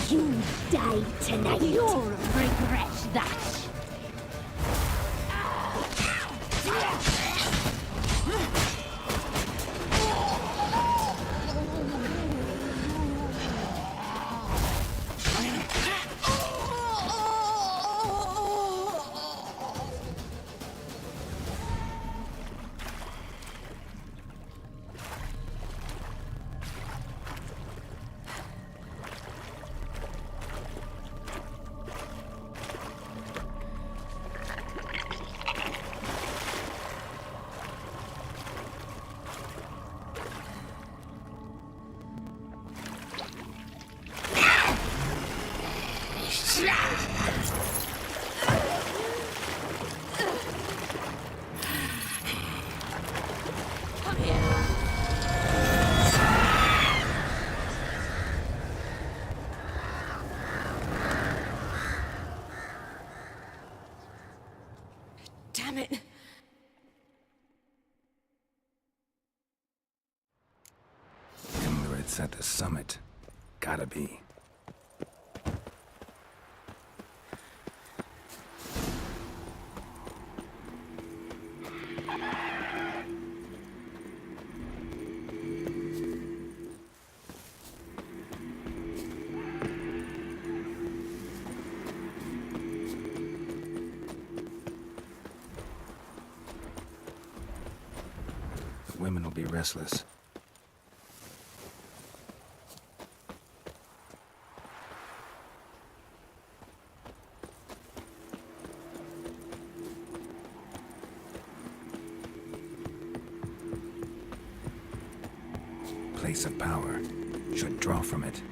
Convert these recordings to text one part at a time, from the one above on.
You die tonight. You'll regret that. Damn it. Emirates at the summit. Gotta be. The women will be restless. Place of power. Should draw from it.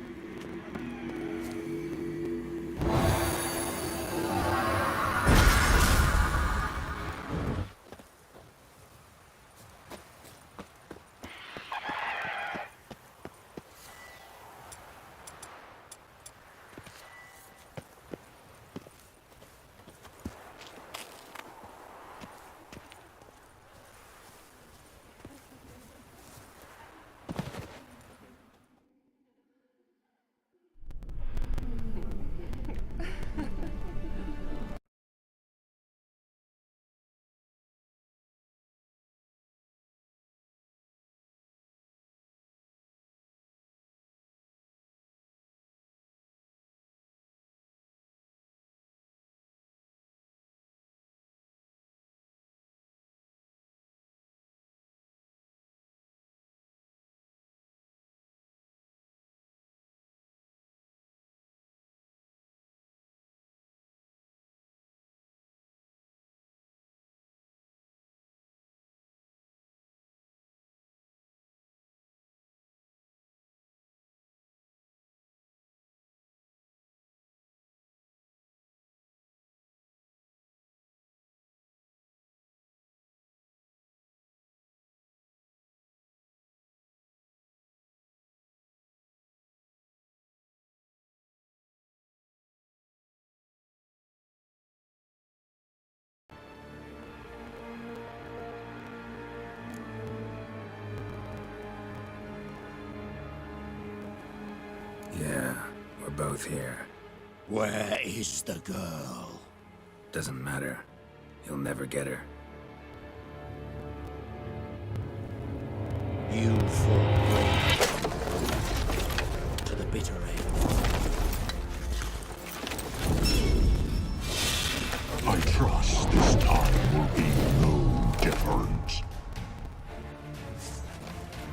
Yeah, we're both here. Where is the girl? Doesn't matter. You'll never get her. You fall brave to the bitter end. I trust this time will be no different.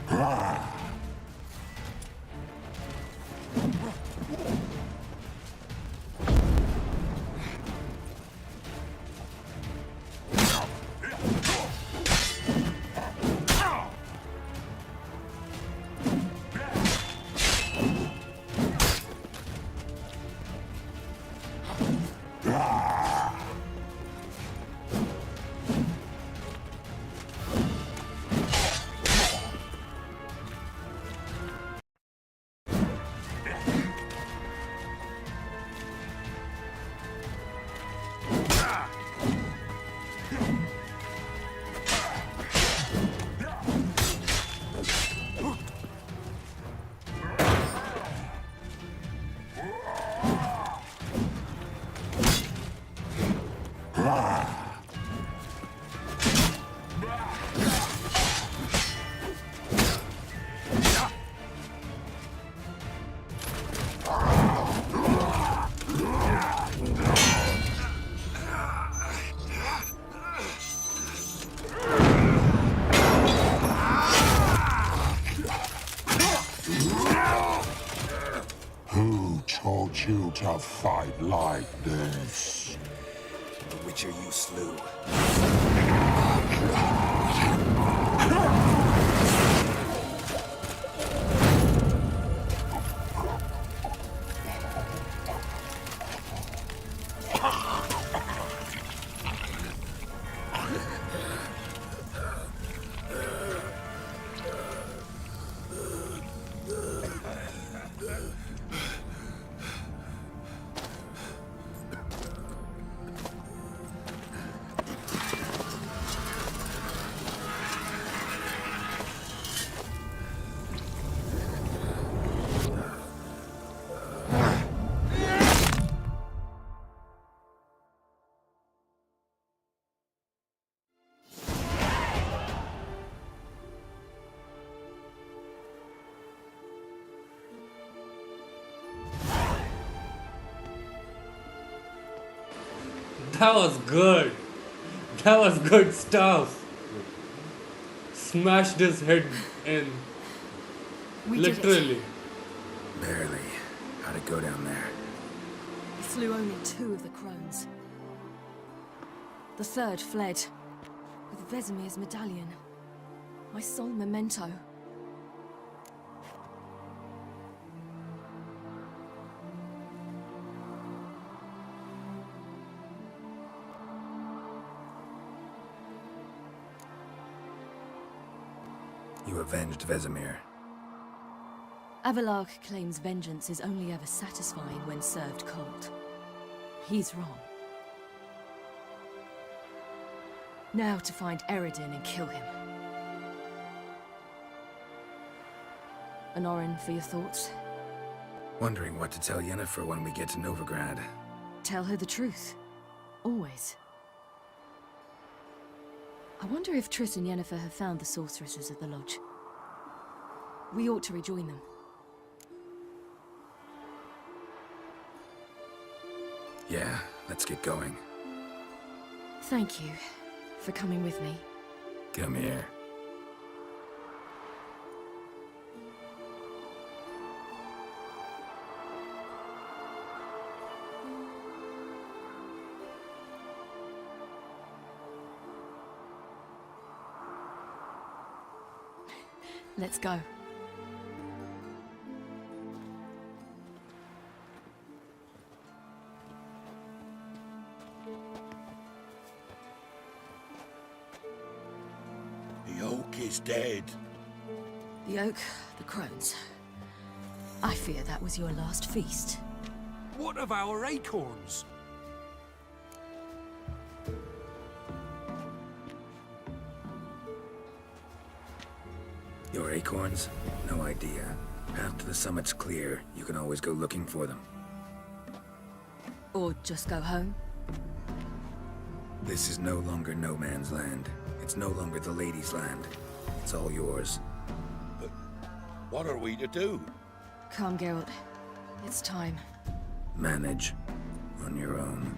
Ah. want to fight like this. The Witcher you slew. That was good. That was good stuff. Smashed his head in. We did Literally. it. Barely. How'd it go down there? We slew only 2 of the crones. The third fled with Vesemir's medallion, my sole memento. You avenged Vesemir. Avalark claims vengeance is only ever satisfying when served cold. He's wrong. Now to find Eredin and kill him. Anorin, for your thoughts? Wondering what to tell Yennefer when we get to Novigrad. Tell her the truth. Always. I wonder if Triss and Yennefer have found the sorceresses at the lodge. We ought to rejoin them. Yeah, let's get going. Thank you for coming with me. Come here. Let's go. The oak is dead. The oak, the crones. I fear that was your last feast. What of our acorns? Your acorns? No idea. Path to the summit's clear. You can always go looking for them. Or just go home. This is no longer no man's land. It's no longer the lady's land. It's all yours. But what are we to do? Come, Geralt. It's time. Manage. On your own.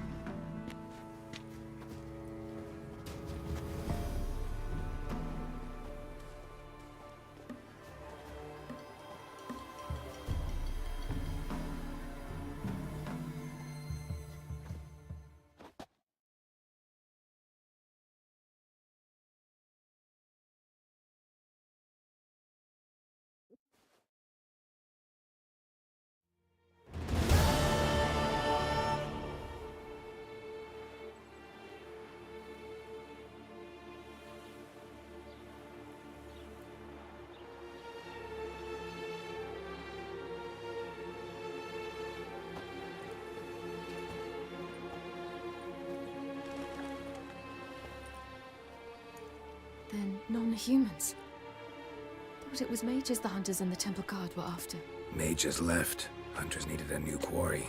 Then non-humans. Thought it was mages the hunters and the Temple Guard were after. Mages left. Hunters needed a new quarry.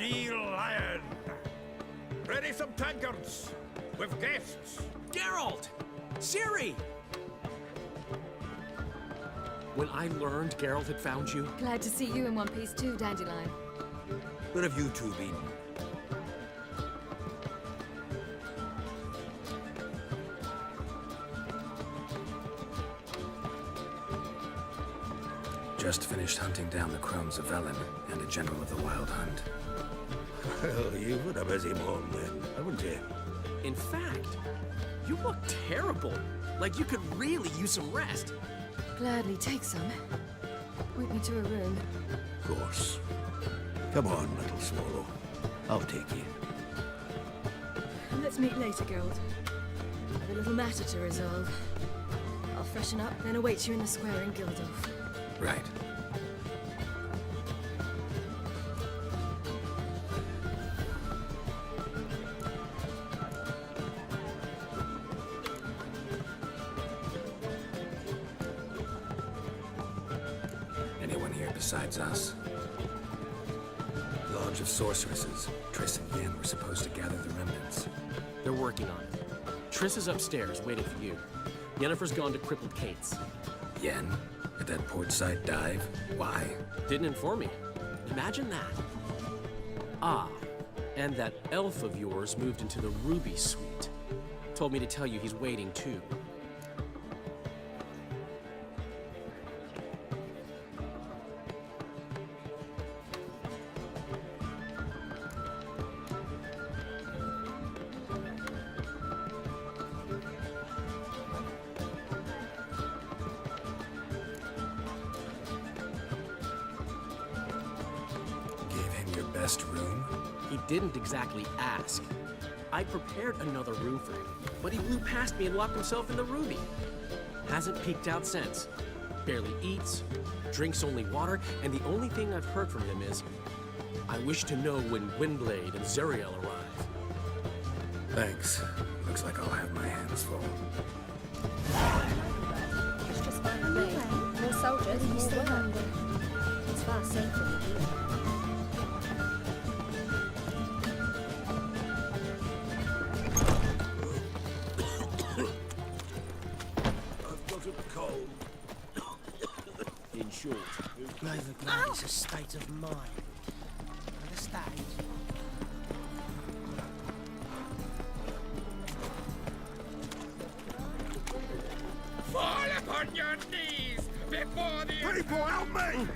Neil Lion. Ready some tankards with guests. Geralt! Ciri! When I learned Geralt had found you, Glad to see you in one piece too, Dandelion. Where have you two been? Just finished hunting down the crones of Velen and a general of the Wild Hunt. Well, you've had a busy morning then, haven't you? in fact, you look terrible. Like you could really use some rest. Gladly take some. Point me to a room. Of course. Come on, little swallow. I'll take you. Let's meet later, Geralt. I've a little matter to resolve. I'll freshen up, then await you in the square in Gildorf. Right. Anyone here besides us? Lodge of Sorceresses. Triss and Yen were supposed to gather the remnants. They're working on it. Triss is upstairs, waiting for you. Yennefer's gone to Crippled Kate's. Yen? At that portside dive? Why? Didn't inform me. Imagine that. Ah, and that elf of yours moved into the Ruby Suite. Told me to tell you he's waiting too. Gave him your best room? He didn't exactly ask. I prepared another room for him, but he blew past me and locked himself in the Ruby. Hasn't peeked out since. Barely eats, drinks only water, and the only thing I've heard from him is, I wish to know when Gwynblade and Zariel arrive. Thanks. Looks like I'll have my hands full. It's just fine with me. More soldiers, more work. It's far safer with you. I've got a cold. In short, Novigrad is a state of mind. Understand? Fall upon your knees before the... People, help me!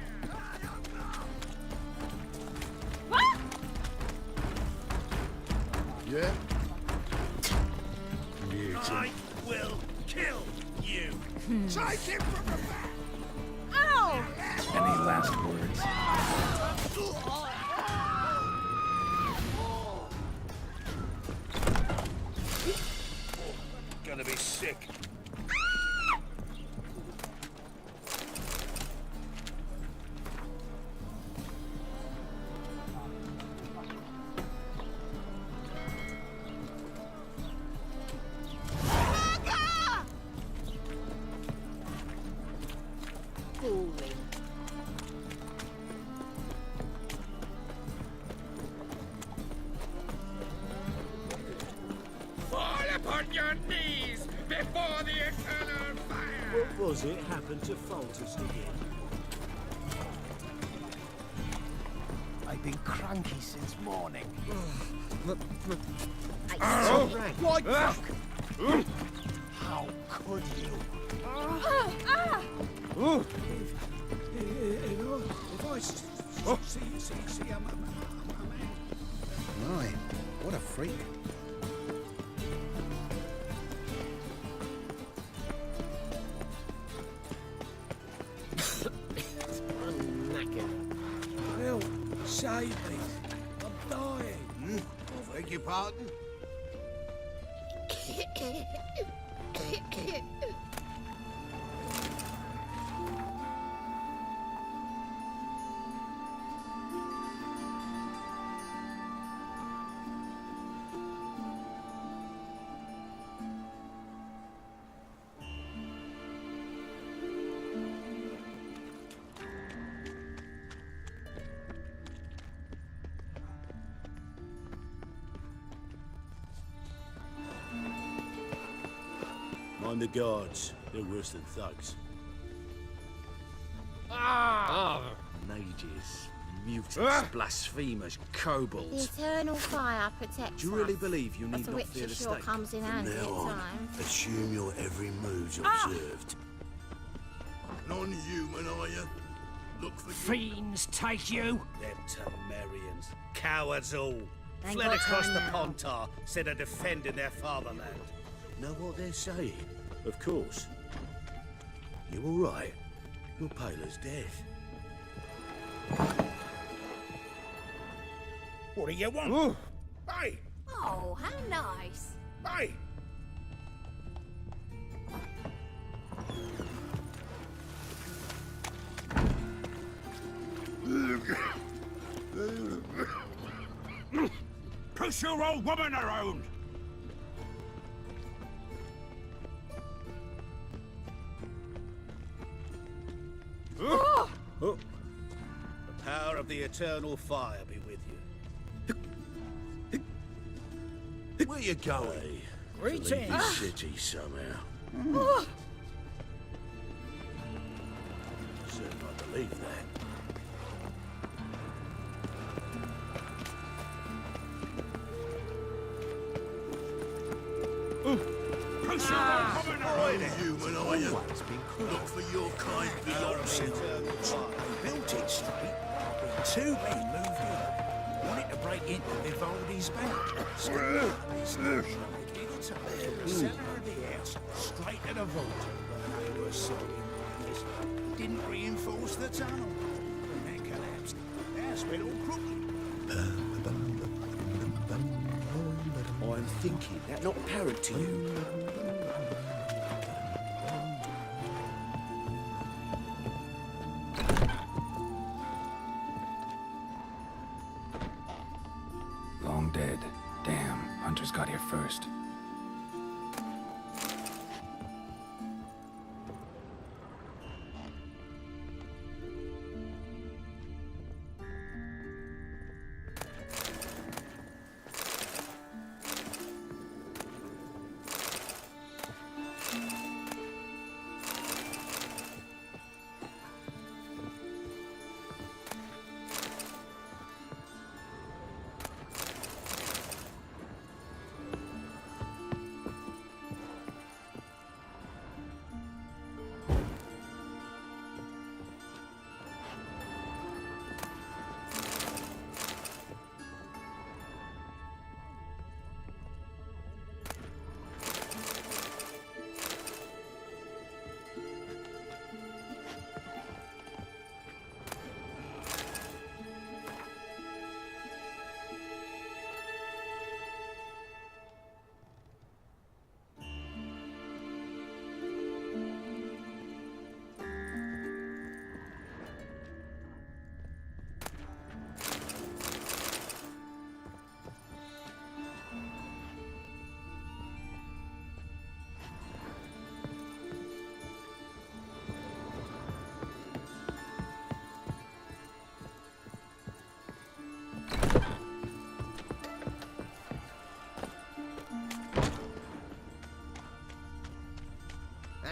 Yeah? I will kill you! Take him from the back! Any last words? Gonna be sick. Fall upon your knees before the eternal fire! What was it happened to Foltest again? I've been cranky since morning. What? How could you? If I see a man. Right, what a freak. I'm knackered. Help, save me. I'm dying. I beg your pardon? I'm the guards. They're worse than thugs. Mages, mutants, blasphemers, The kobolds. eternal fire protects Do you really us. believe you need As a not witch, fear it the sure stake? comes in From handy now at on, times. assume your every move's observed. Non-human, are you? Look for Fiends take you! Them Temerians, cowards all. Thank Fled God across I'm the now. Pontar, said of defending their fatherland. Know what they're saying? Of course. You all right? You're pale as death. What do you want? Hey! Oh, how nice. Hey! Push your old woman around! Oh. The power of the eternal fire be with you. Where you going? Hey, Greetings. leave this city somehow. Certain I believe that. Push your old woman around! Human, are you? Look for your kind belongs in. Built it straight. Two men moved in. Wanted to break into Vivaldi's band. Cellar of the house, straight to the vault. But they were sorry. Didn't reinforce the tunnel. When that collapsed, the house went all crooked. I'm thinking that not apparent to you. Long dead. Damn, Hunter's got here first.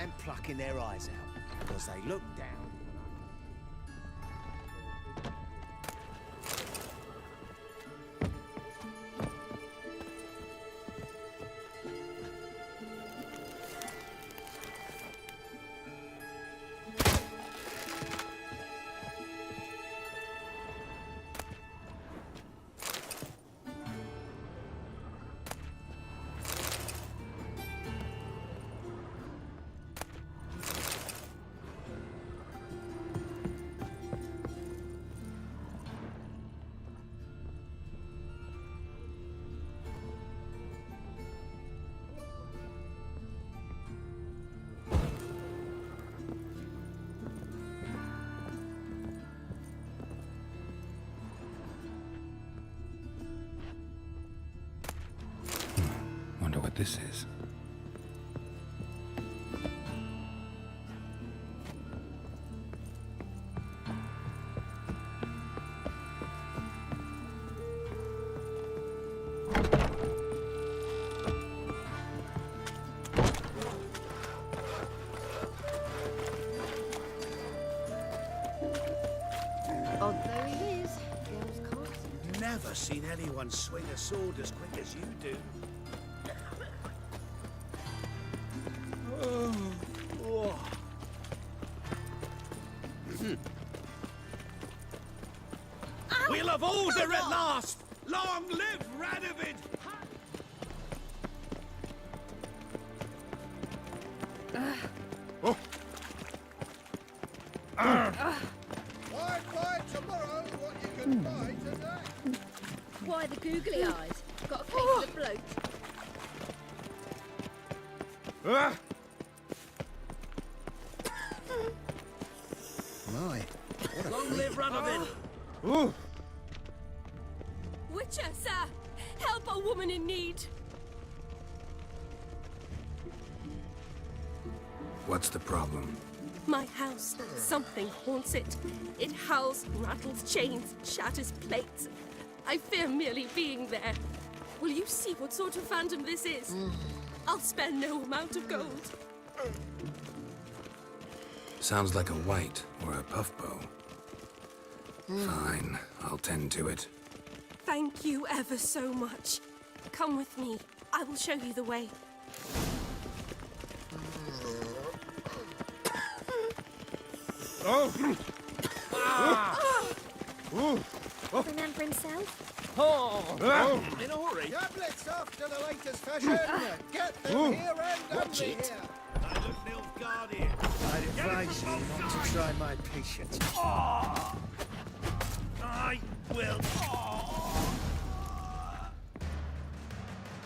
And plucking their eyes out, because they look down. Wonder what this is. Odd though he is, girls can't. Never seen anyone swing a sword as quick as you do. We'll have order at last! Long live Radovid! Fight tomorrow what you can buy today. Why the googly eyes? Got a case of the bloke. My. Long live Radovid! Witcher, sir! Help a woman in need! What's the problem? My house. Something haunts it. It howls, rattles chains, shatters plates. I fear merely being there. Will you see what sort of phantom this is? I'll spare no amount of gold. Sounds like a white or a puff bow. Fine, I'll tend to it. Thank you ever so much. Come with me. I will show you the way. Remember himself? In a hurry? Tablets after the latest fashion. Get them here and Watch under it. here. I look Nilfgaardian. I'd advise you not to try my patience. I will.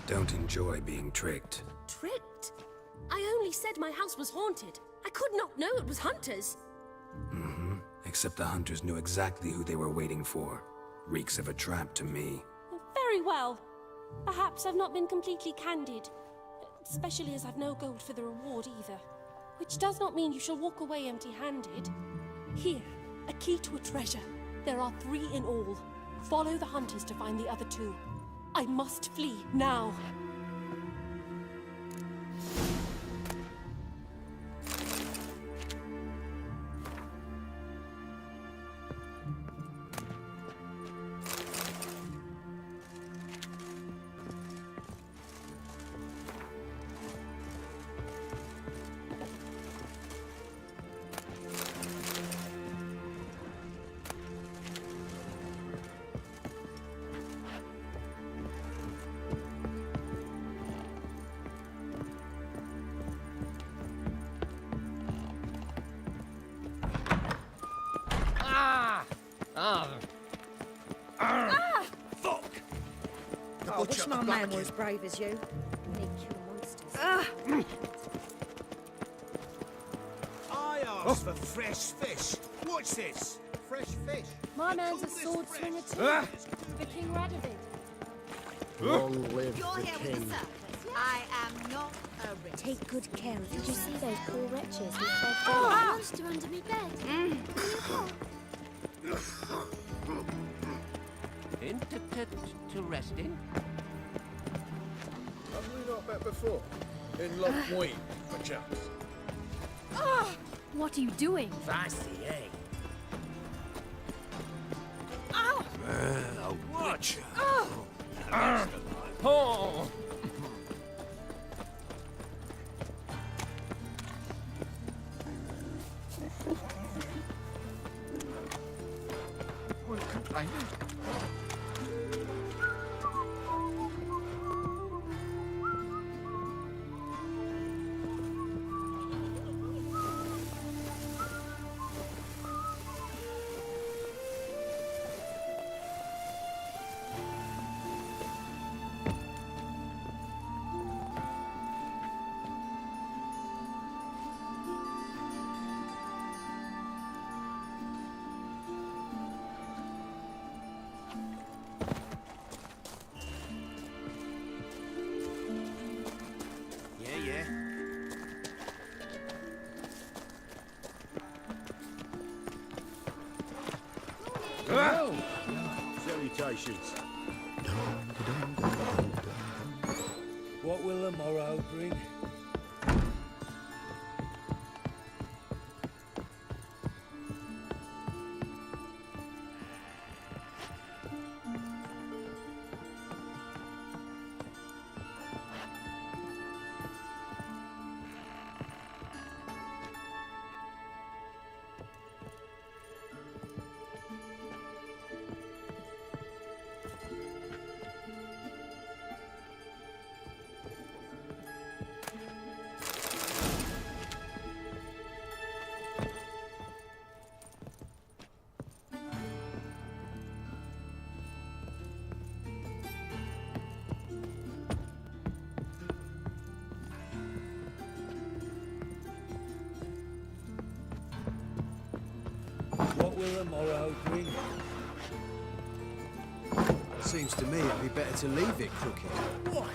Don't enjoy being tricked. Tricked? I only said my house was haunted. I could not know it was hunters. Except the hunters knew exactly who they were waiting for. Reeks of a trap to me. Very well. Perhaps I've not been completely candid. Especially as I've no gold for the reward either. Which does not mean you shall walk away empty-handed. Here, a key to a treasure. There are 3 in all. Follow the hunters to find the other 2. I must flee now. I wish my man was brave as you. When he kill monsters. I asked for fresh fish. What's this? Fresh fish. My man's a sword swinger too. For King Radovid. Long live You're the here with king. the circus. I am not a rich. Take good care of. Did you see those poor wretches who fed a monster under me bed? Interesting. Have we not met before? In Lochmoy, perchance. What are you doing? Fancy, eh? Watch. Oh! We're complaining. Yeah. Salutations. What will the morrow bring? will a morrow bring? Seems to me it'd be better to leave it crooked. Why?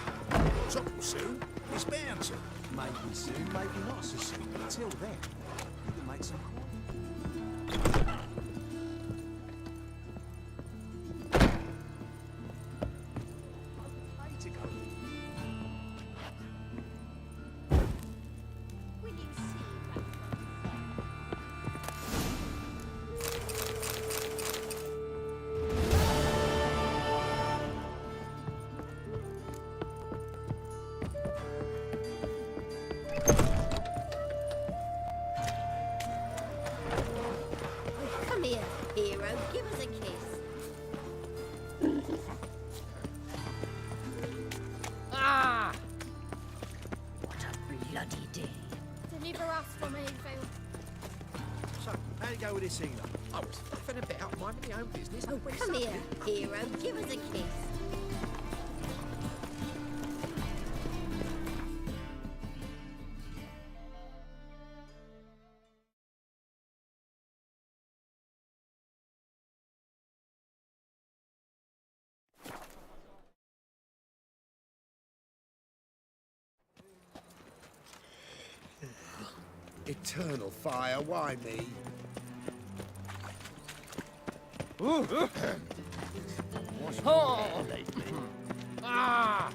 Topple soon. It's bound to. Maybe soon, maybe not so soon. Until then, you can make some coin. Come here, hero. Give us a kiss. Ah! What a bloody day. Deliver us from Enfield. So, how you go with this healer? I was faffing about, minding my own business. Oh, come here, hero. Give us a kiss. Eternal fire, why me? Oh! Ah!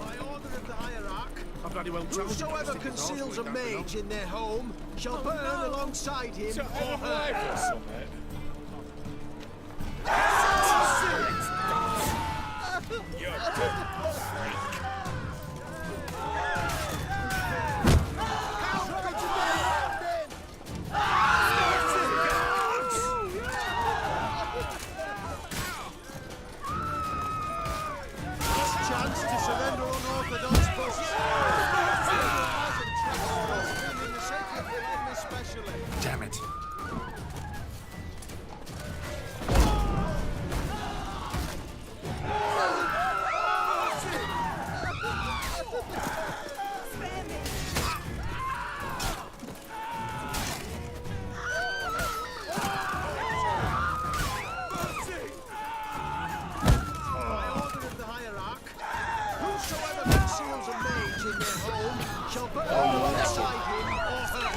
By order of the hierarch, I bloody well told you. whosoever conceals a mage in their home shall burn alongside him or her. Chance to surrender unorthodox busts. In the sacred flame especially. Damn it. By order of the hierarch, whosoever conceals a mage in their home shall burn alongside him or her.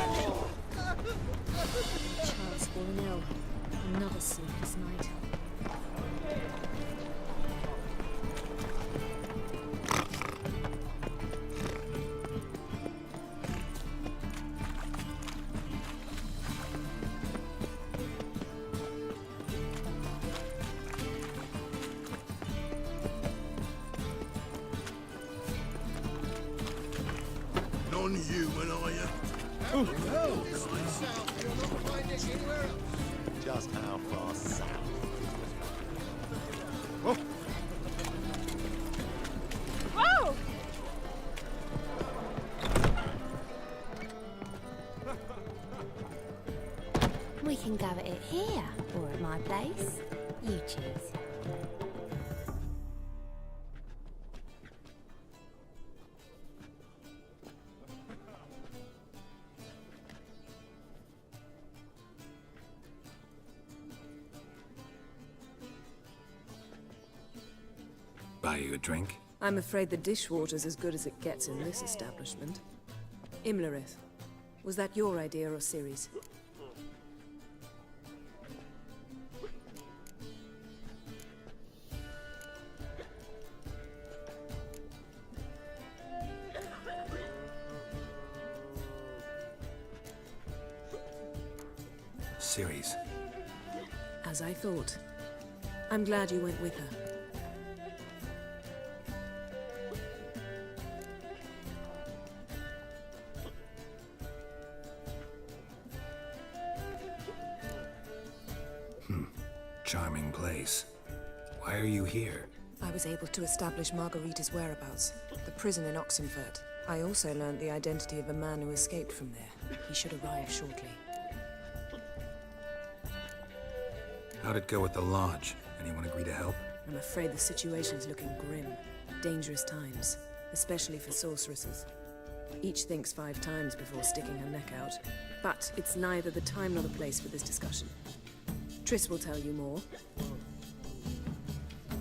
Child's fallen ill. Another sleepless night. Non-human, are you? Just how far south? Oh! We can go at it here, or at my place. You choose. Buy you a drink? I'm afraid the dishwater's as good as it gets in this establishment. Imlerith, was that your idea or Ciri's? Ciri's. As I thought. I'm glad you went with her. Charming place. Why are you here? I was able to establish Margarita's whereabouts, the prison in Oxenfurt. I also learned the identity of a man who escaped from there. He should arrive shortly. How'd it go at the lodge? Anyone agree to help? I'm afraid the situation's looking grim. Dangerous times, especially for sorceresses. Each thinks 5 times before sticking her neck out. But it's neither the time nor the place for this discussion. Triss will tell you more.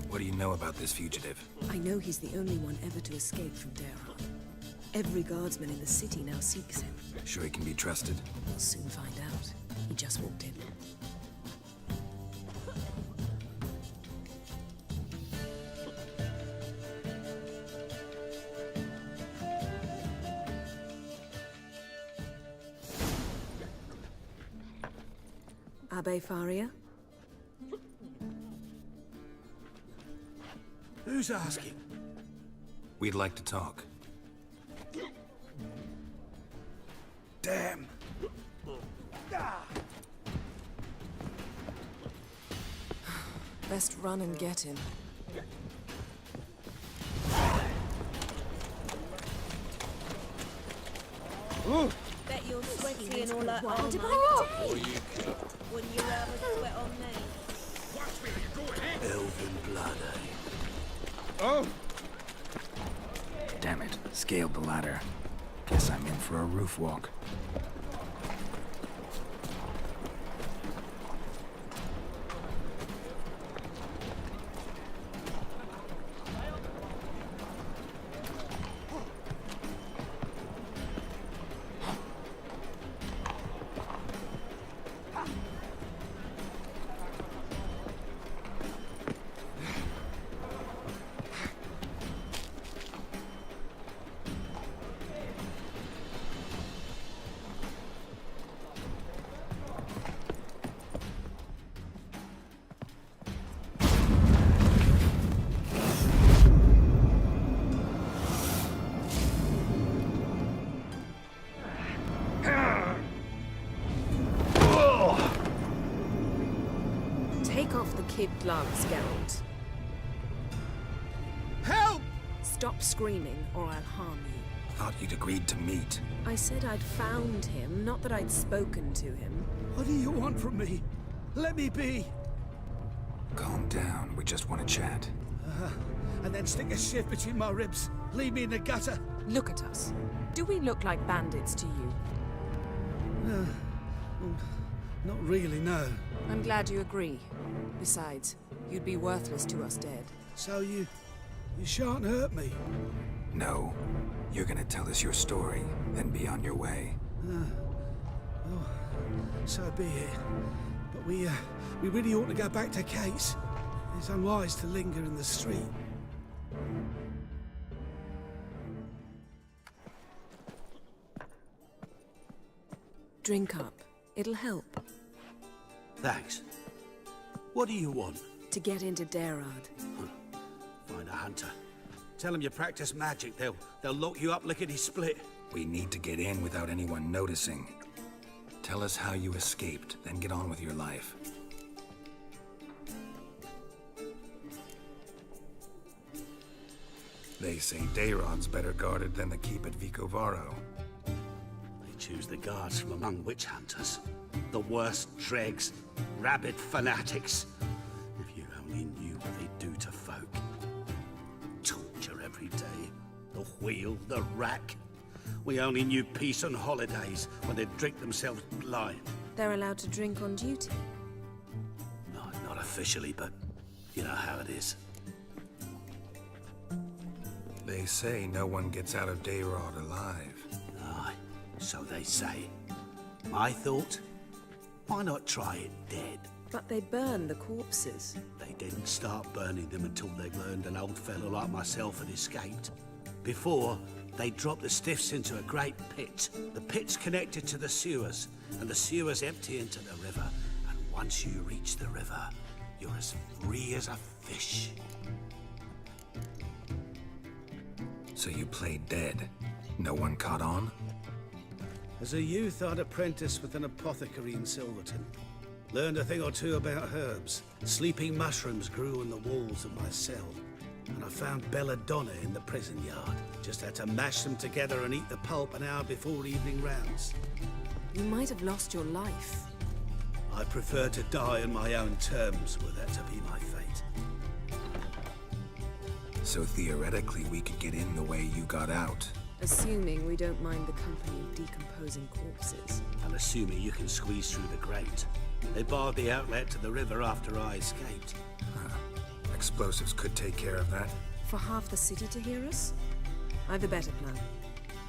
What do you know about this fugitive? I know he's the only one ever to escape from Daerard. Every guardsman in the city now seeks him. Sure he can be trusted? We'll soon find out. He just walked in. Abbe Faria? Who's asking? We'd like to talk. Damn. Best run and get him. Bet you're sweaty and all that armor. Wouldn't you rather sweat on me? Elven blood, eh? Oh! Damn it. Scaled the ladder. Guess I'm in for a roof walk. Take off the kid gloves, Geralt. Help! Stop screaming, or I'll harm you. Thought you'd agreed to meet. I said I'd found him, not that I'd spoken to him. What do you want from me? Let me be. Calm down. We just want to chat. And then stick a shiv between my ribs. Leave me in the gutter. Look at us. Do we look like bandits to you? Not really, no. I'm glad you agree. Besides, you'd be worthless to us dead. So you shan't hurt me. No. You're gonna tell us your story, then be on your way. So be it. But we really ought to go back to Kate's. It's unwise to linger in the street. Drink up. It'll help. Thanks. What do you want? To get into Daerard. Find a hunter. Tell them you practice magic. They'll lock you up lickety-split. We need to get in without anyone noticing. Tell us how you escaped, then get on with your life. They say Daerod's better guarded than the keep at Vicovaro. They choose the guards from among witch hunters. The worst dregs, rabid fanatics. If you only knew what they do to folk. Torture every day. The wheel, the rack. We only knew peace on holidays when they'd drink themselves blind. They're allowed to drink on duty. No, not officially, but you know how it is. They say no one gets out of Daerard alive. Aye, so they say. My thought? Why not try it dead? But they burn the corpses. They didn't start burning them until they learned an old fellow like myself had escaped. Before, they dropped the stiffs into a great pit. The pit's connected to the sewers, and the sewers empty into the river. And once you reach the river, you're as free as a fish. So you played dead. No one caught on? As a youth, I'd apprenticed with an apothecary in Silverton. Learned a thing or two about herbs. Sleeping mushrooms grew in the walls of my cell. and I found belladonna in the prison yard. Just had to mash them together and eat the pulp an hour before evening rounds. You might have lost your life. I prefer to die on my own terms, were that to be my fate. So theoretically, we could get in the way you got out. Assuming we don't mind the company of decomposing corpses. And assuming you can squeeze through the grate. They barred the outlet to the river after I escaped. Explosives could take care of that. For half the city to hear us? I've a better plan.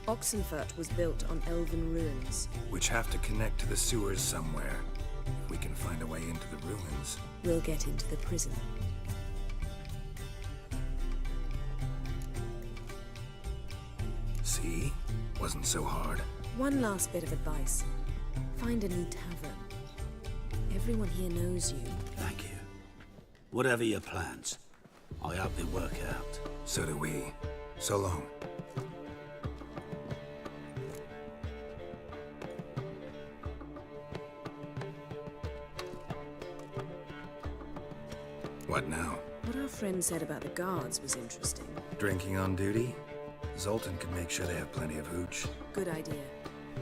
Oxenfurt was built on elven ruins. Which have to connect to the sewers somewhere. If we can find a way into the ruins. We'll get into the prison. See? Wasn't so hard. One last bit of advice. Find a new tavern. Everyone here knows you. Thank you. Whatever your plans, I hope they work out. So do we. So long. What now? What our friend said about the guards was interesting. Drinking on duty? Zoltan can make sure they have plenty of hooch. Good idea.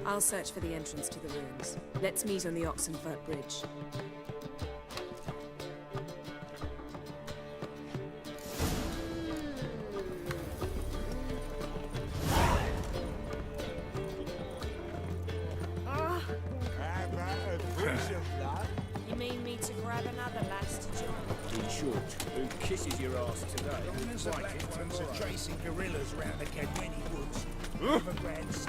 I'll search for the entrance to the ruins. Let's meet on the Oxenfurt Bridge. You mean me to grab another lass to join? In short, who kisses your ass today? There's a black ones are chasing gorillas round the Kedweni woods. Immigrants.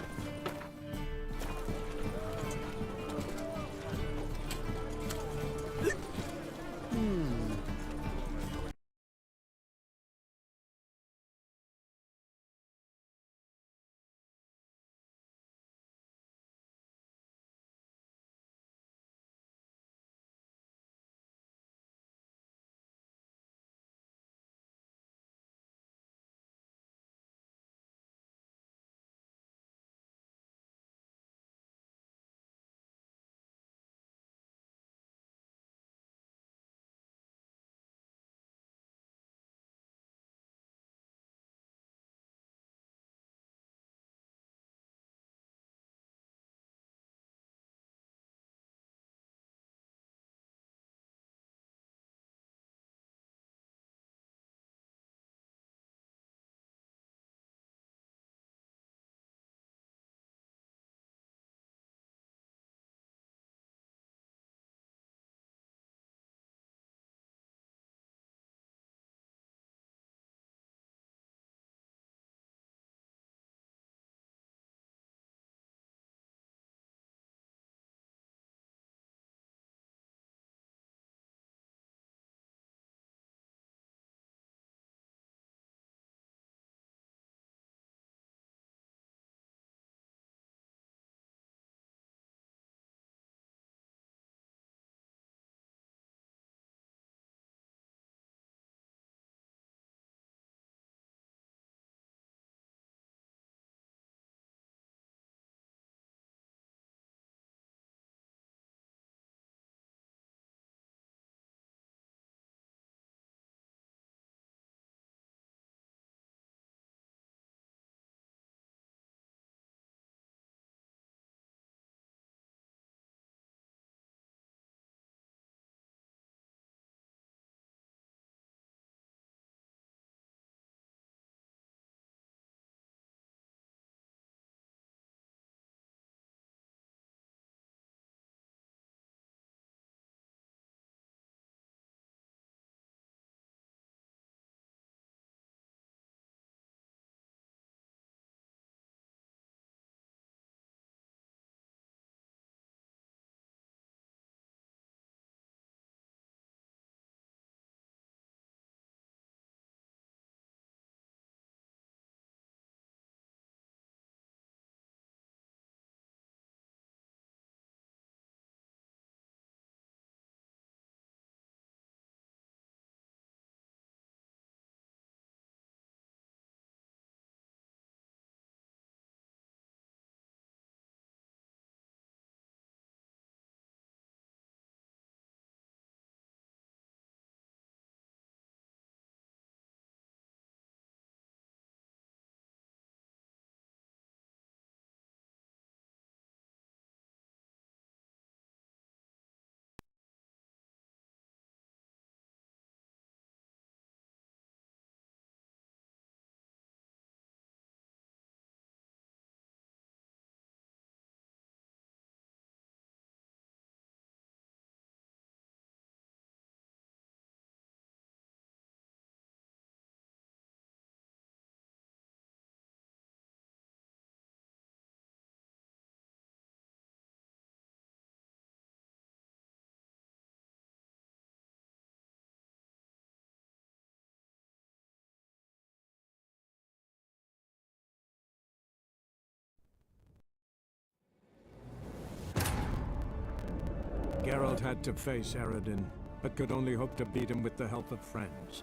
Geralt had to face Eredin, but could only hope to beat him with the help of friends.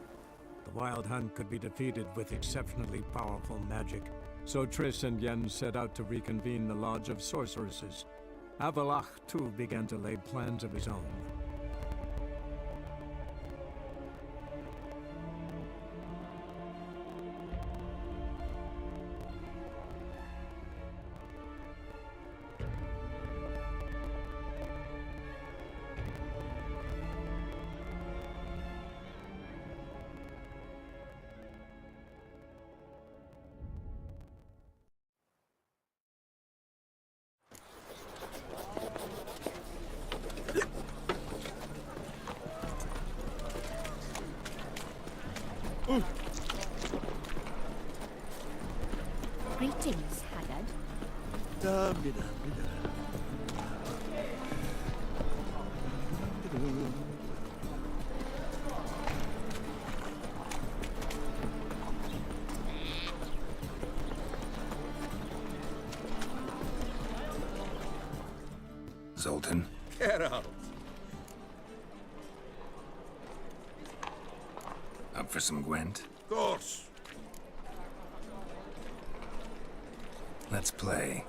The Wild Hunt could be defeated with exceptionally powerful magic, so Triss and Yen set out to reconvene the Lodge of Sorceresses. Avalach, too, began to lay plans of his own. Greetings, Haggard. Zoltan. Get out. Up for some Gwent? Of course. Let's play.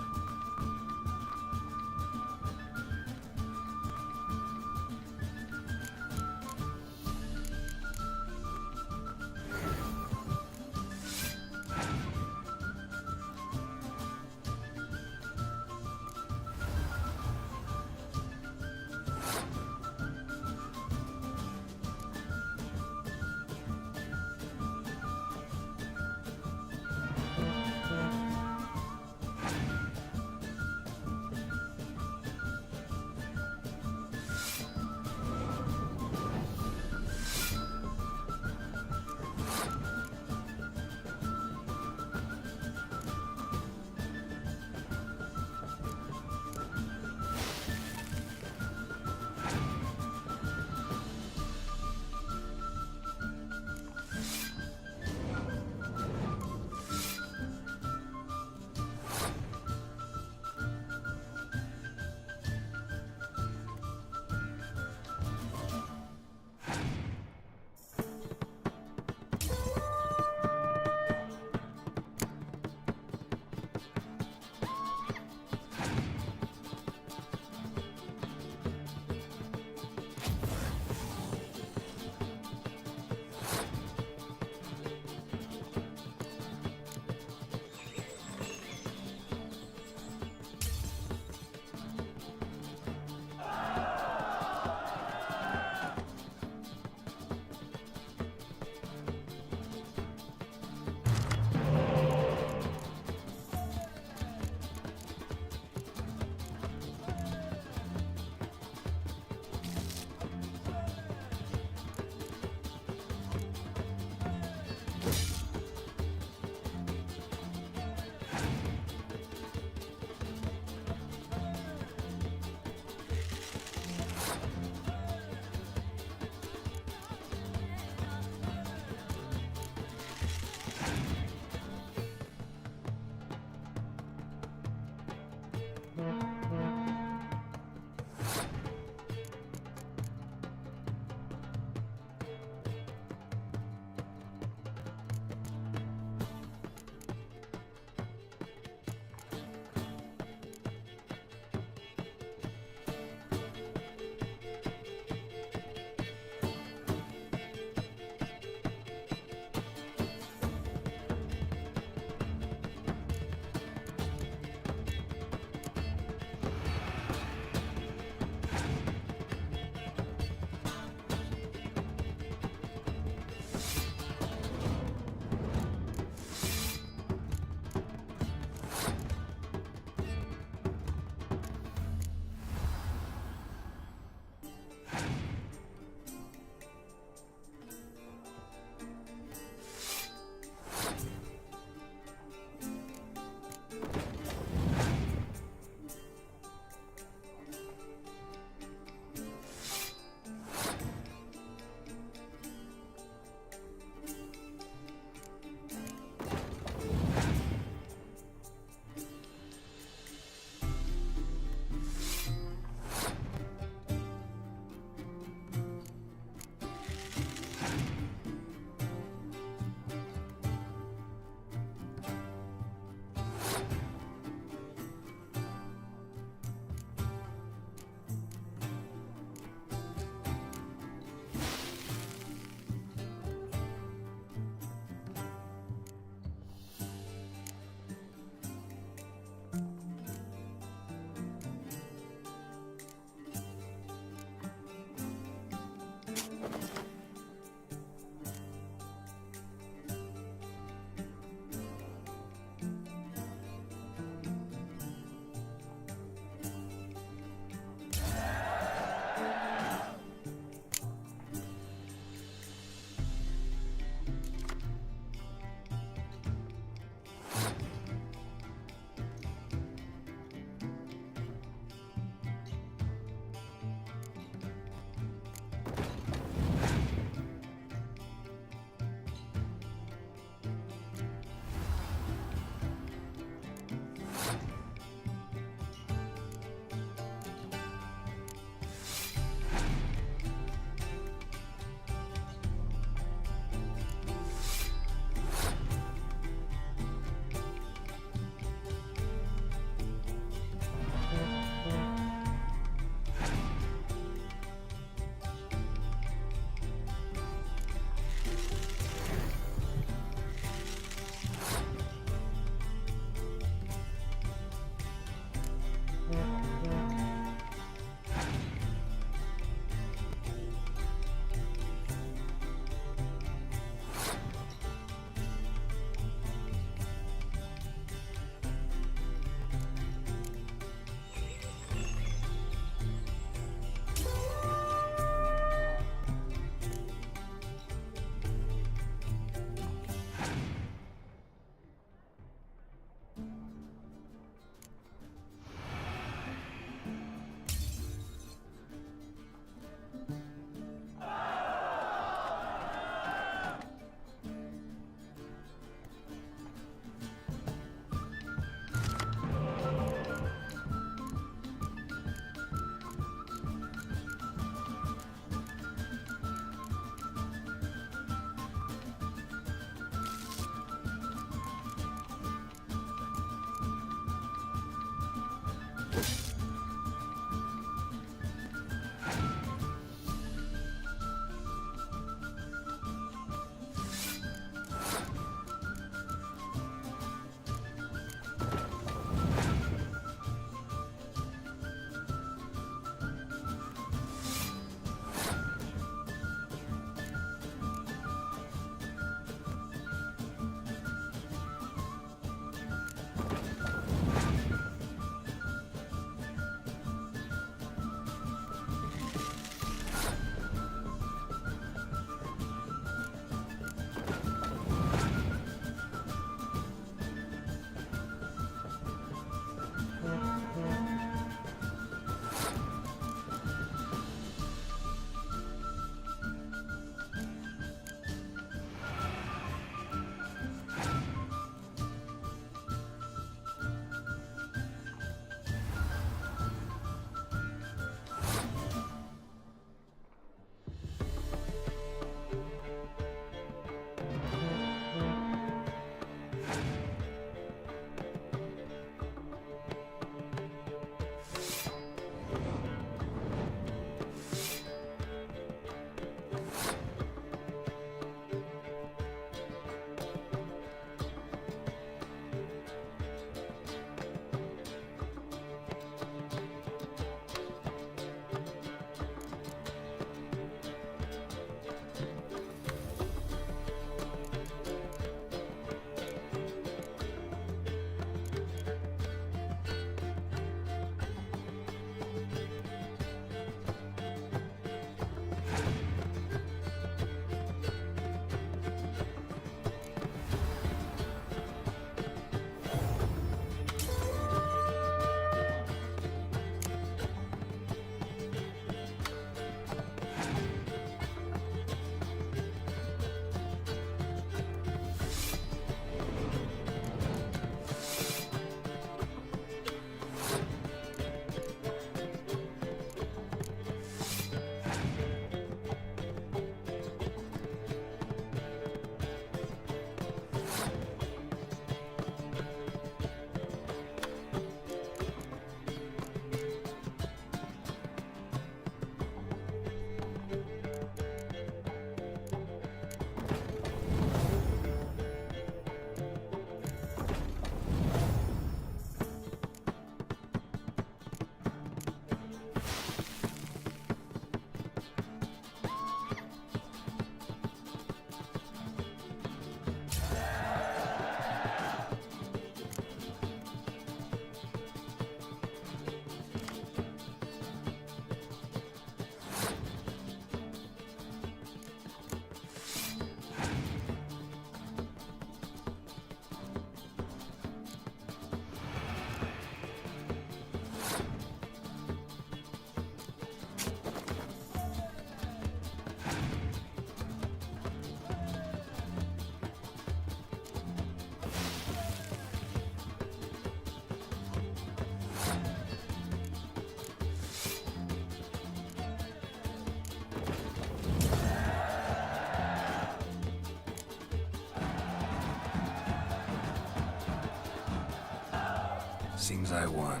Seems I won.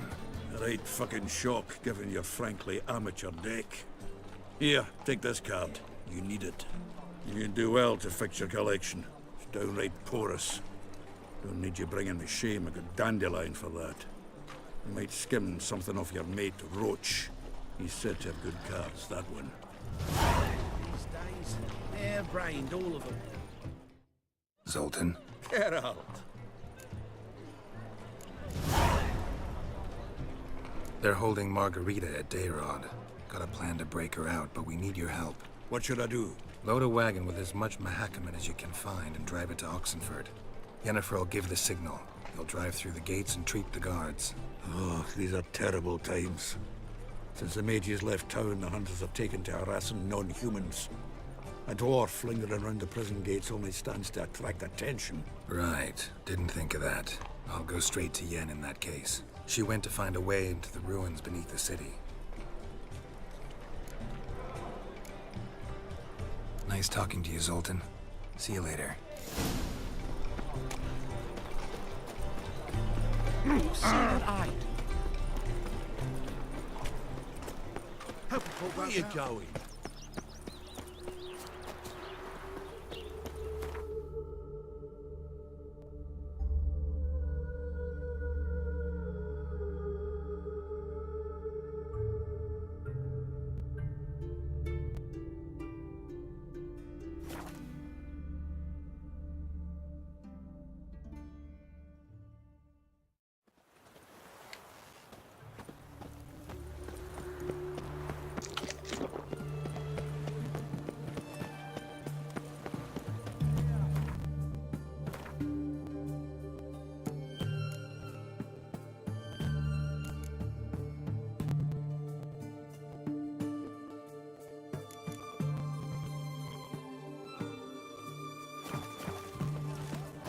A right fucking shock, given your frankly amateur deck. Here, take this card. You need it. You can do well to fix your collection. It's downright porous. Don't need you bringing me shame. I got dandelion for that. You might skim something off your mate, Roach. He's said to have good cards, that one. These days, hair-brained, all of them. Zoltan? Geralt. They're holding Margarita at Dayrod. Got a plan to break her out, but we need your help. What should I do? Load a wagon with as much Mahakaman as you can find and drive it to Oxenford. Yennefer will give the signal. He'll drive through the gates and treat the guards. Oh, these are terrible times. Since the mages left town, the hunters have taken to harassing non-humans. A dwarf lingering around the prison gates only stands to attract attention. Right. Didn't think of that. I'll go straight to Yen in that case. She went to find a way into the ruins beneath the city. Nice talking to you, Zoltan. See you later. Severed-eyed. Where are you going?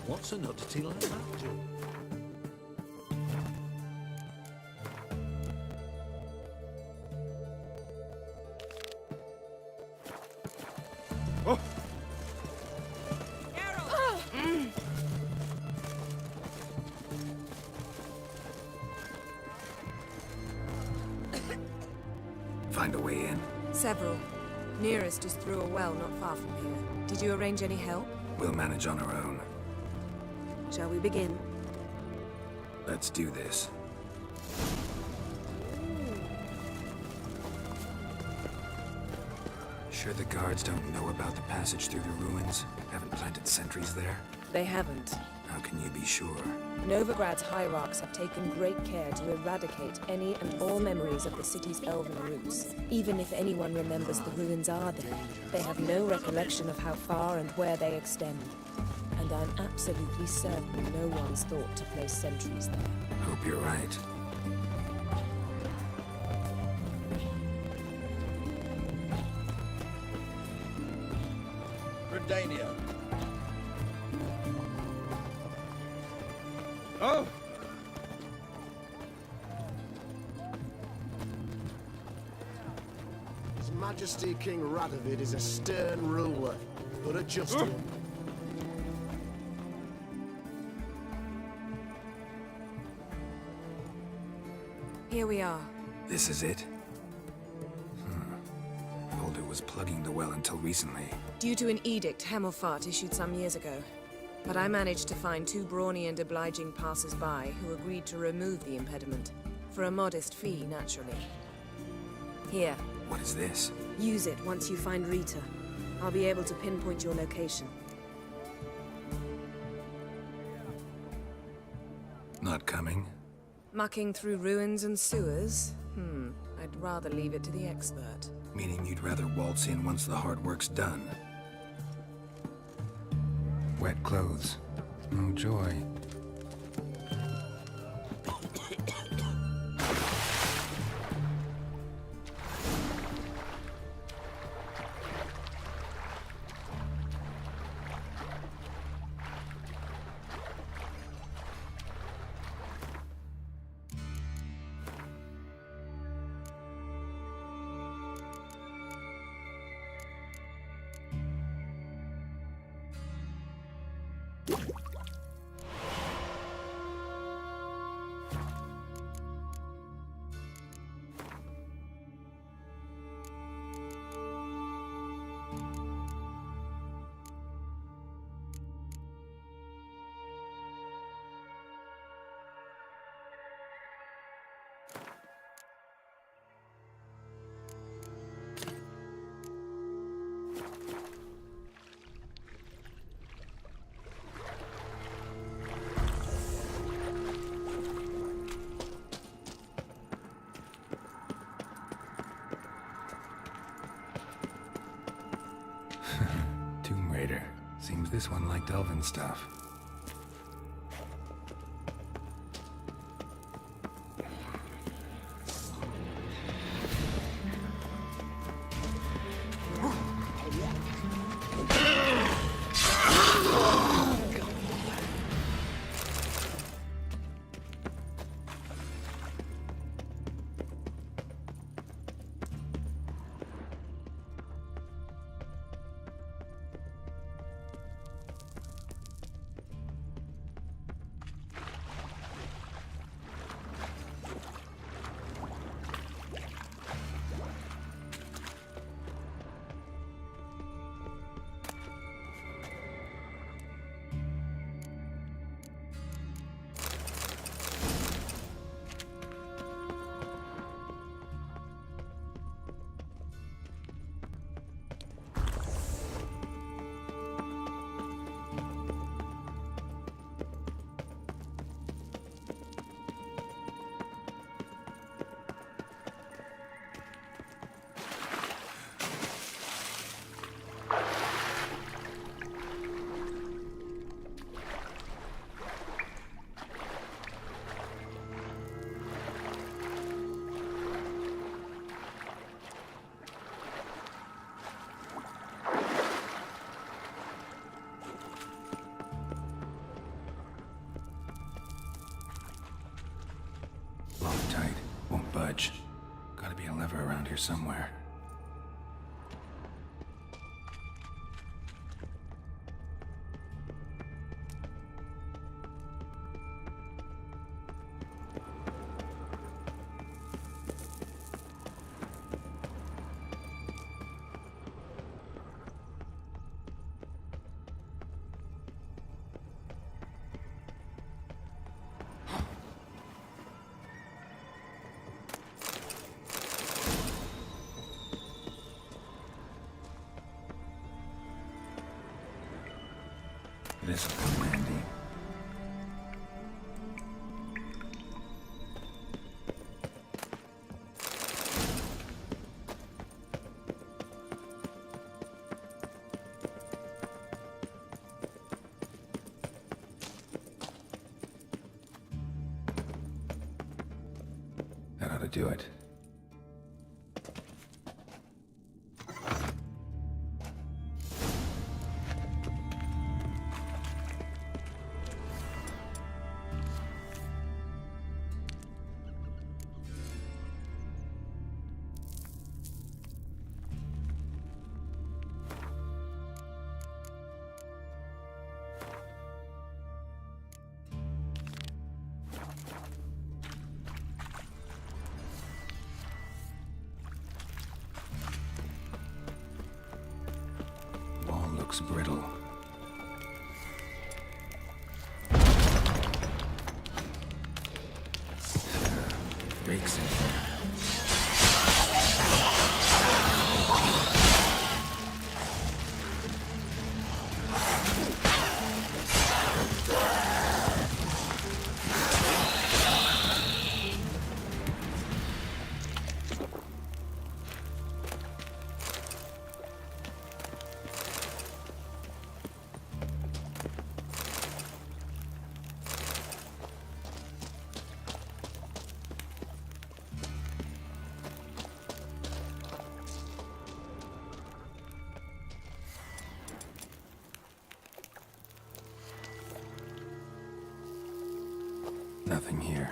What's an oddity like that do? Oh! Find a way in. Several. Nearest is through a well not far from here. Did you arrange any help? We'll manage on our own. Shall we begin? Let's do this. Sure the guards don't know about the passage through the ruins? Haven't planted sentries there? They haven't. How can you be sure? Novigrad's hierarchs have taken great care to eradicate any and all memories of the city's elven roots. Even if anyone remembers the ruins are there, they have no recollection of how far and where they extend. And I'm absolutely certain no one's thought to place sentries there. Hope you're right. Redania. Oh! His Majesty King Radovid is a stern ruler, but a just one. Here we are. This is it? Holder was plugging the well until recently. Due to an edict Hemelfart issued some years ago. But I managed to find two brawny and obliging passers-by who agreed to remove the impediment. For a modest fee, naturally. Here. What is this? Use it once you find Rita. I'll be able to pinpoint your location. Not coming? Mucking through ruins and sewers? I'd rather leave it to the expert. Meaning you'd rather waltz in once the hard work's done. Wet clothes. Oh, joy. refrigerator. Seems this one liked elven stuff. Locked tight. Won't budge. Gotta be a lever around here somewhere. This'll come in handy. That ought to do it. Looks brittle. Breaks in here. Nothing here.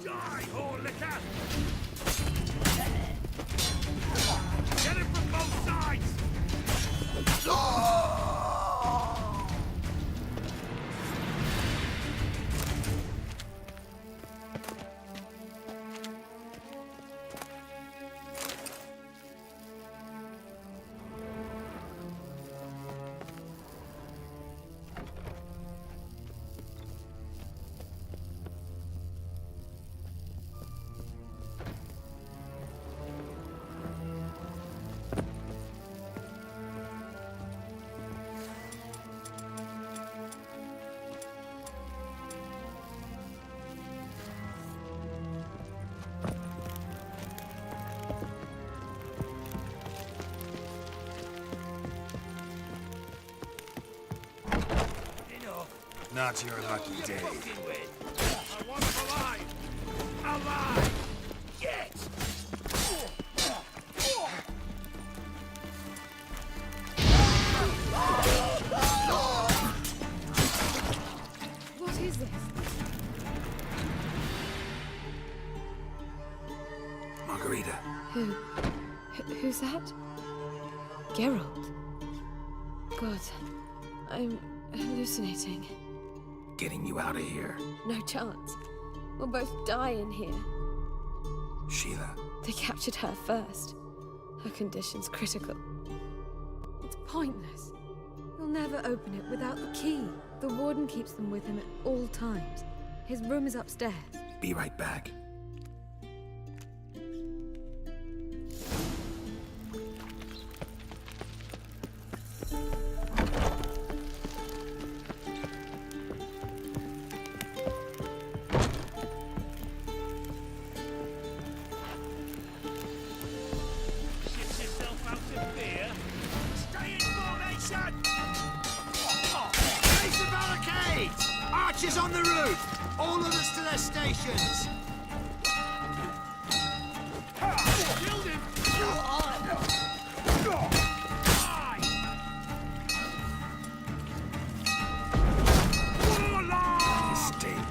Die, whore liquor! Get it from both sides! Not your lucky day. I want him alive! Alive! Get! What is this? Margarita. Who's that? Geralt. God, I'm hallucinating. Getting you out of here. No chance. We'll both die in here. Sheila. They captured her first. Her condition's critical. It's pointless. He'll never open it without the key. The warden keeps them with him at all times. His room is upstairs. Be right back. Archers on the roof! All of us to their stations! Killed him! Mistake.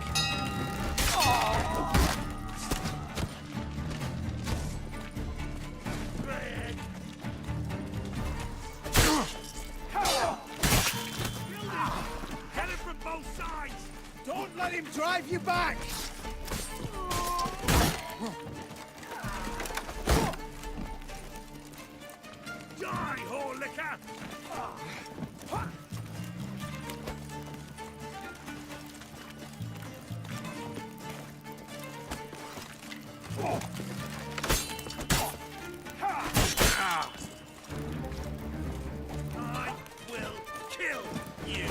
Get him from both sides! Don't let him drive you back! Die, whore liquor! I will kill you!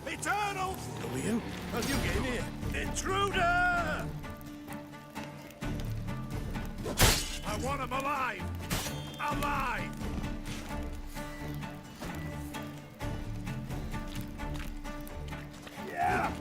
Eternals! Who are you? How'd you get in here? Intruder! I want him alive! Alive! Yeah!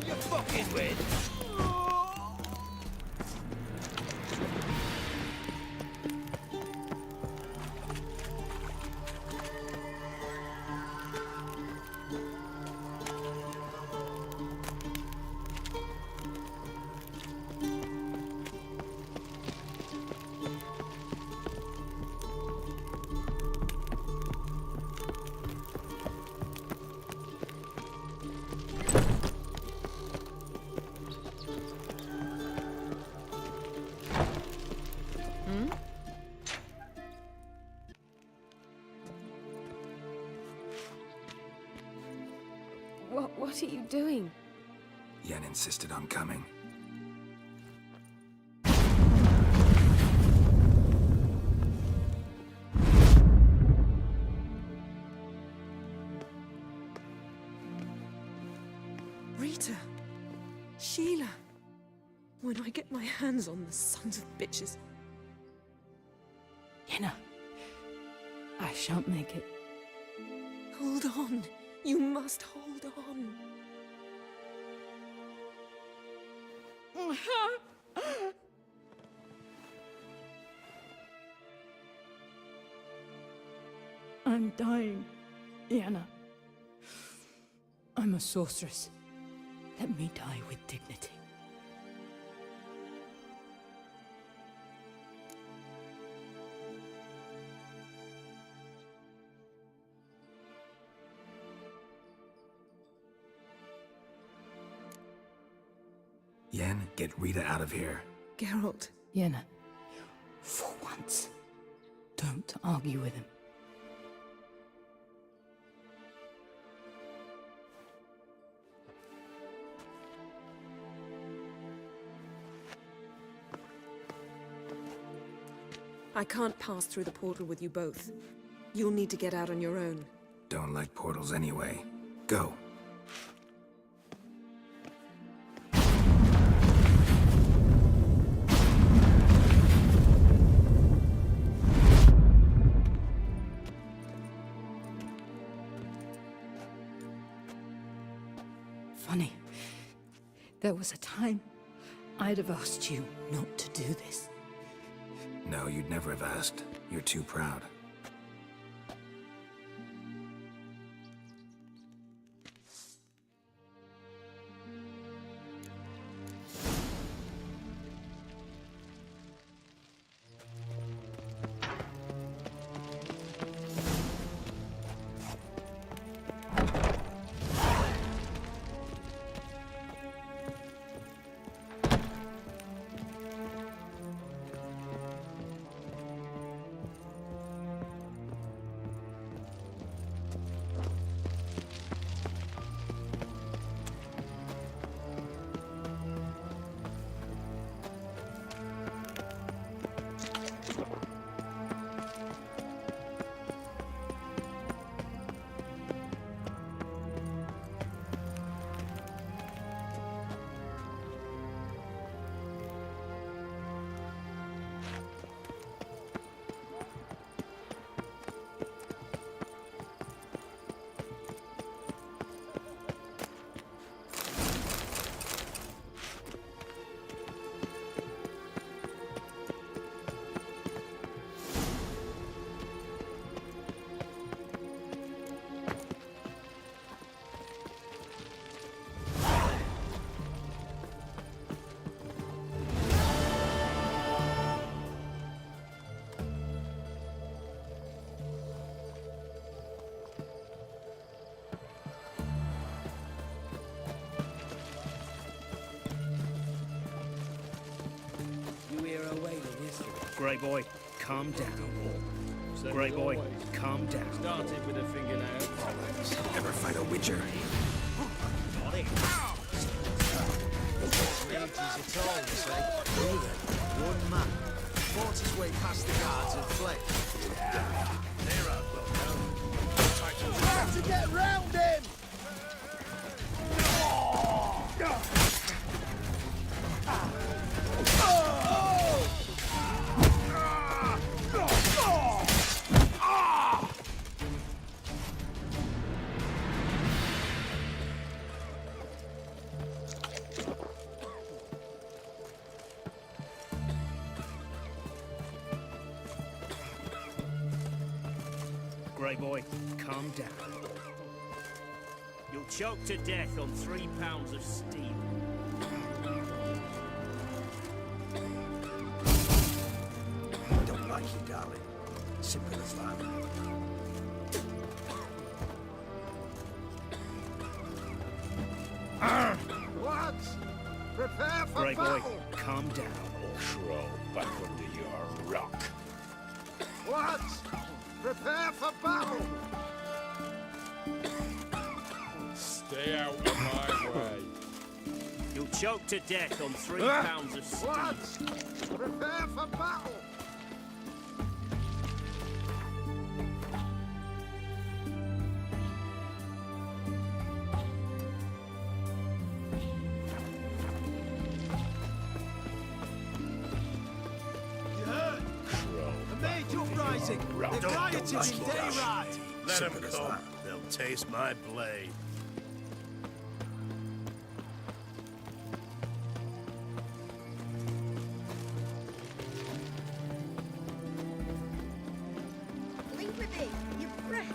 You fucking win! What are you doing? Yen insisted on coming. Rita! Sheila! When I get my hands on the sons of bitches. Yenna, I shan't make it. Hold on. You must hold on. I'm dying, Yenna. I'm a sorceress. Let me die with dignity. Yen, get Rita out of here. Geralt. Yenna, for once, don't argue with him. I can't pass through the portal with you both. You'll need to get out on your own. Don't like portals anyway. Go. Funny. There was a time I'd have asked you not to do this. No, you'd never have asked. You're too proud. Grey boy, calm down. Grey boy, calm down. Started with a fingernail. Never fight a witcher. Got it. Needs his at all, you say. Well then, one man. Fought his way past the guards and fled. They're out well known. We have to get round him! Grey boy, calm down. You'll choke to death on 3 pounds of steel. Don't like you, darling. Simple as that. Lads, prepare for Grey boy, battle! calm down. Crawl back under your rock. Lads, prepare for battle! Stay out of my way. You'll choke to death on 3 pounds of steel. Lads, prepare for battle! You heard? A major uprising. They're rioting in Dayrad. Let them Simple as come. that. They'll taste my blade. Blink with me. Your breath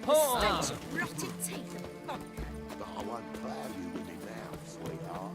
The stench of rotted teeth and vodka. But I won't plough you with me now, sweetheart.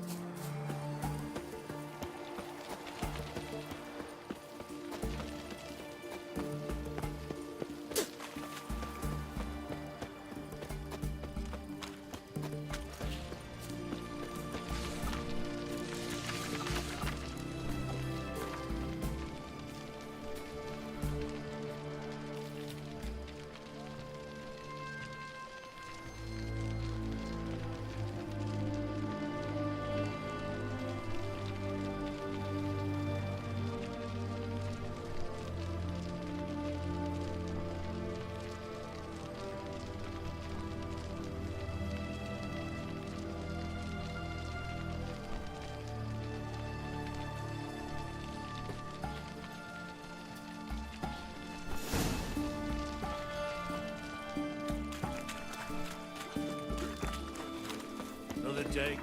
Another day.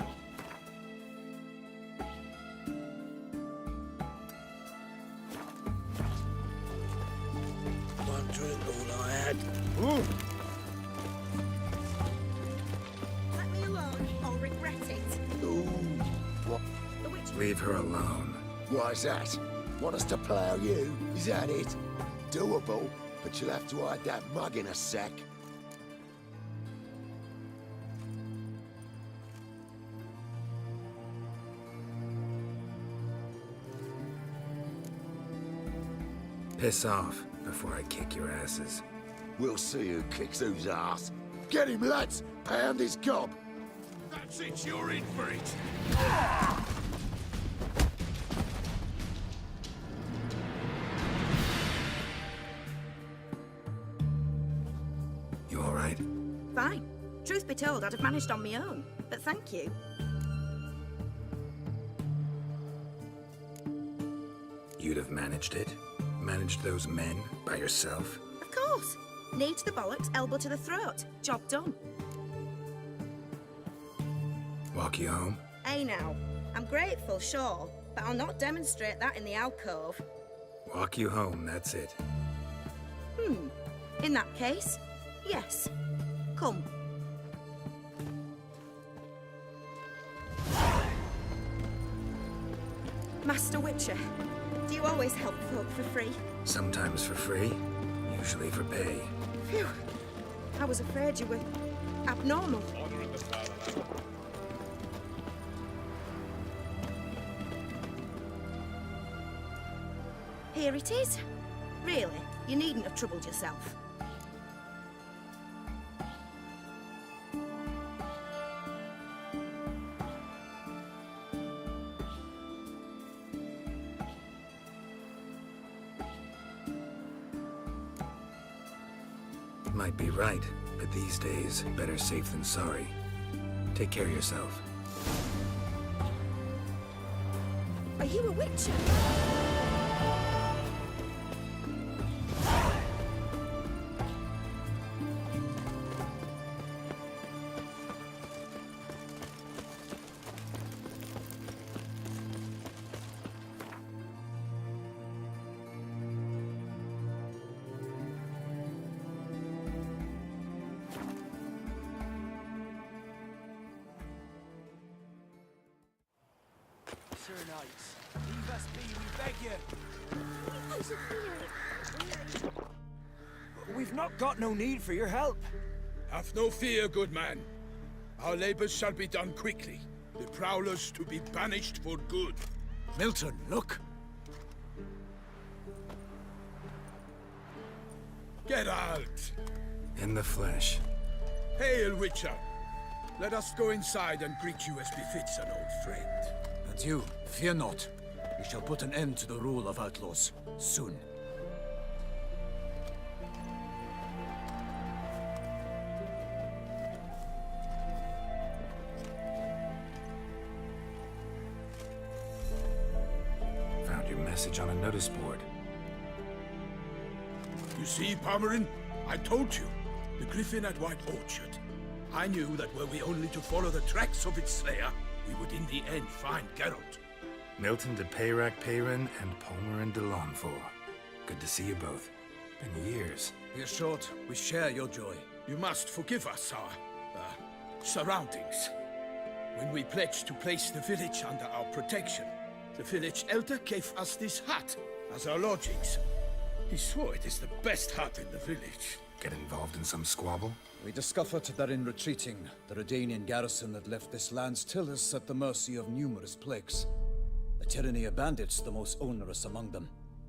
One drink, all I had. Let me alone, I'll regret it. Ooh, what? The witch. Leave her alone. Why's that? Want us to plough you? Is that it? Doable, but you'll have to hide that mug in a sec. Piss off before I kick your asses. We'll see who kicks whose ass. Get him, lads! Pound his gob! That's it, you're in for it. You alright? Fine. Truth be told, I'd have managed on my own. But thank you. You'd have managed it? Managed those men by yourself? Of course. Knee to the bollocks, elbow to the throat. Job done. Walk you home? Hey now. I'm grateful, sure, but I'll not demonstrate that in the alcove. Walk you home, that's it. In that case, yes. Come. Master Witcher, do you always help folk for free? Sometimes for free, usually for pay. Phew. I was afraid you were abnormal. Here it is. Really, you needn't have troubled yourself. Might be right, but these days, better safe than sorry. Take care of yourself. Are you a witcher? Sir Knights, leave us be, we beg you. We've not got no need for your help. Have no fear, good man. Our labors shall be done quickly. The prowlers to be banished for good. Milton, look. Geralt! In the flesh. Hail, Witcher! Let us go inside and greet you as befits an old friend. And you, fear not. We shall put an end to the rule of outlaws, soon. Found your message on a notice board. You see, Pomeran? I told you. The griffin at White Orchard. I knew that were we only to follow the tracks of its slayer, we would in the end find Geralt. Milton de Peyrac Peyran and Pomeran de Lawnfor. Good to see you both. Been years. We're short. We share your joy. You must forgive us our surroundings. When we pledged to place the village under our protection, the village elder gave us this hut as our lodgings. He swore it is the best hut in the village. Get involved in some squabble? We discovered that in retreating, the Redanian garrison had left this land still is at the mercy of numerous plagues. The tyranny of bandits the most onerous among them.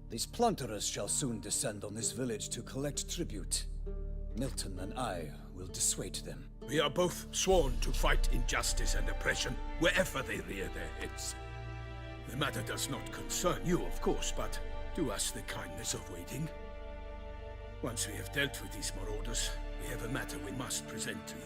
These plunderers shall soon descend on this village to collect tribute. Milton and I will dissuade them. We are both sworn to fight injustice and oppression wherever they rear their heads. The matter does not concern you, of course, but do us the kindness of waiting. Once we have dealt with these marauders, we have a matter we must present to you.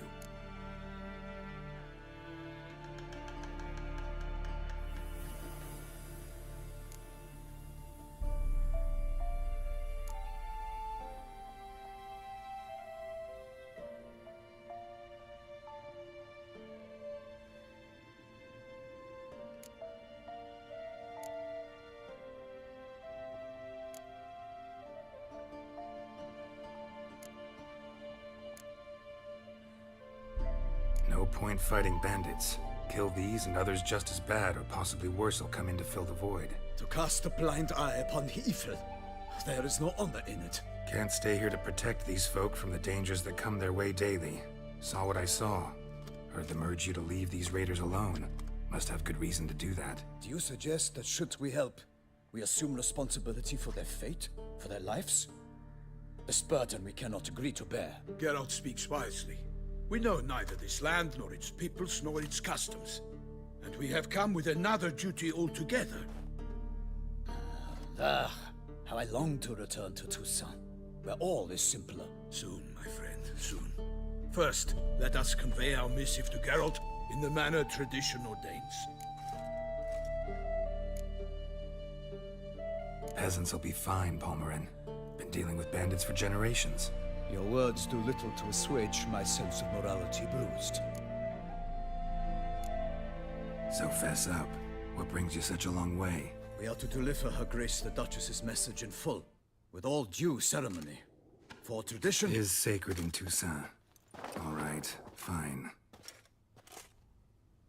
No point fighting bandits. Kill these and others just as bad, or possibly worse, will come in to fill the void. To cast a blind eye upon the evil, there is no honor in it. Can't stay here to protect these folk from the dangers that come their way daily. Saw what I saw. Heard them urge you to leave these raiders alone. Must have good reason to do that. Do you suggest that should we help, we assume responsibility for their fate, for their lives? This burden we cannot agree to bear. Geralt speaks wisely. We know neither this land, nor its peoples, nor its customs. And we have come with another duty altogether. How I long to return to Toussaint, where all is simpler. Soon, my friend, soon. First, let us convey our missive to Geralt in the manner tradition ordains. Peasants will be fine, Palmerin. Been dealing with bandits for generations. Your words do little to assuage my sense of morality bruised. So fess up. What brings you such a long way? We are to deliver Her Grace the Duchess's message in full, with all due ceremony. For tradition is sacred in Toussaint. All right, fine.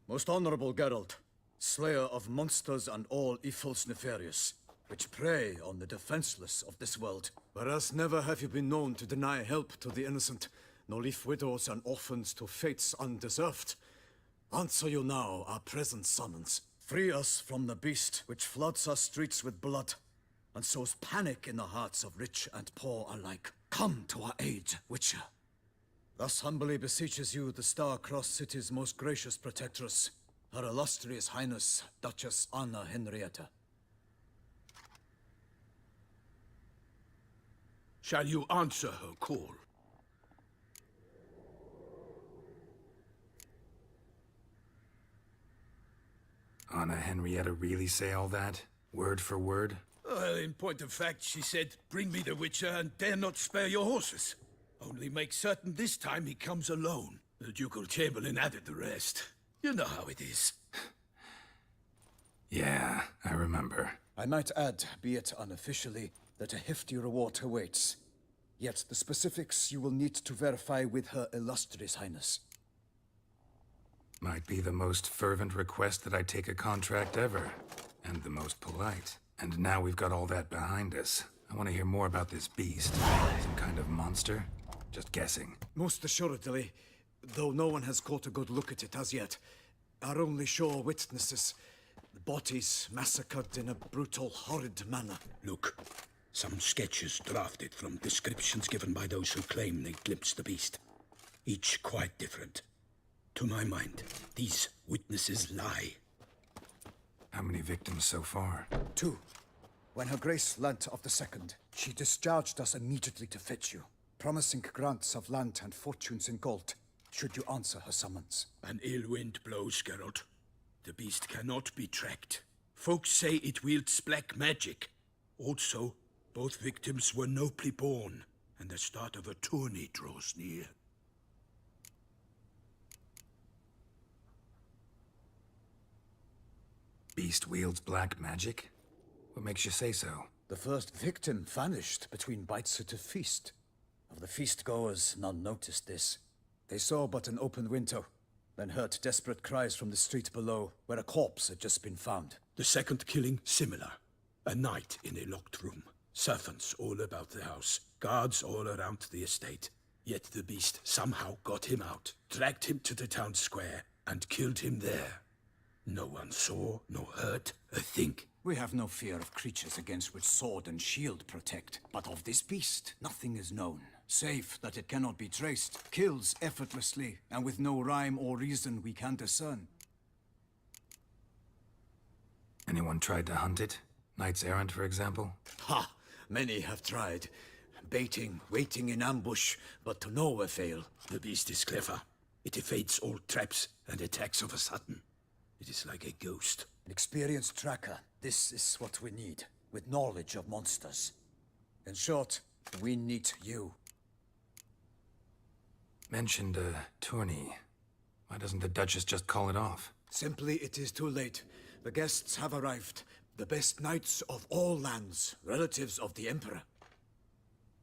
Most honorable Geralt, slayer of monsters and all evils nefarious, which prey on the defenseless of this world. Whereas never have you been known to deny help to the innocent, nor leave widows and orphans to fates undeserved. Answer you now our present summons. Free us from the beast which floods our streets with blood, and sows panic in the hearts of rich and poor alike. Come to our aid, Witcher. Thus humbly beseeches you the star-crossed city's most gracious protectress, Her Illustrious Highness, Duchess Anna Henrietta. Shall you answer her call? Anna Henrietta really say all that? Word for word? Well, in point of fact, she said, bring me the Witcher and dare not spare your horses. Only make certain this time he comes alone. The Ducal Chamberlain added the rest. You know how it is. Yeah, I remember. I might add, be it unofficially, that a hefty reward awaits. Yet the specifics you will need to verify with Her Illustrious Highness. Might be the most fervent request that I take a contract ever. And the most polite. And now we've got all that behind us. I want to hear more about this beast. Some kind of monster? Just guessing. Most assuredly, though no one has caught a good look at it as yet. Our only sure witnesses. Bodies massacred in a brutal, horrid manner. Look, some sketches drafted from descriptions given by those who claim they glimpsed the beast. Each quite different. To my mind, these witnesses lie. How many victims so far? 2. When Her Grace learnt of the second, she discharged us immediately to fetch you, promising grants of land and fortunes in gold, should you answer her summons. An ill wind blows, Geralt. The beast cannot be tracked. Folks say it wields black magic. Also, both victims were nobly born, and the start of a tourney draws near. Beast wields black magic? What makes you say so? The first victim vanished between bites at a feast. Of the feast-goers, none noticed this. They saw but an open window, then heard desperate cries from the street below, where a corpse had just been found. The second killing, similar. A night in a locked room. Servants all about the house. Guards all around the estate. Yet the beast somehow got him out, dragged him to the town square, and killed him there. No one saw, nor heard a thing. We have no fear of creatures against which sword and shield protect. But of this beast, nothing is known. Save that it cannot be traced, kills effortlessly, and with no rhyme or reason we can discern. Anyone tried to hunt it? Knights errant, for example? Ha! Many have tried. Baiting, waiting in ambush, but to no avail. The beast is clever. It evades all traps and attacks of a sudden. It is like a ghost. An experienced tracker. This is what we need, with knowledge of monsters. In short, we need you. Mentioned a tourney. Why doesn't the Duchess just call it off? Simply, it is too late. The guests have arrived. The best knights of all lands, relatives of the Emperor.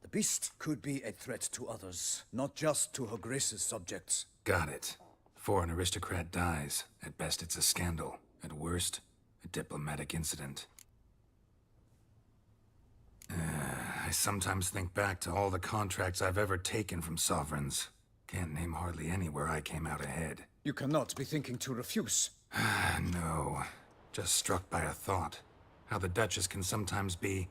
The beast could be a threat to others, not just to Her Grace's subjects. Got it. Before an aristocrat dies, at best it's a scandal. At worst, a diplomatic incident. I sometimes think back to all the contracts I've ever taken from sovereigns. Can't name hardly any where I came out ahead. You cannot be thinking to refuse. No. Just struck by a thought. How the Duchess can sometimes be...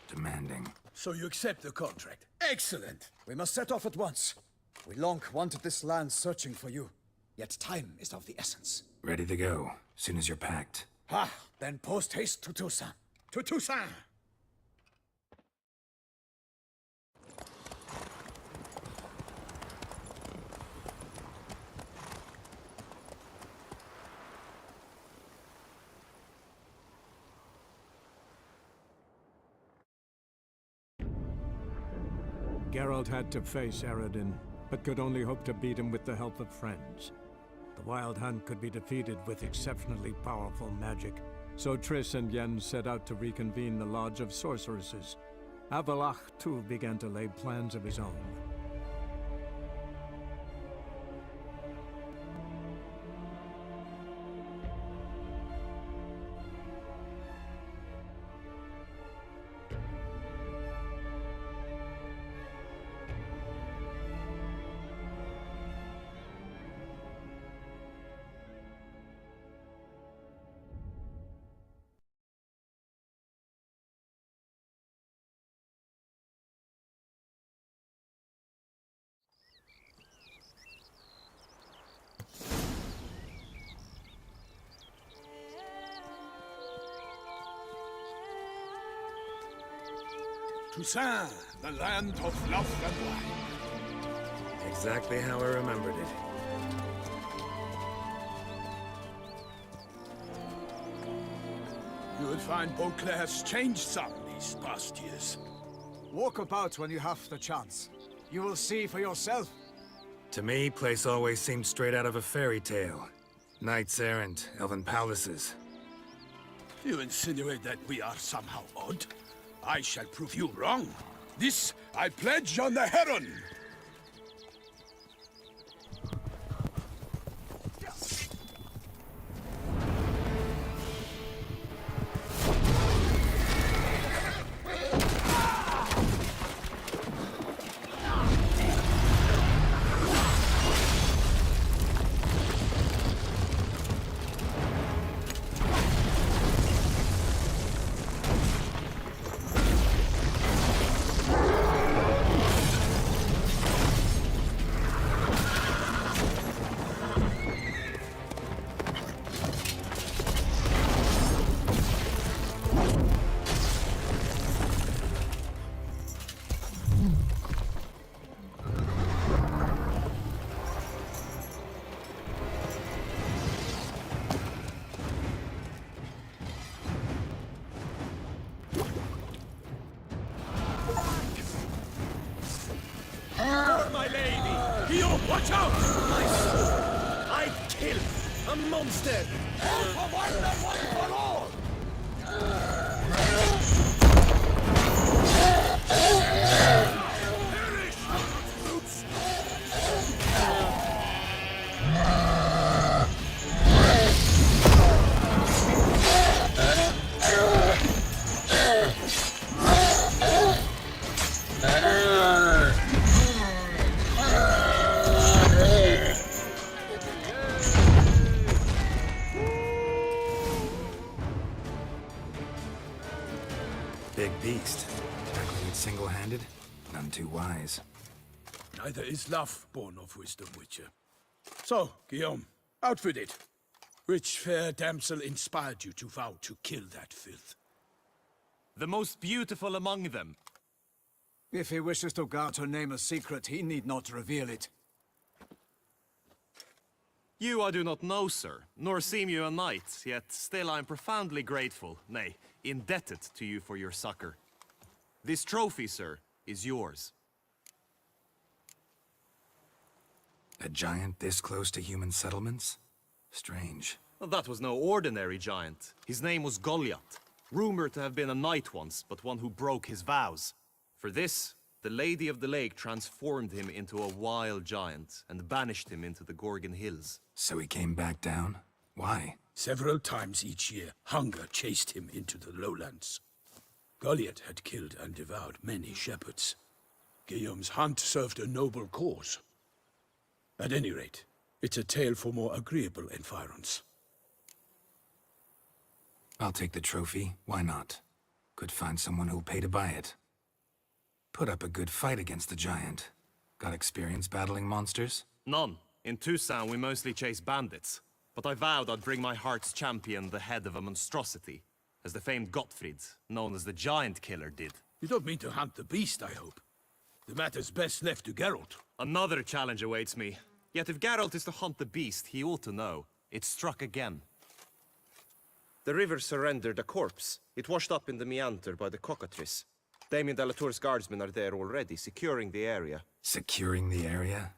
demanding. So you accept the contract. Excellent! We must set off at once. We long wanted this land searching for you. Yet time is of the essence. Ready to go, soon as you're packed. Ha! Then post-haste to Toussaint. To Toussaint! Geralt had to face Eredin, but could only hope to beat him with the help of friends. The Wild Hunt could be defeated with exceptionally powerful magic, so Triss and Yen set out to reconvene the Lodge of Sorceresses. Avalach, too, began to lay plans of his own. Toussaint, the land of love and wine. Exactly how I remembered it. You will find Beauclair's changed some these past years. Walk about when you have the chance. You will see for yourself. To me, place always seemed straight out of a fairy tale. Knights errant, elven palaces. You insinuate that we are somehow odd? I shall prove you wrong. This I pledge on the Heron! Watch out! I killed a monster! All for one and one for all! big beast. Tackling it single-handed? None too wise. Neither is love born of wisdom, Witcher. So, Guillaume, out with it. Which fair damsel inspired you to vow to kill that filth? The most beautiful among them. If he wishes to guard her name a secret, he need not reveal it. You I do not know, sir, nor seem you a knight, yet still I am profoundly grateful, nay, indebted to you for your succor. This trophy, sir, is yours. A giant this close to human settlements? Strange. Well, that was no ordinary giant. His name was Goliath, rumored to have been a knight once, but one who broke his vows. For this, the Lady of the Lake transformed him into a wild giant and banished him into the Gorgon Hills. So he came back down? Why? Several times each year, hunger chased him into the lowlands. Goliath had killed and devoured many shepherds. Guillaume's hunt served a noble cause. At any rate, it's a tale for more agreeable environs. I'll take the trophy. Why not? Could find someone who'll pay to buy it. Put up a good fight against the giant. Got experience battling monsters? None. In Toussaint, we mostly chase bandits. But I vowed I'd bring my heart's champion the head of a monstrosity, as the famed Gottfried, known as the Giant Killer, did. You don't mean to hunt the beast, I hope. The matter's best left to Geralt. Another challenge awaits me. Yet if Geralt is to hunt the beast, he ought to know. It struck again. The river surrendered a corpse. It washed up in the meander by the cockatrice. Damien de la Tour's guardsmen are there already, securing the area. Securing the area?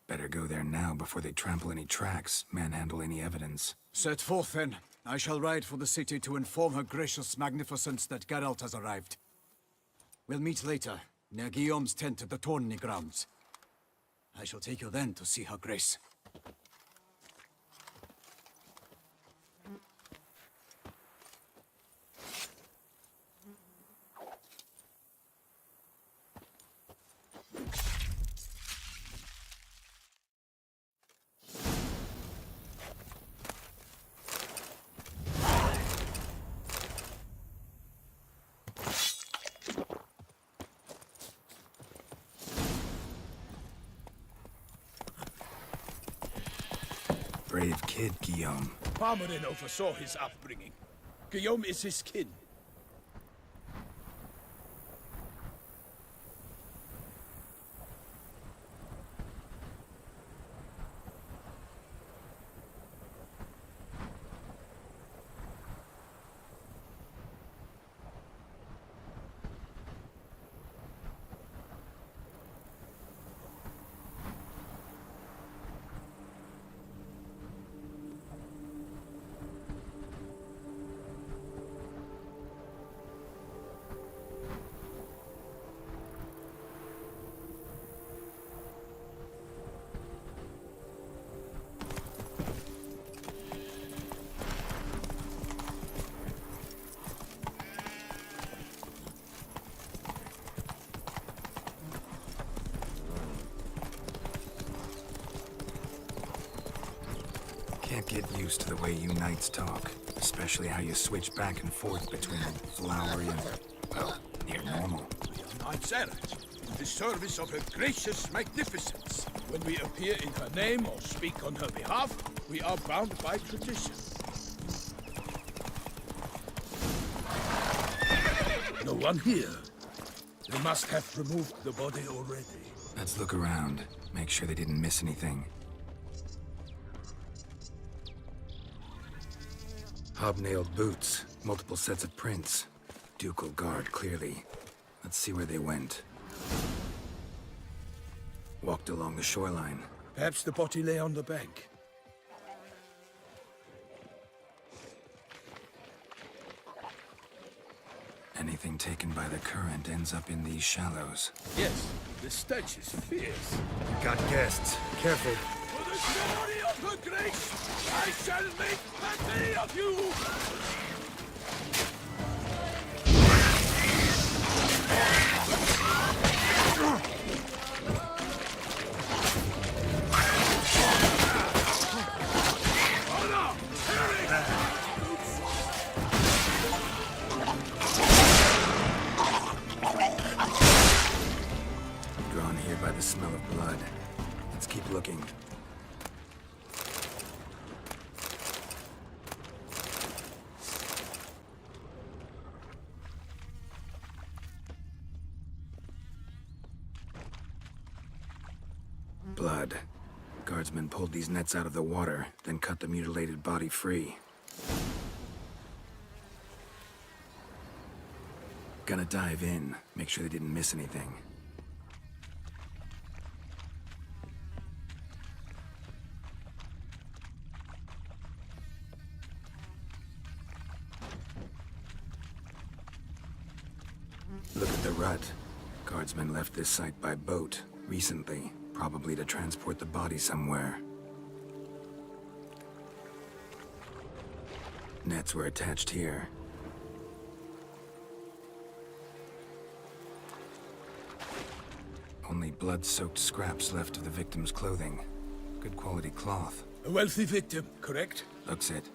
Better go there now before they trample any tracks, manhandle any evidence. Set forth, then. I shall ride for the city to inform her gracious magnificence that Geralt has arrived. We'll meet later, near Guillaume's tent at the tourney grounds. I shall take you then to see her grace. Brave kid, Guillaume. Parmarin oversaw his upbringing. Guillaume is his kin. Can't get used to the way you knights talk, especially how you switch back and forth between flowery and, well, near normal. Knights errant, in the service of her gracious magnificence. When we appear in her name or speak on her behalf, we are bound by tradition. No one here. They must have removed the body already. Let's look around, make sure they didn't miss anything. Hobnailed boots, multiple sets of prints. Ducal guard, clearly. Let's see where they went. Walked along the shoreline. Perhaps the body lay on the bank. Anything taken by the current ends up in these shallows. Yes, the stench is fierce. Got guests. Careful. For the glory of her grace, I shall make plenty of you! blood. Let's keep looking. Blood. Guardsmen pulled these nets out of the water, then cut the mutilated body free. Gonna dive in, make sure they didn't miss anything. Look at the rut. Guardsmen left this site by boat, recently, probably to transport the body somewhere. Nets were attached here. Only blood-soaked scraps left of the victim's clothing. Good quality cloth. A wealthy victim, correct? Looks it.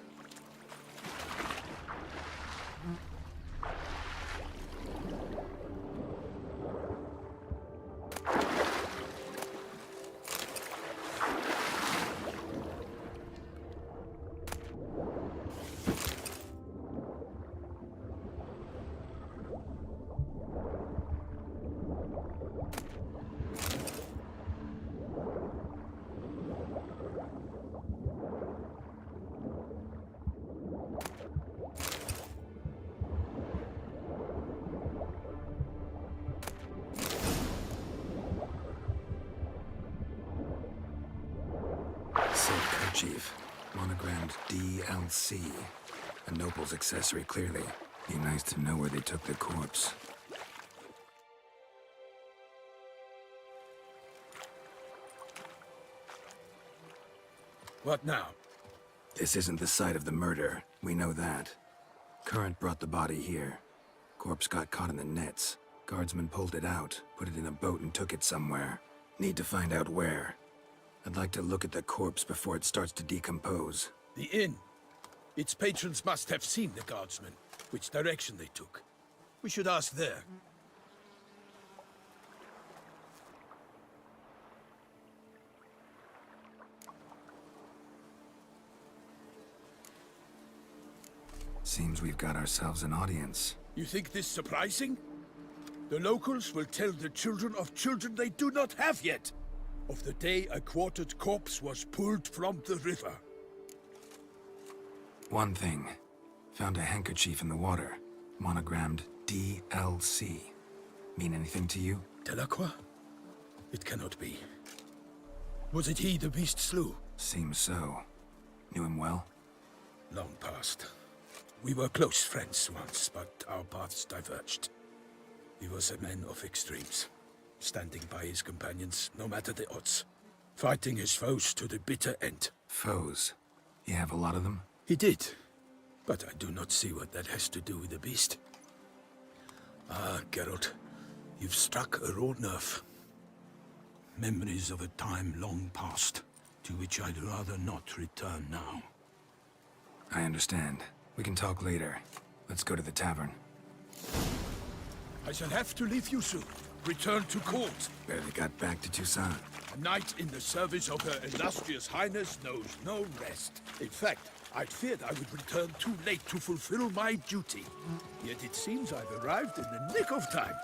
Silk kerchief, monogrammed DLC. A noble's accessory, clearly. Be nice to know where they took the corpse. What now? This isn't the site of the murder. We know that. Current brought the body here. Corpse got caught in the nets. Guardsmen pulled it out, put it in a boat and took it somewhere. Need to find out where. I'd like to look at the corpse before it starts to decompose. The inn. Its patrons must have seen the guardsmen, which direction they took. We should ask there. Seems we've got ourselves an audience. You think this surprising? The locals will tell the children of children they do not have yet of the day a quartered corpse was pulled from the river. One thing. Found a handkerchief in the water. Monogrammed DLC. Mean anything to you? Delacroix? It cannot be. Was it he the beast slew? Seems so. Knew him well? Long past. We were close friends once, but our paths diverged. He was a man of extremes, standing by his companions no matter the odds, fighting his foes to the bitter end. Foes? You have a lot of them? He did, but I do not see what that has to do with the beast. Ah, Geralt, you've struck a raw nerve. Memories of a time long past, to which I'd rather not return now. I understand. We can talk later. Let's go to the tavern. I shall have to leave you soon. Return to court. Barely got back to Toussaint. A knight in the service of Her Illustrious Highness knows no rest. In fact, I'd feared I would return too late to fulfill my duty. Yet it seems I've arrived in the nick of time.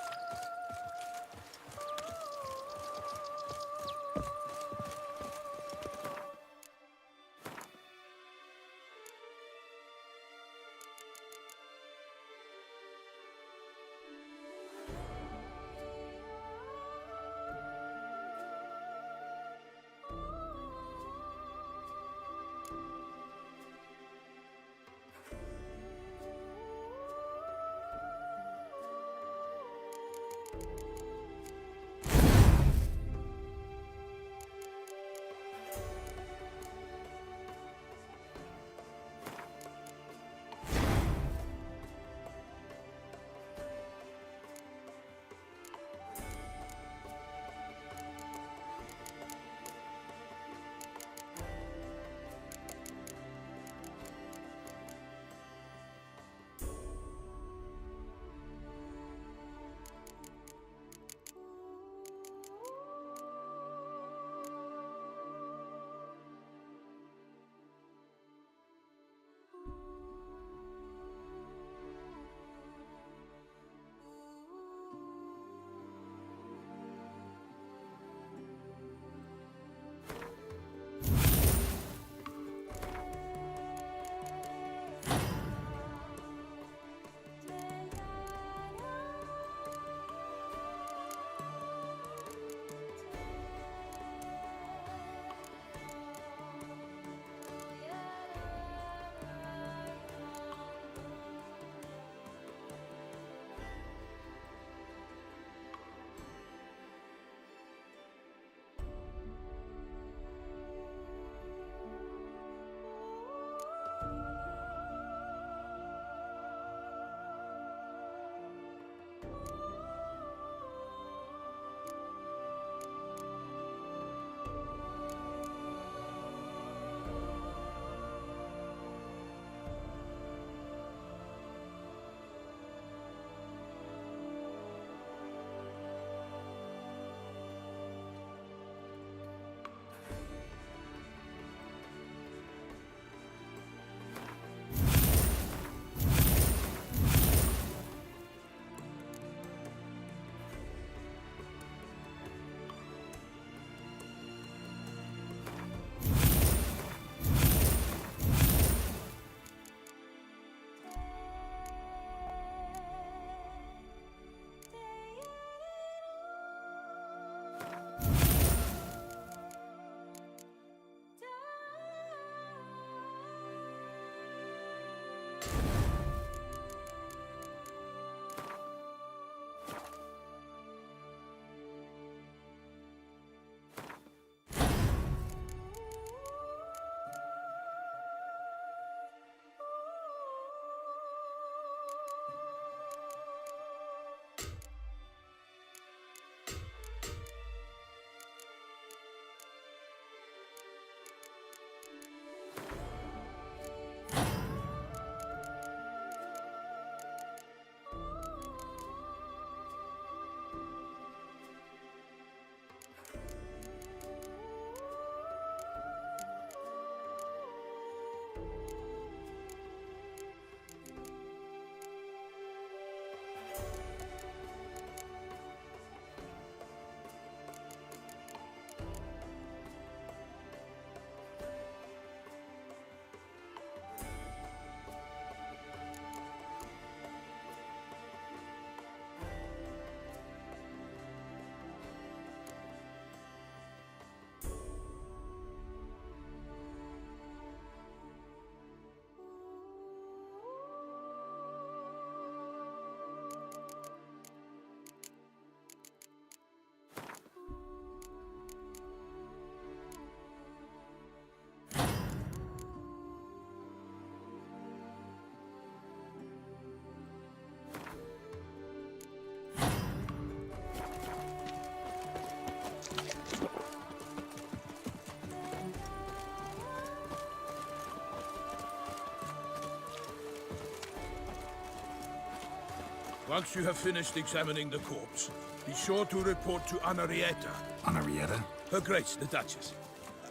Once you have finished examining the corpse, be sure to report to Anarietta. Anarietta? Her Grace, the Duchess.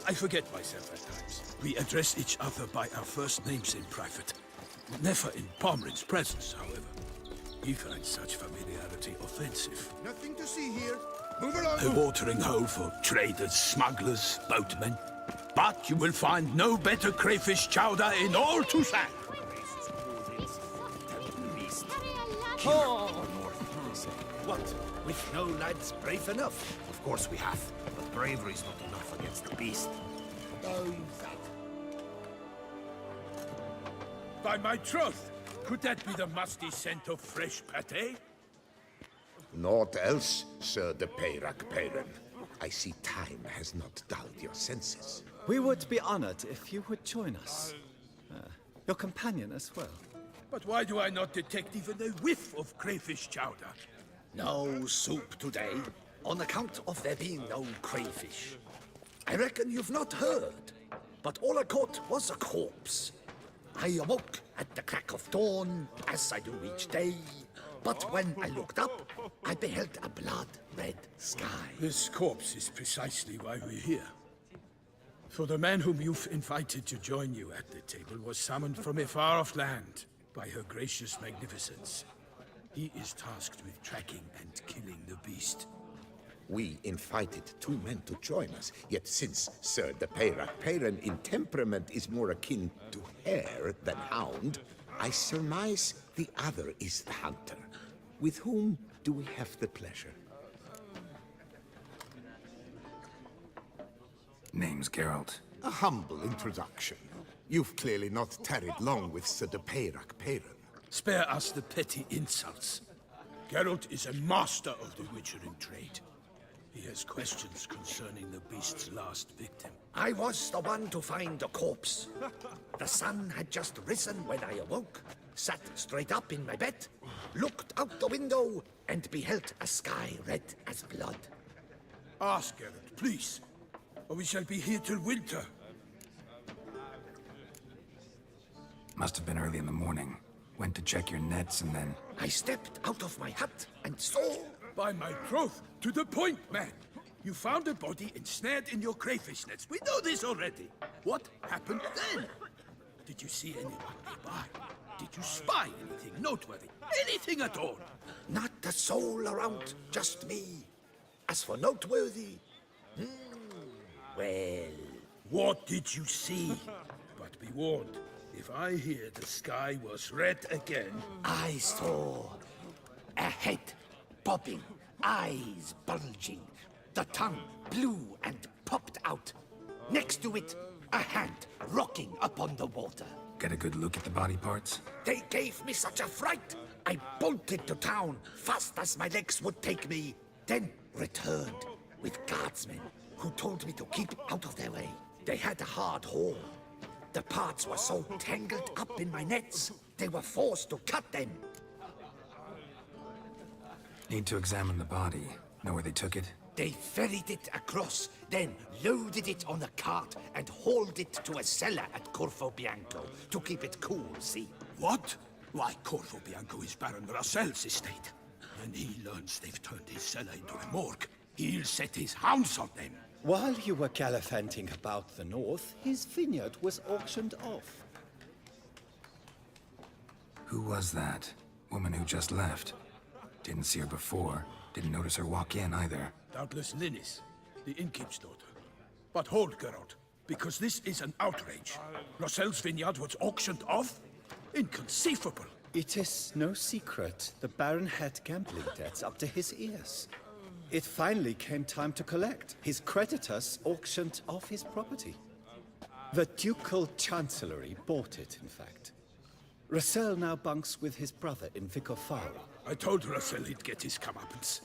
I forget myself at times. We address each other by our first names in private. Never in Pomrin's presence, however. He finds such familiarity offensive. Nothing to see here. Move along. A watering hole for traders, smugglers, boatmen. But you will find no better crayfish chowder in all Toussaint. Oh! What? With no lads brave enough? Of course we have, but bravery's not enough against the beast. By my troth, could that be the musty scent of fresh pâté? Naught else, Sir de Peyrac Peyran. I see time has not dulled your senses. We would be honored if you would join us. Your companion as well. But why do I not detect even a whiff of crayfish chowder? No soup today, on account of there being no crayfish. I reckon you've not heard, but all I caught was a corpse. I awoke at the crack of dawn, as I do each day, but when I looked up, I beheld a blood-red sky. This corpse is precisely why we're here. For the man whom you've invited to join you at the table was summoned from a far-off land by her gracious magnificence. He is tasked with tracking and killing the beast. We invited two men to join us, yet since Sir de Peyrac Peyran in temperament is more akin to hare than hound, I surmise the other is the hunter. With whom do we have the pleasure? Name's Geralt. A humble introduction. You've clearly not tarried long with Sir de Peyrac Peyran. Spare us the petty insults. Geralt is a master of the witchering trade. He has questions concerning the beast's last victim. I was the one to find the corpse. The sun had just risen when I awoke, sat straight up in my bed, looked out the window, and beheld a sky red as blood. Ask Geralt, please, or we shall be here till winter. Must have been early in the morning. Went to check your nets and then... I stepped out of my hut and saw... By my troth, to the point, man. You found a body ensnared in your crayfish nets. We know this already. What happened then? Did you see anyone nearby? Did you spy anything noteworthy? Anything at all? Not a soul around, just me. As for noteworthy... well... What did you see? But be warned, if I hear the sky was red again... I saw a head popping, eyes bulging, the tongue blue and popped out. Next to it, a hand rocking upon the water. Get a good look at the body parts? They gave me such a fright. I bolted to town fast as my legs would take me, then returned with guardsmen who told me to keep out of their way. They had a hard haul. The parts were so tangled up in my nets, they were forced to cut them. Need to examine the body. Know where they took it? They ferried it across, then loaded it on a cart and hauled it to a cellar at Corvo Bianco to keep it cool, see? What? Why, Corvo Bianco is Baron Russell's estate. When he learns they've turned his cellar into a morgue, he'll set his hounds on them. While you were gallivanting about the north, his vineyard was auctioned off. Who was that? Woman who just left. Didn't see her before. Didn't notice her walk in either. Doubtless Linnis, the innkeep's daughter. But hold, Geralt, because this is an outrage. Russell's vineyard was auctioned off? Inconceivable. It is no secret the Baron had gambling debts up to his ears. It finally came time to collect. His creditors auctioned off his property. The Ducal Chancellery bought it, in fact. Russell now bunks with his brother in Vicar Faro. I told Russell he'd get his comeuppance.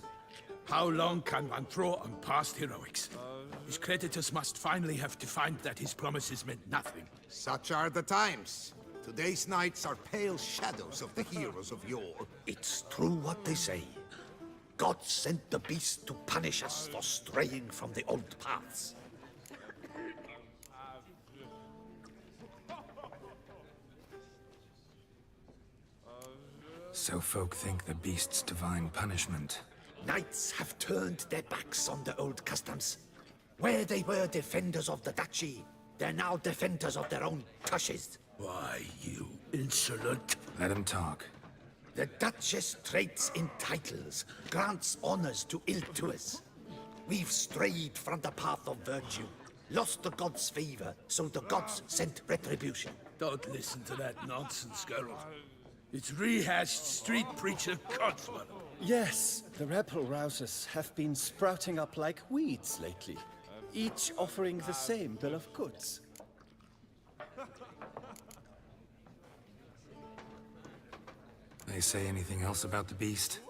How long can one throw on past heroics? His creditors must finally have to find that his promises meant nothing. Such are the times. Today's knights are pale shadows of the heroes of yore. It's true what they say. God sent the beast to punish us for straying from the old paths. So folk think the beast's divine punishment. Knights have turned their backs on the old customs. Where they were defenders of the duchy, they're now defenders of their own tushes. Why, you insolent... Let him talk. The Duchess trades in titles, grants honors to ill-doers. We've strayed from the path of virtue, lost the gods' favor, so the gods sent retribution. Don't listen to that nonsense, Geralt. It's rehashed street preacher codswallop. Yes, the rebel rousers have been sprouting up like weeds lately, each offering the same bill of goods. They say anything else about the beast?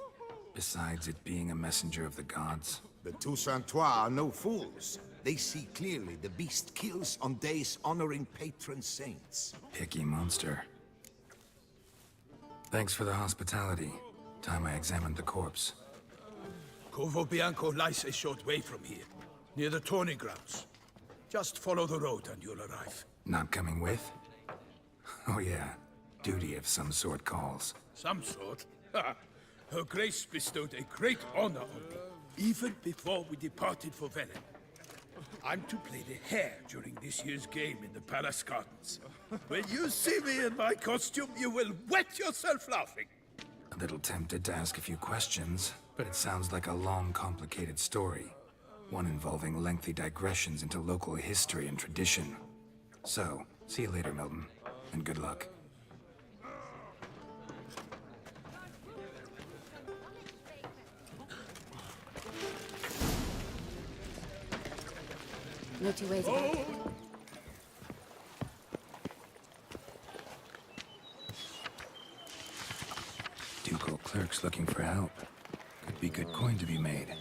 Besides it being a messenger of the gods? The Toussaintois are no fools. They see clearly the beast kills on days honoring patron saints. Picky monster. Thanks for the hospitality. Time I examined the corpse. Corvo Bianco lies a short way from here, near the tourney grounds. Just follow the road and you'll arrive. Not coming with? Oh yeah, duty of some sort calls. Some sort? Her Grace bestowed a great honor on me, even before we departed for Velen. I'm to play the hare during this year's game in the palace gardens. When you see me in my costume, you will wet yourself laughing. A little tempted to ask a few questions, but it sounds like a long, complicated story. One involving lengthy digressions into local history and tradition. So, see you later, Milton, and good luck. No two ways about it. Ducal clerks looking for help. Could be good coin to be made.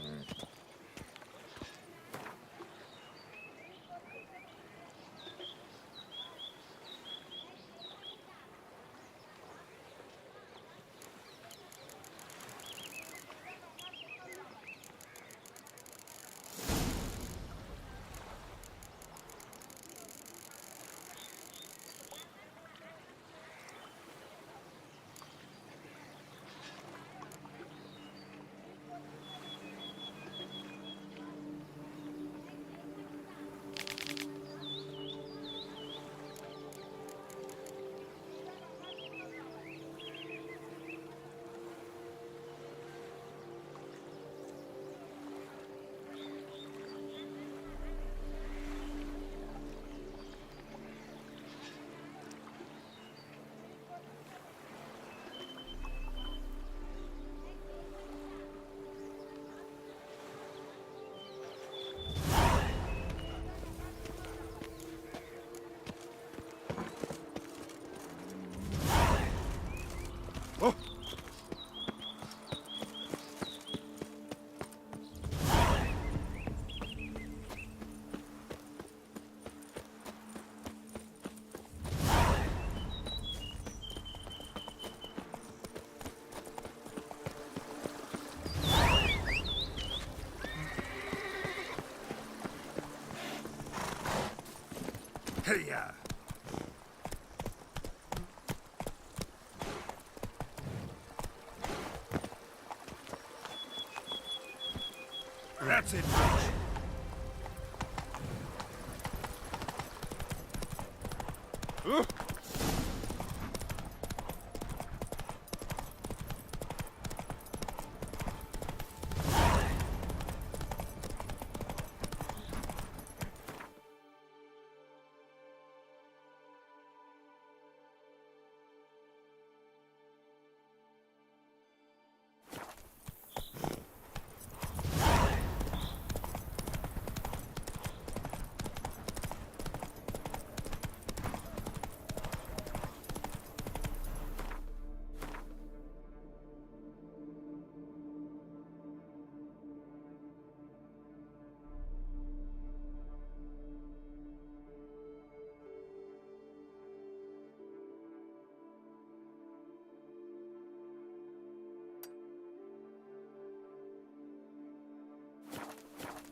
Hey-ya! That's it, Rich.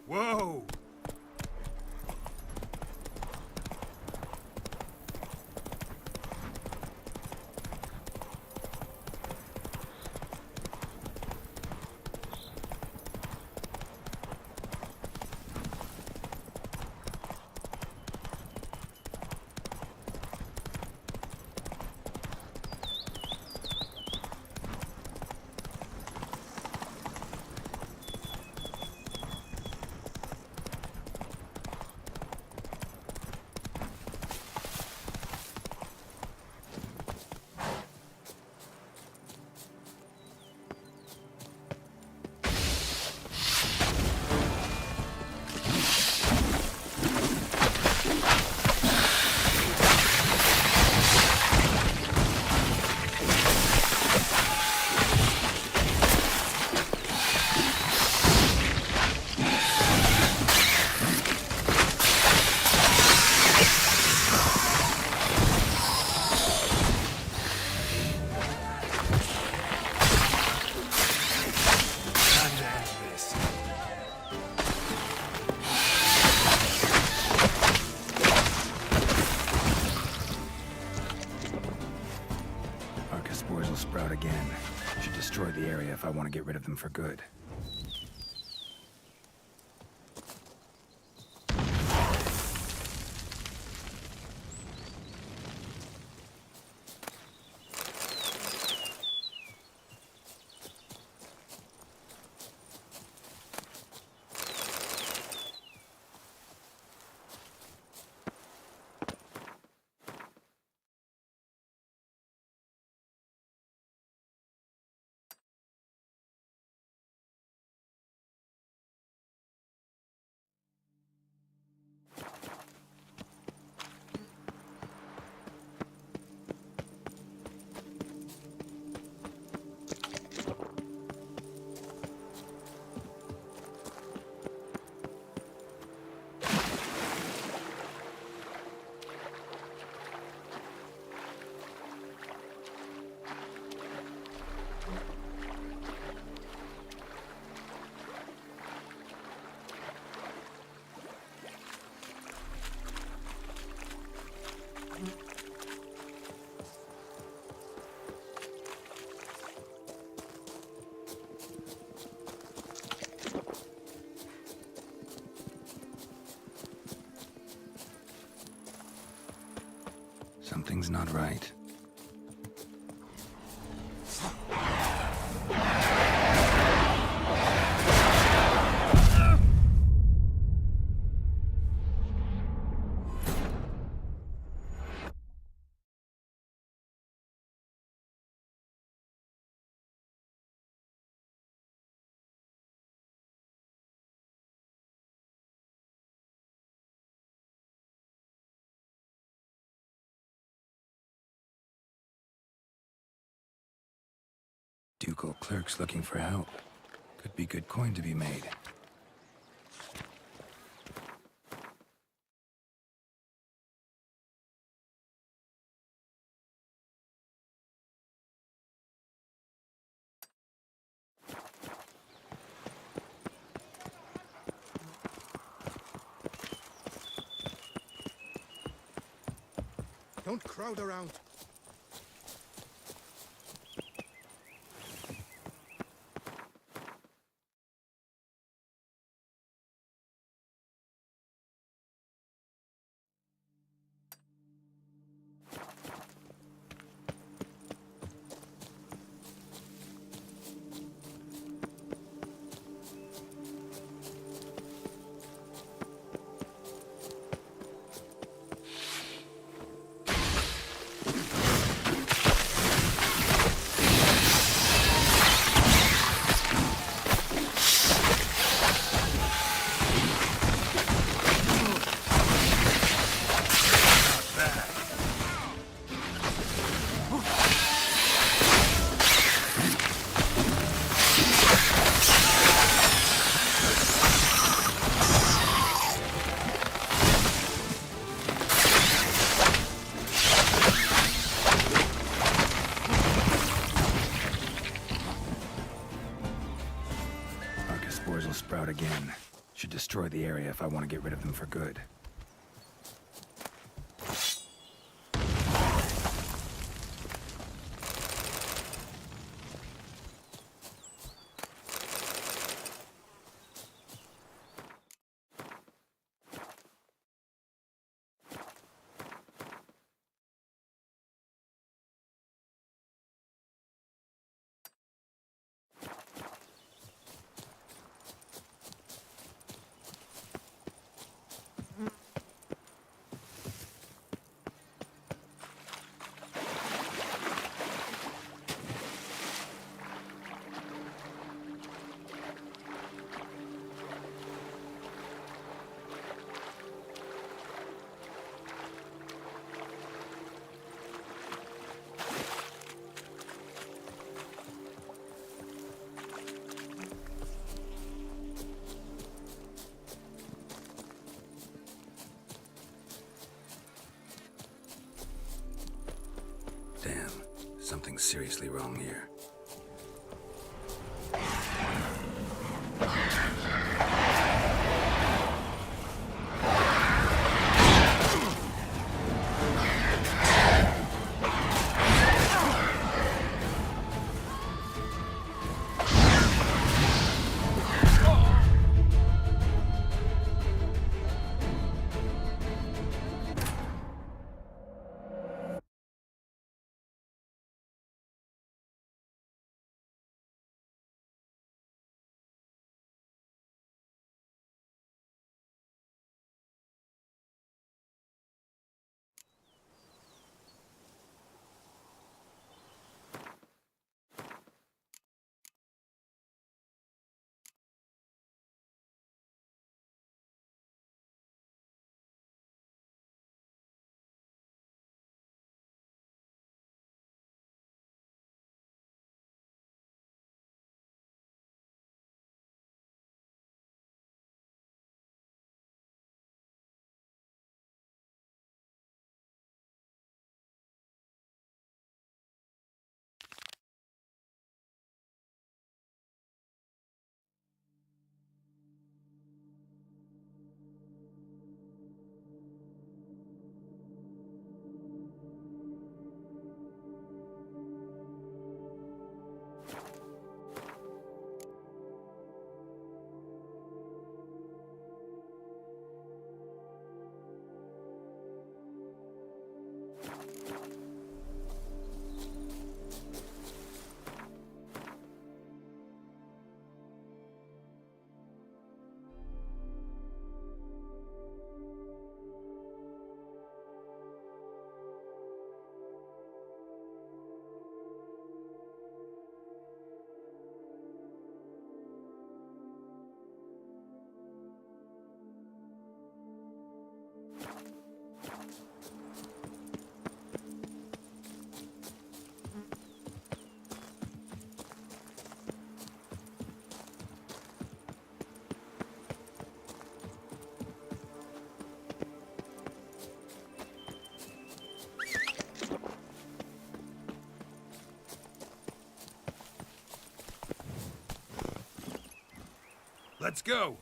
Whoa! will sprout again. Should destroy the area if I want to get rid of them for good. Something's not right. Ducal clerks looking for help. Could be good coin to be made. Don't crowd around. Spores will sprout again. Should destroy the area if I want to get rid of them for good. Damn, something's seriously wrong here. Let's go!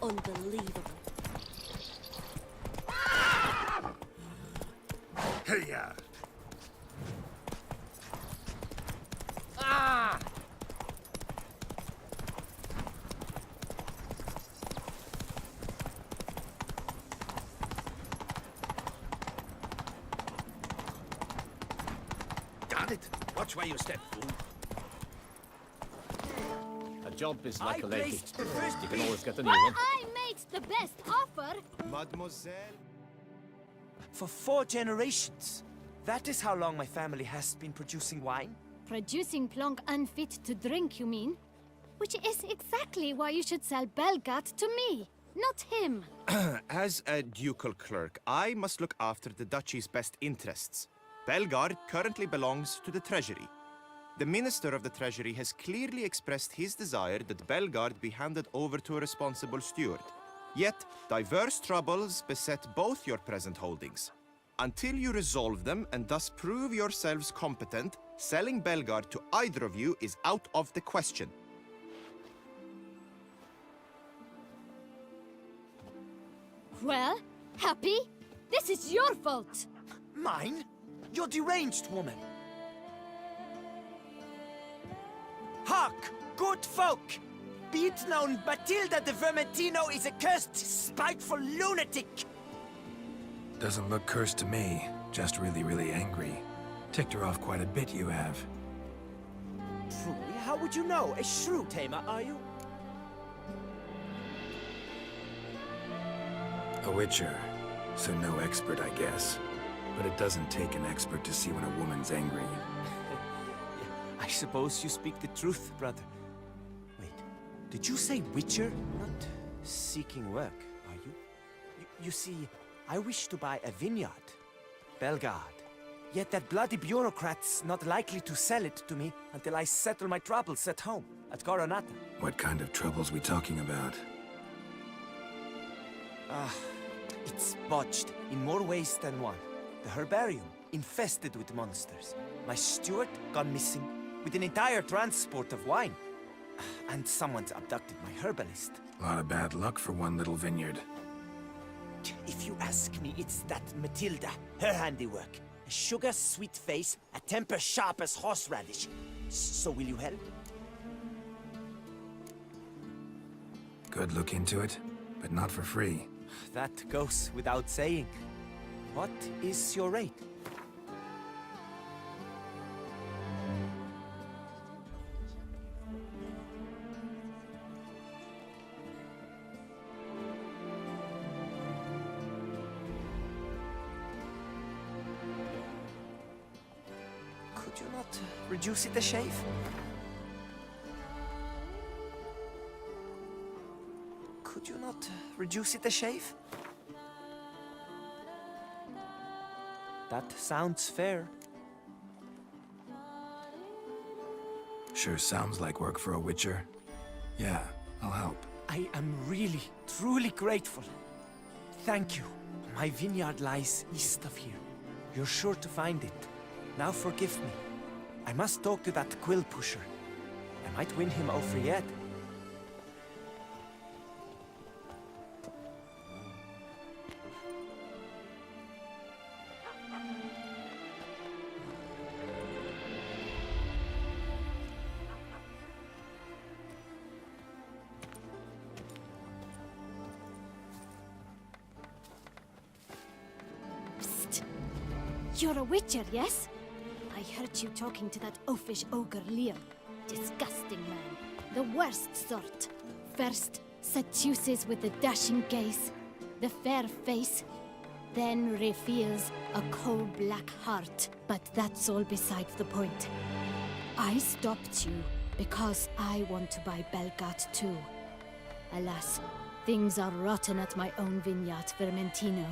Unbelievable. Hey-ya! Ah! Got it. Watch where you step, fool. A job is like I a lady. placed the first You can always get a new Well, one. I made the best offer. Mademoiselle. For 4 generations. That is how long my family has been producing wine. Producing plonk unfit to drink, you mean? Which is exactly why you should sell Belgard to me, not him. As a ducal clerk, I must look after the duchy's best interests. Belgard currently belongs to the treasury. The Minister of the Treasury has clearly expressed his desire that Belgard be handed over to a responsible steward. Yet, diverse troubles beset both your present holdings. Until you resolve them and thus prove yourselves competent, selling Belgard to either of you is out of the question. Well, Happy? This is your fault. Mine? You're deranged, woman. Hark, good folk! Be it known, Batilda de Vermentino is a cursed, spiteful lunatic! Doesn't look cursed to me. Just really, really angry. Ticked her off quite a bit, you have. Truly? How would you know? A shrew tamer, are you? A witcher. So no expert, I guess. But it doesn't take an expert to see when a woman's angry. I suppose you speak the truth, brother. Wait, did you say witcher? Not seeking work, are you? You see, I wish to buy a vineyard. Belgard. Yet that bloody bureaucrat's not likely to sell it to me until I settle my troubles at home, at Coronata. What kind of troubles we talking about? It's botched in more ways than one. The herbarium, infested with monsters. My steward gone missing, with an entire transport of wine. And someone's abducted my herbalist. A lot of bad luck for one little vineyard. If you ask me, it's that Matilda, her handiwork. A sugar-sweet face, a temper sharp as horseradish. So will you help? Could look into it, but not for free. That goes without saying. What is your rate? Could you not reduce it a shave? Could you not reduce it a shave? That sounds fair. Sure sounds like work for a witcher. Yeah, I'll help. I am really, truly grateful. Thank you. My vineyard lies east of here. You're sure to find it. Now forgive me. I must talk to that quill pusher. I might win him over yet. You're a witcher, yes? I heard you talking to that oafish ogre Liam. Disgusting man. The worst sort. First, seduces with the dashing gaze, the fair face, then reveals a coal-black heart. But that's all beside the point. I stopped you because I want to buy Belgard too. Alas, things are rotten at my own vineyard, Vermentino.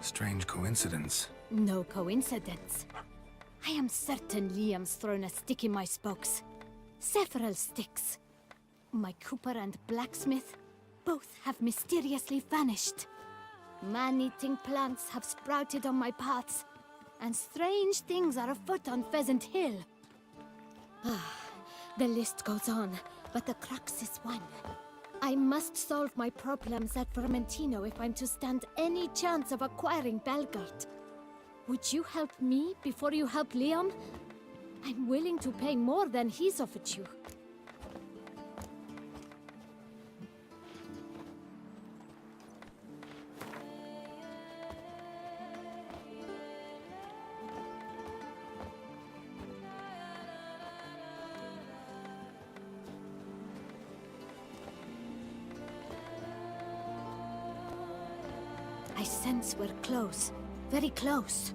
Strange coincidence. No coincidence. I am certain Liam's thrown a stick in my spokes. Several sticks. My cooper and blacksmith both have mysteriously vanished. Man-eating plants have sprouted on my paths, and strange things are afoot on Pheasant Hill. The list goes on, but the crux is one. I must solve my problems at Vermentino if I'm to stand any chance of acquiring Belgard. Would you help me before you help Liam? I'm willing to pay more than he's offered you. I sense we're close. Very close.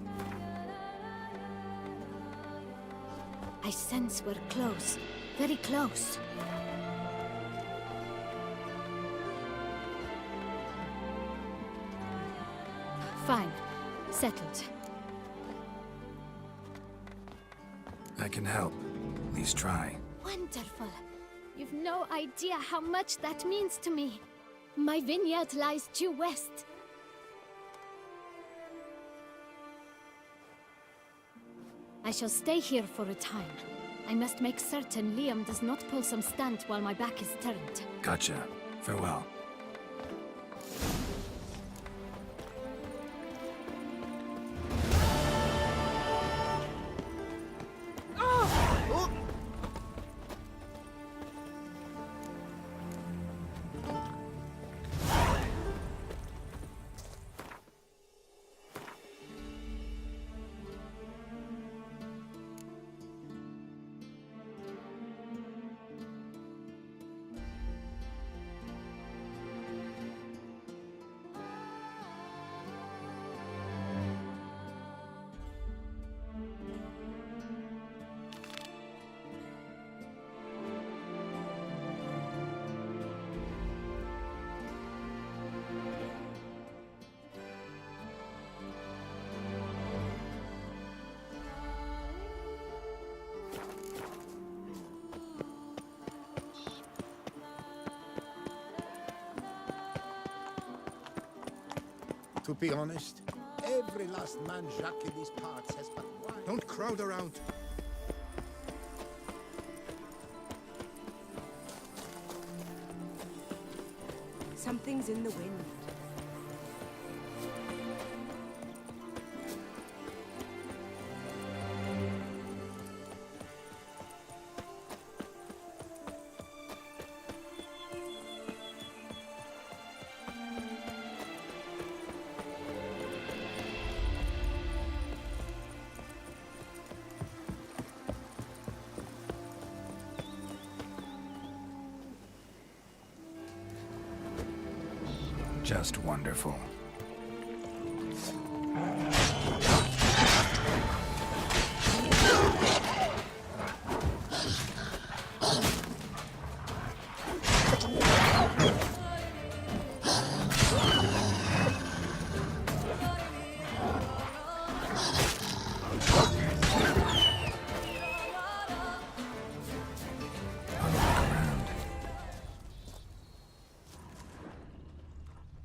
I sense we're close. Very close. Fine. Settled. I can help. At least try. Wonderful. You've no idea how much that means to me. My vineyard lies due west. I shall stay here for a time. I must make certain Liam does not pull some stunt while my back is turned. Gotcha. Farewell. To be honest, every last man Jacques in these parts has but one. Don't crowd around. Something's in the wind. Just wonderful.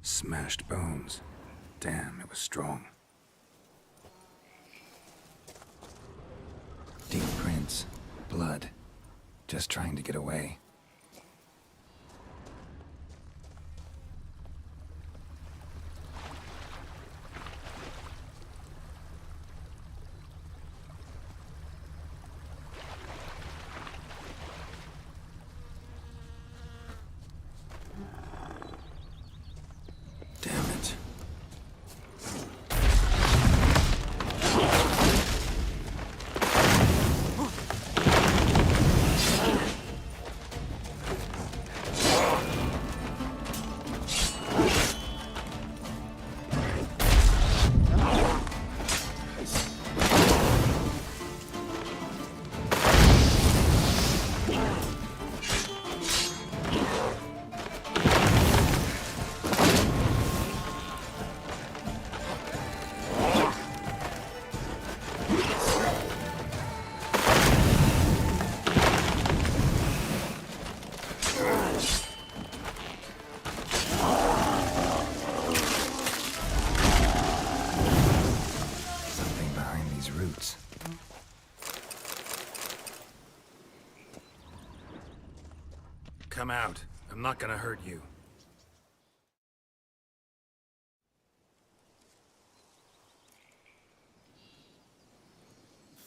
Smashed bones. Damn, it was strong. Deep prints. Blood. Just trying to get away. come out. I'm not gonna hurt you.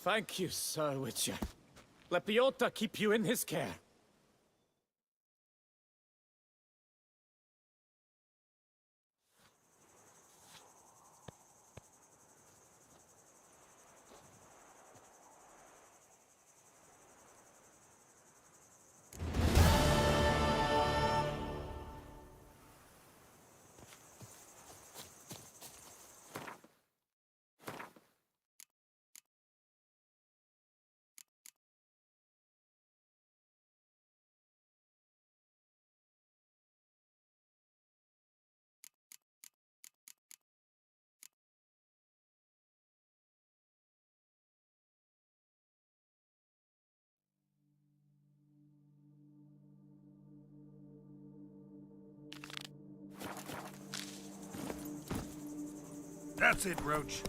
Thank you, Sir Witcher. Let Biota keep you in his care. That's it, Roach.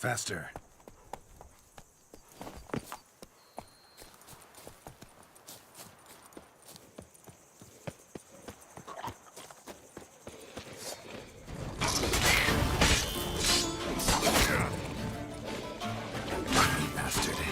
Faster. Bastard.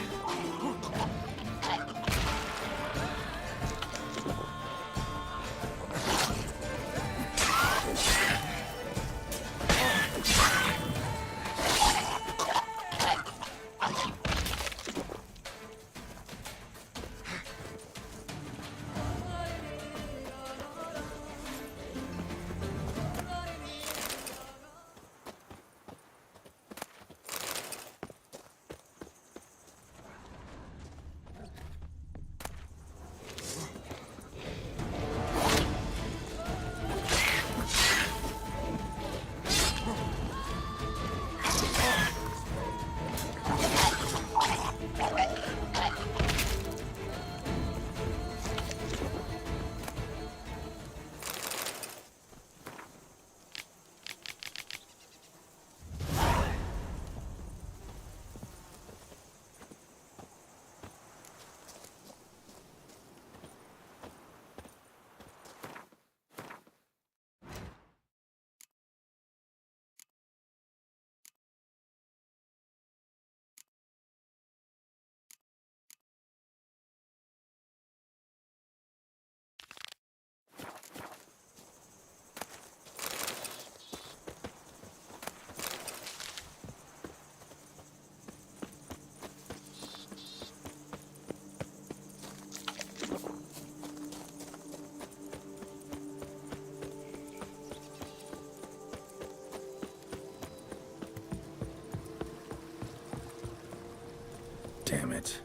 Damn it.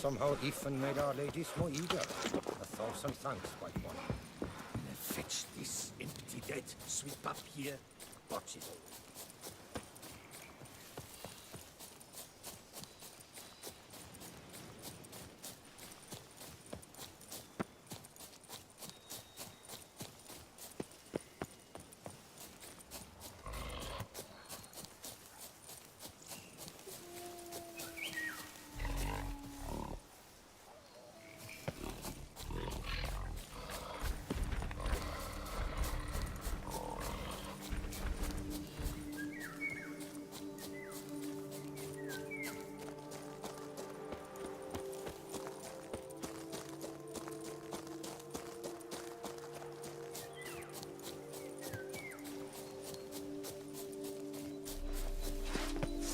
somehow even made our ladies more eager. 1,000 thanks, white one. Fetch this empty dead. Sweep up here. Watch it.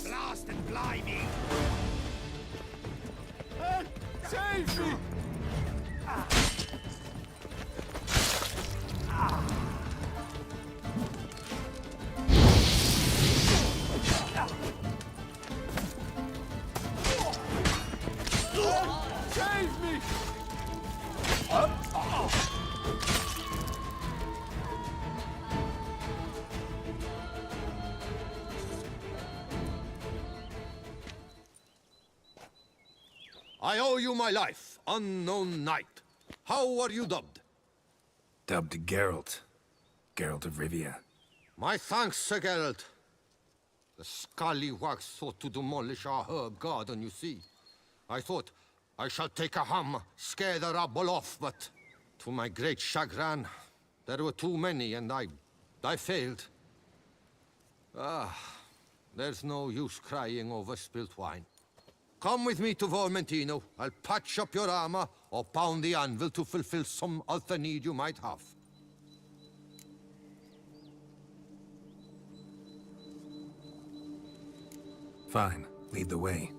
Blast and blimey! Save me! Save me! I owe you my life, unknown knight. How are you dubbed? Dubbed Geralt. Geralt of Rivia. My thanks, Sir Geralt. The scallywags thought to demolish our herb garden, you see. I thought, I shall take a hammer, scare the rabble off, but to my great chagrin, there were too many and I failed. There's no use crying over spilt wine. Come with me to Vormentino. I'll patch up your armor or pound the anvil to fulfill some other need you might have. Fine. Lead the way.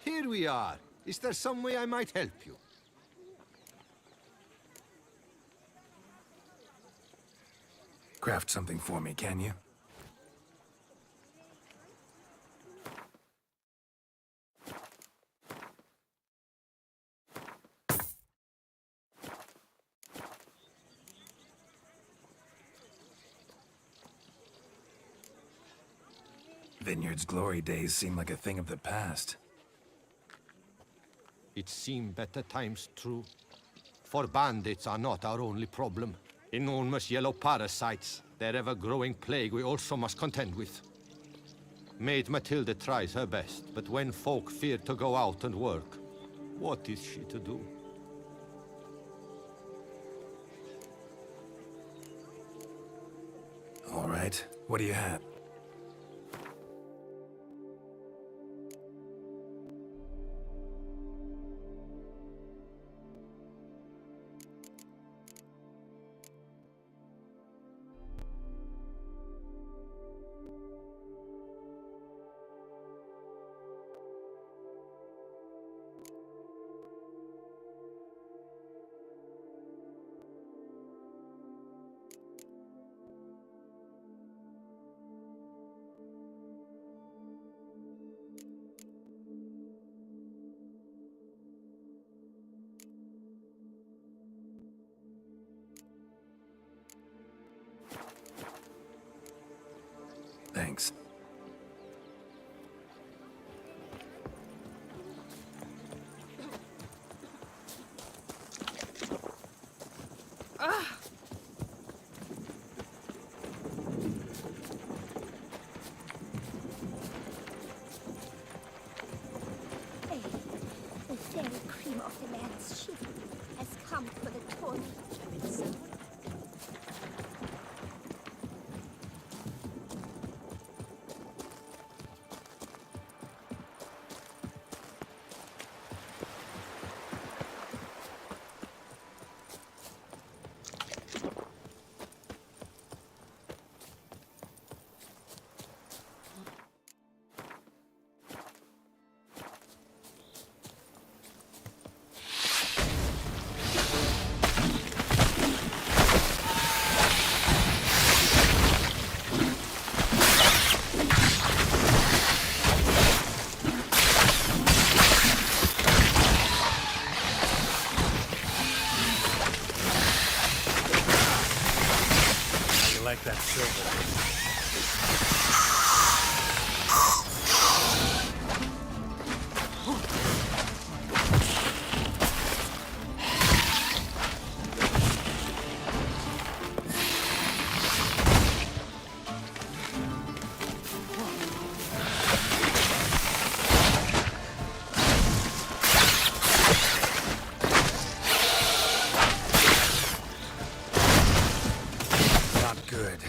Here we are. Is there some way I might help you? Craft something for me, can you? Vineyard's glory days seem like a thing of the past. It seemed better times, true. For bandits are not our only problem. Enormous yellow parasites, their ever-growing plague we also must contend with. Maid Matilda tries her best, but when folk fear to go out and work, what is she to do? All right, what do you have? Thanks. Hey, the very cream of the land's ship has come for the torn. Not good.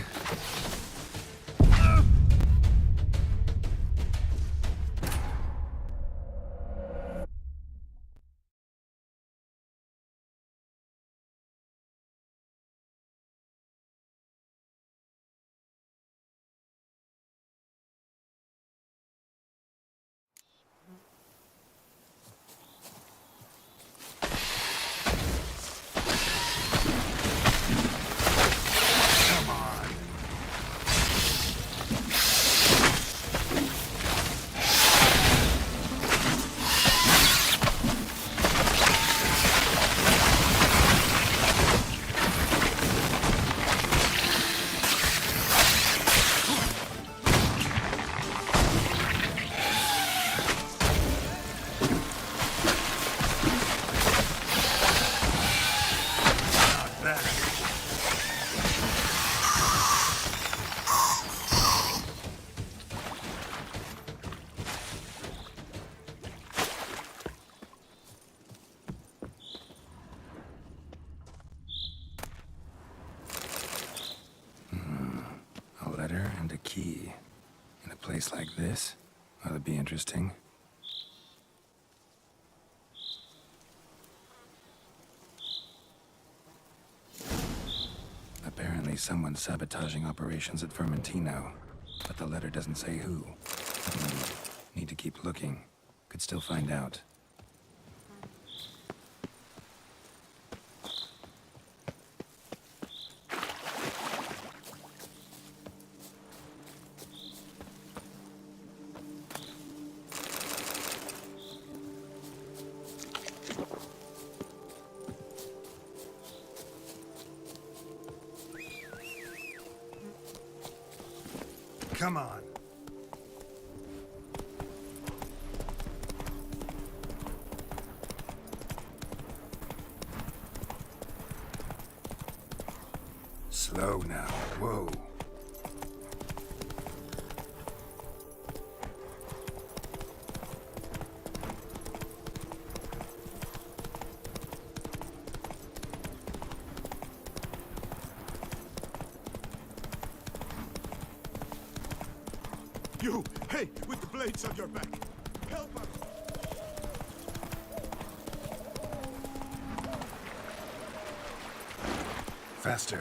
A letter and a key. In a place like this, ought to be interesting. Apparently someone's sabotaging operations at Fermentino, but the letter doesn't say who. Need to keep looking. Could still find out. Come on. Slow now. Whoa. You! Hey! With the blades on your back! Help us! Faster.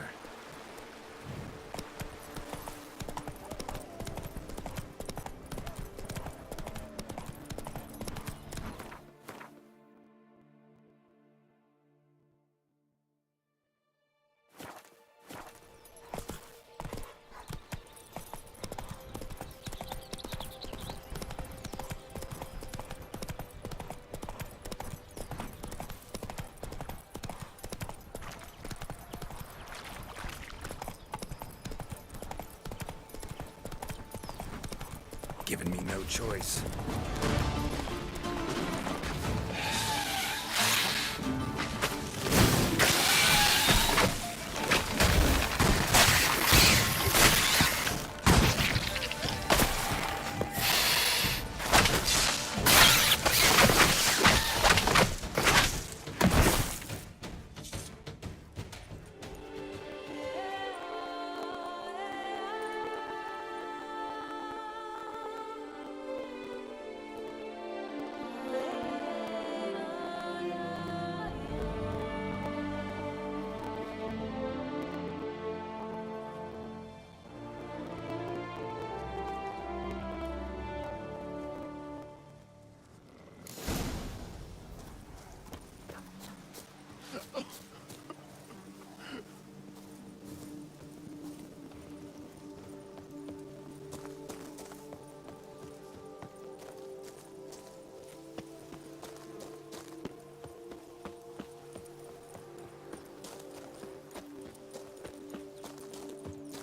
Given me no choice.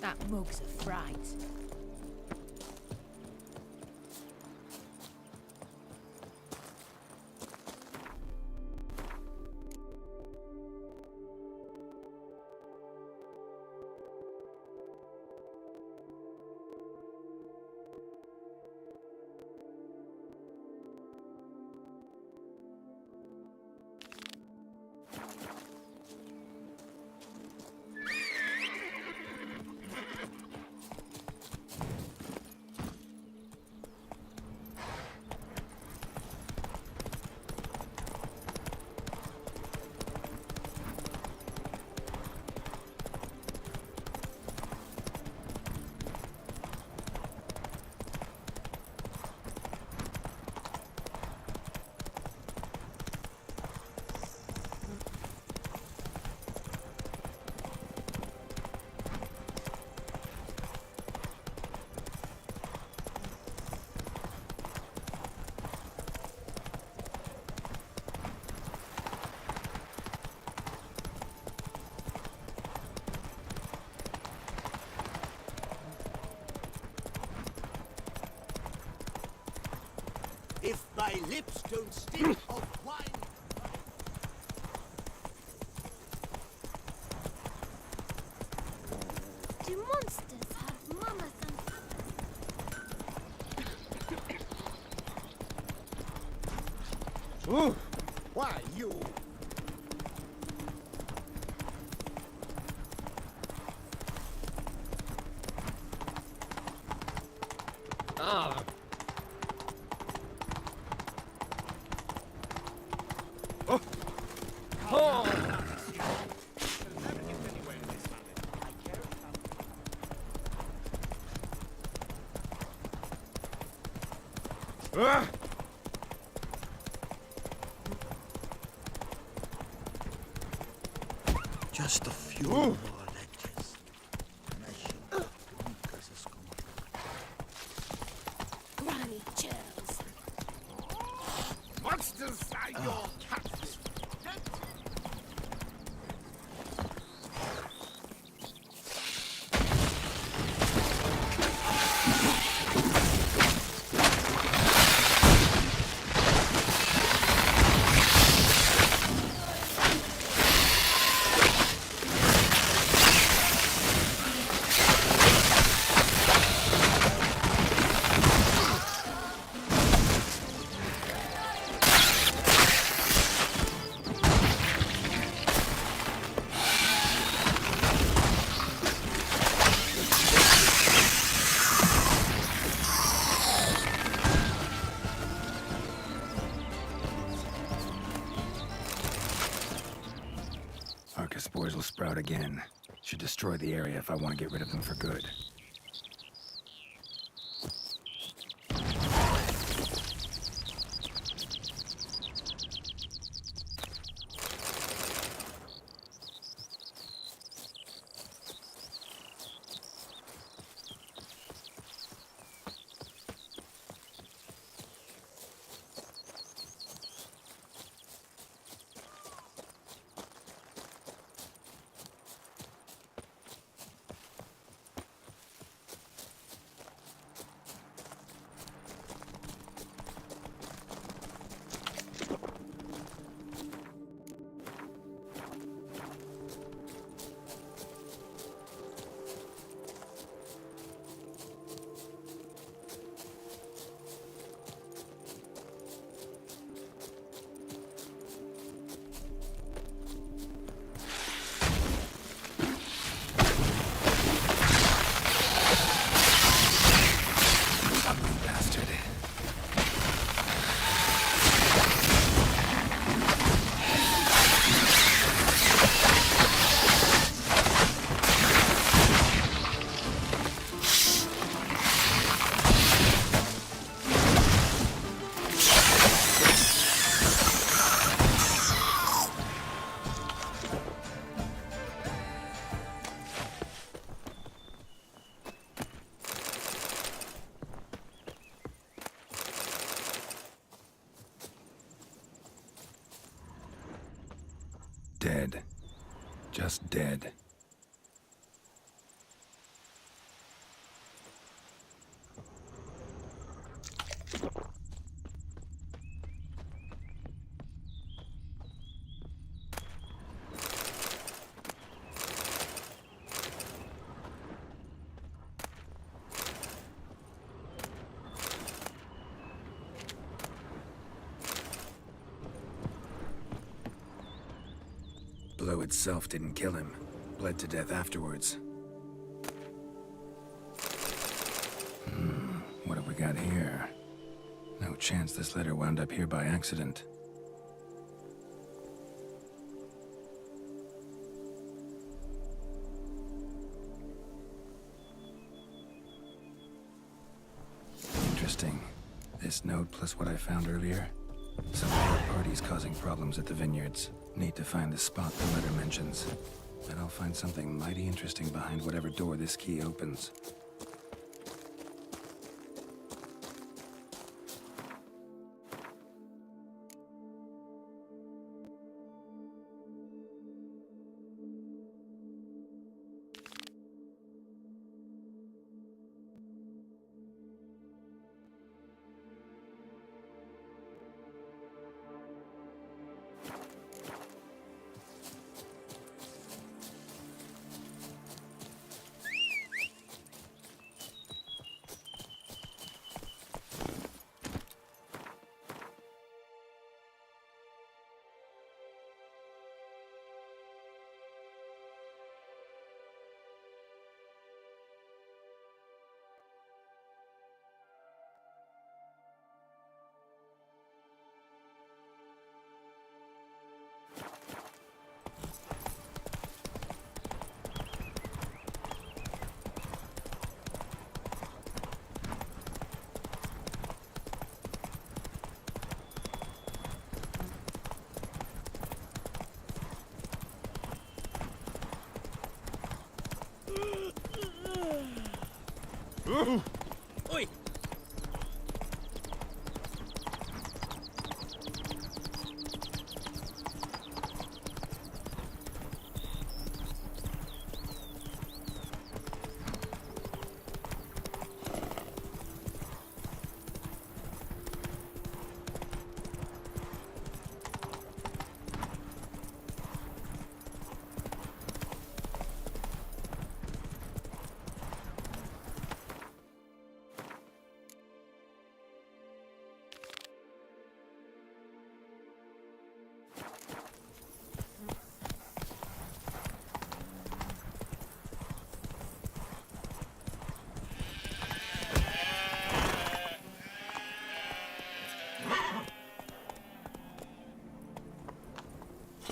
That mug's a fright. If my lips don't stink of wine. Do monsters have mamas and... Ooh, why you? Ah. Oh. Oh. Ah. Just a few more lectures. Granny chills. Monsters are your cats. Arcus spores will sprout again. Should destroy the area if I want to get rid of them for good. Dead. Just dead. blow itself didn't kill him. Bled to death afterwards. What have we got here? No chance this letter wound up here by accident. Interesting. This note plus what I found earlier. Some third parties causing problems at the vineyards. Need to find the spot the letter mentions. Bet I'll find something mighty interesting behind whatever door this key opens. Oi!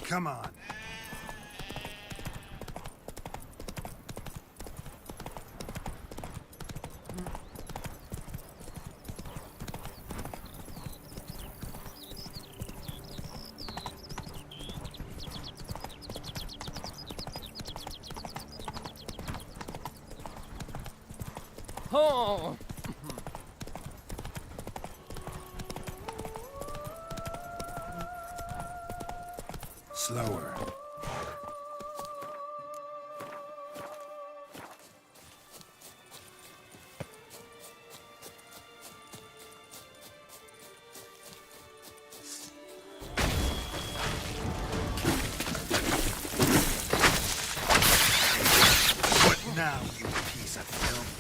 Come on. Oh! Slower. What now, you piece of filth?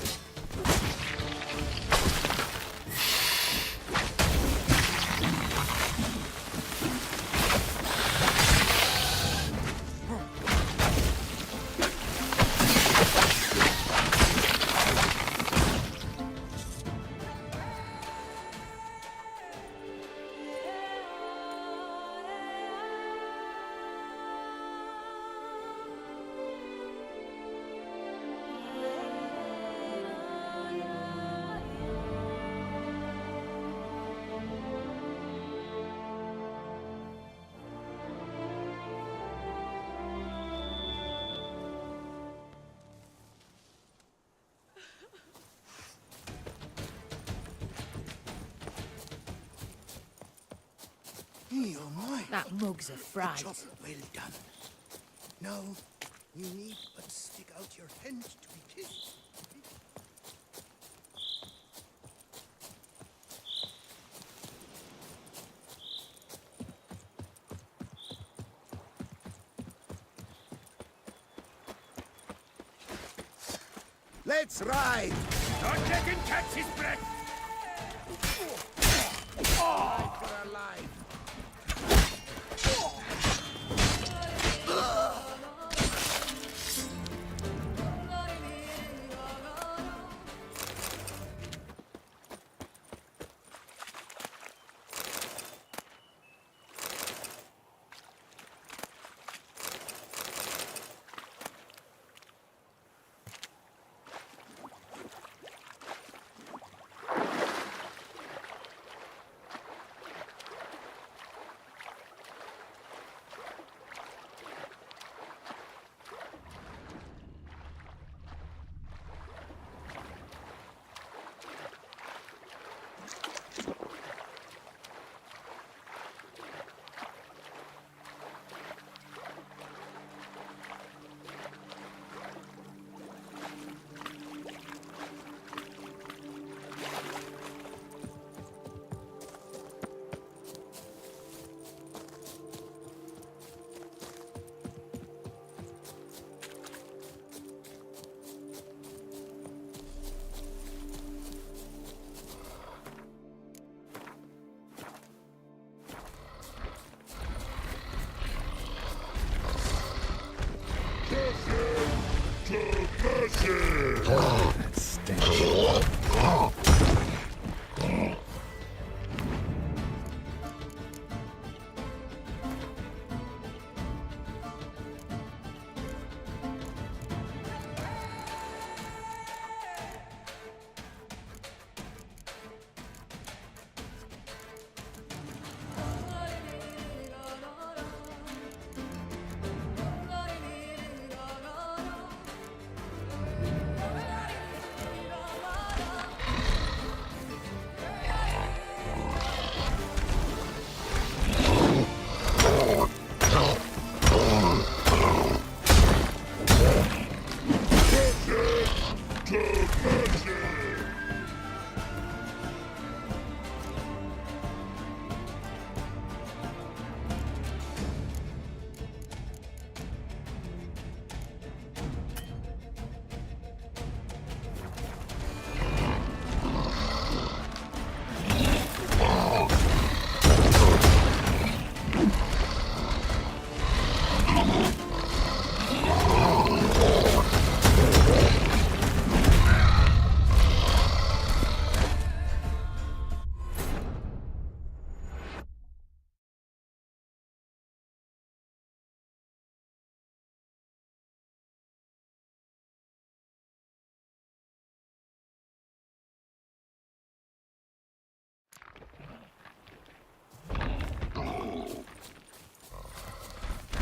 Oh my. That mug's a fright. Job well done. Now, you need but stick out your hand to be kissed. Let's ride! Don't let him catch his breath! Alive for alive!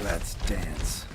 That stinks.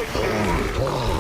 Let's dance.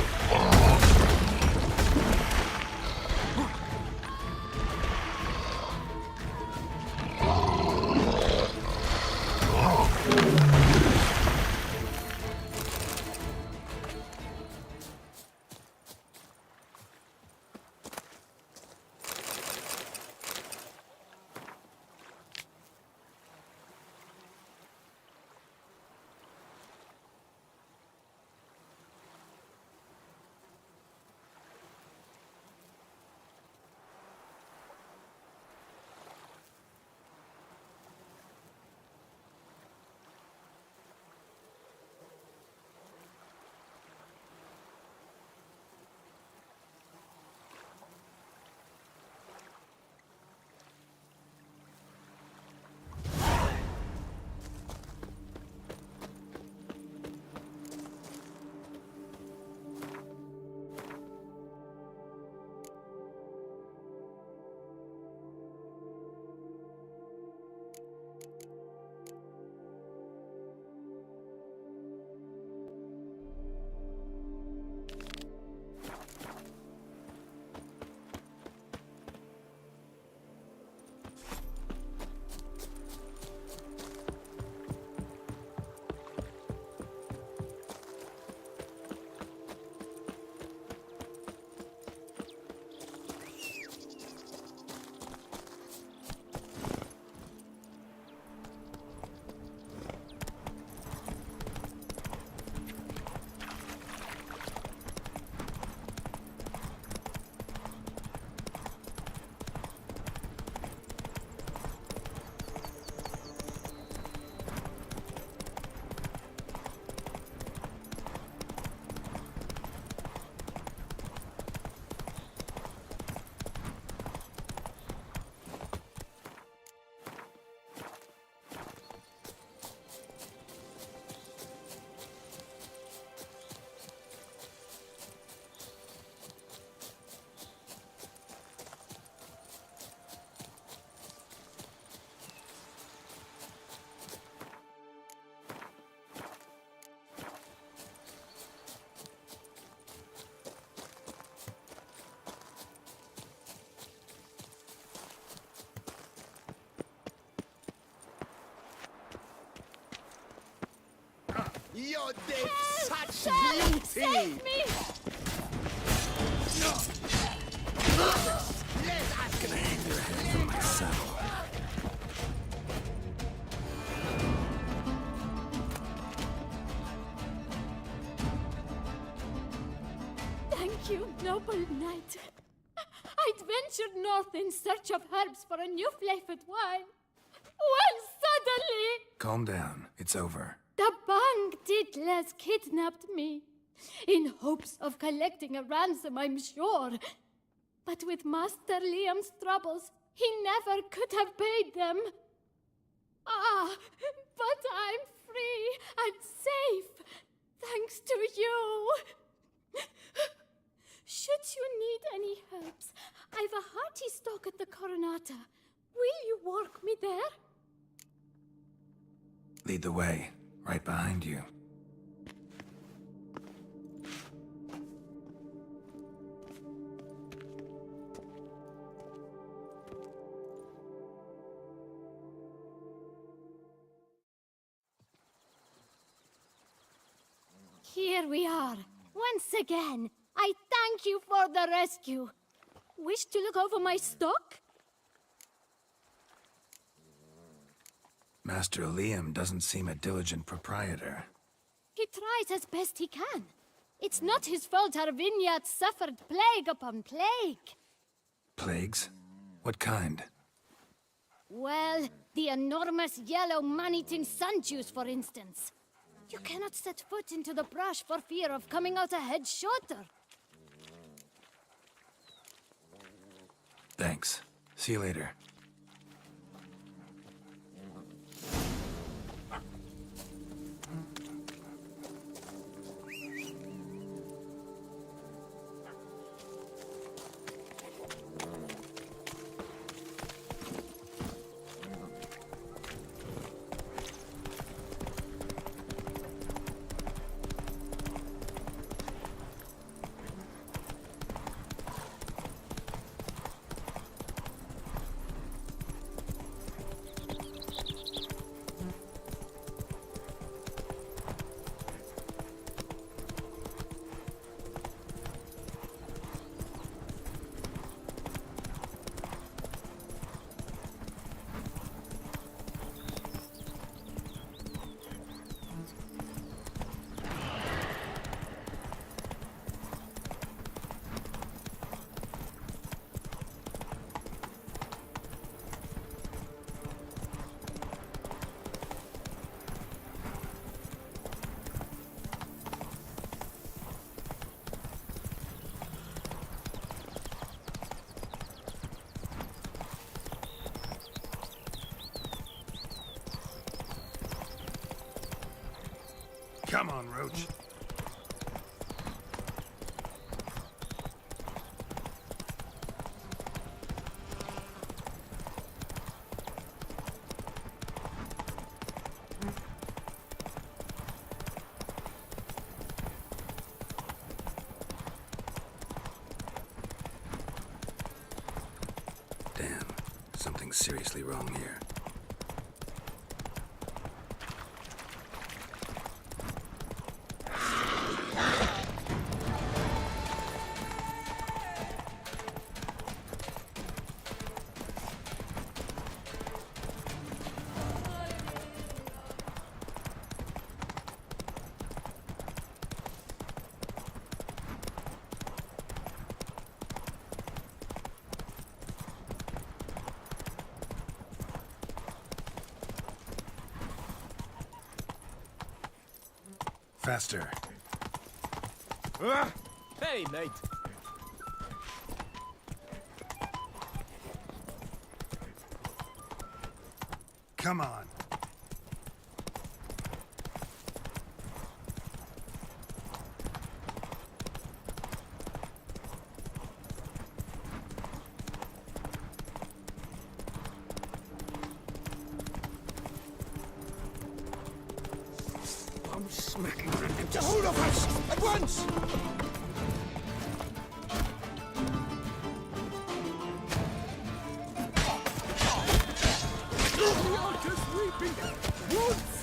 Your death, such Sir, beauty! save me! Let us Gonna hang your head from my saddle. Thank you, noble knight. I'd ventured north in search of herbs for a new flavored wine. When suddenly, Calm down. It's over. the Bang Diddlers kidnapped me. In hopes of collecting a ransom, I'm sure. But with Master Liam's troubles, he never could have paid them. Ah, but I'm free and safe, thanks to you. Should you need any herbs, I've a hearty stock at the Coronata. Will you walk me there? Lead the way. Right behind you. Here we are. Once again, I thank you for the rescue. Wish to look over my stock? Master Liam doesn't seem a diligent proprietor. He tries as best he can. It's not his fault our vineyard suffered plague upon plague. Plagues? What kind? Well, the enormous yellow man-eating sundews, for instance. You cannot set foot into the brush for fear of coming out a head shorter. Thanks. See you later. Come on, Roach. Damn, something's seriously wrong here. Faster. Hey, mate. Come on. I'm smacking them. Get hold of us! At once! We are just reaping woods!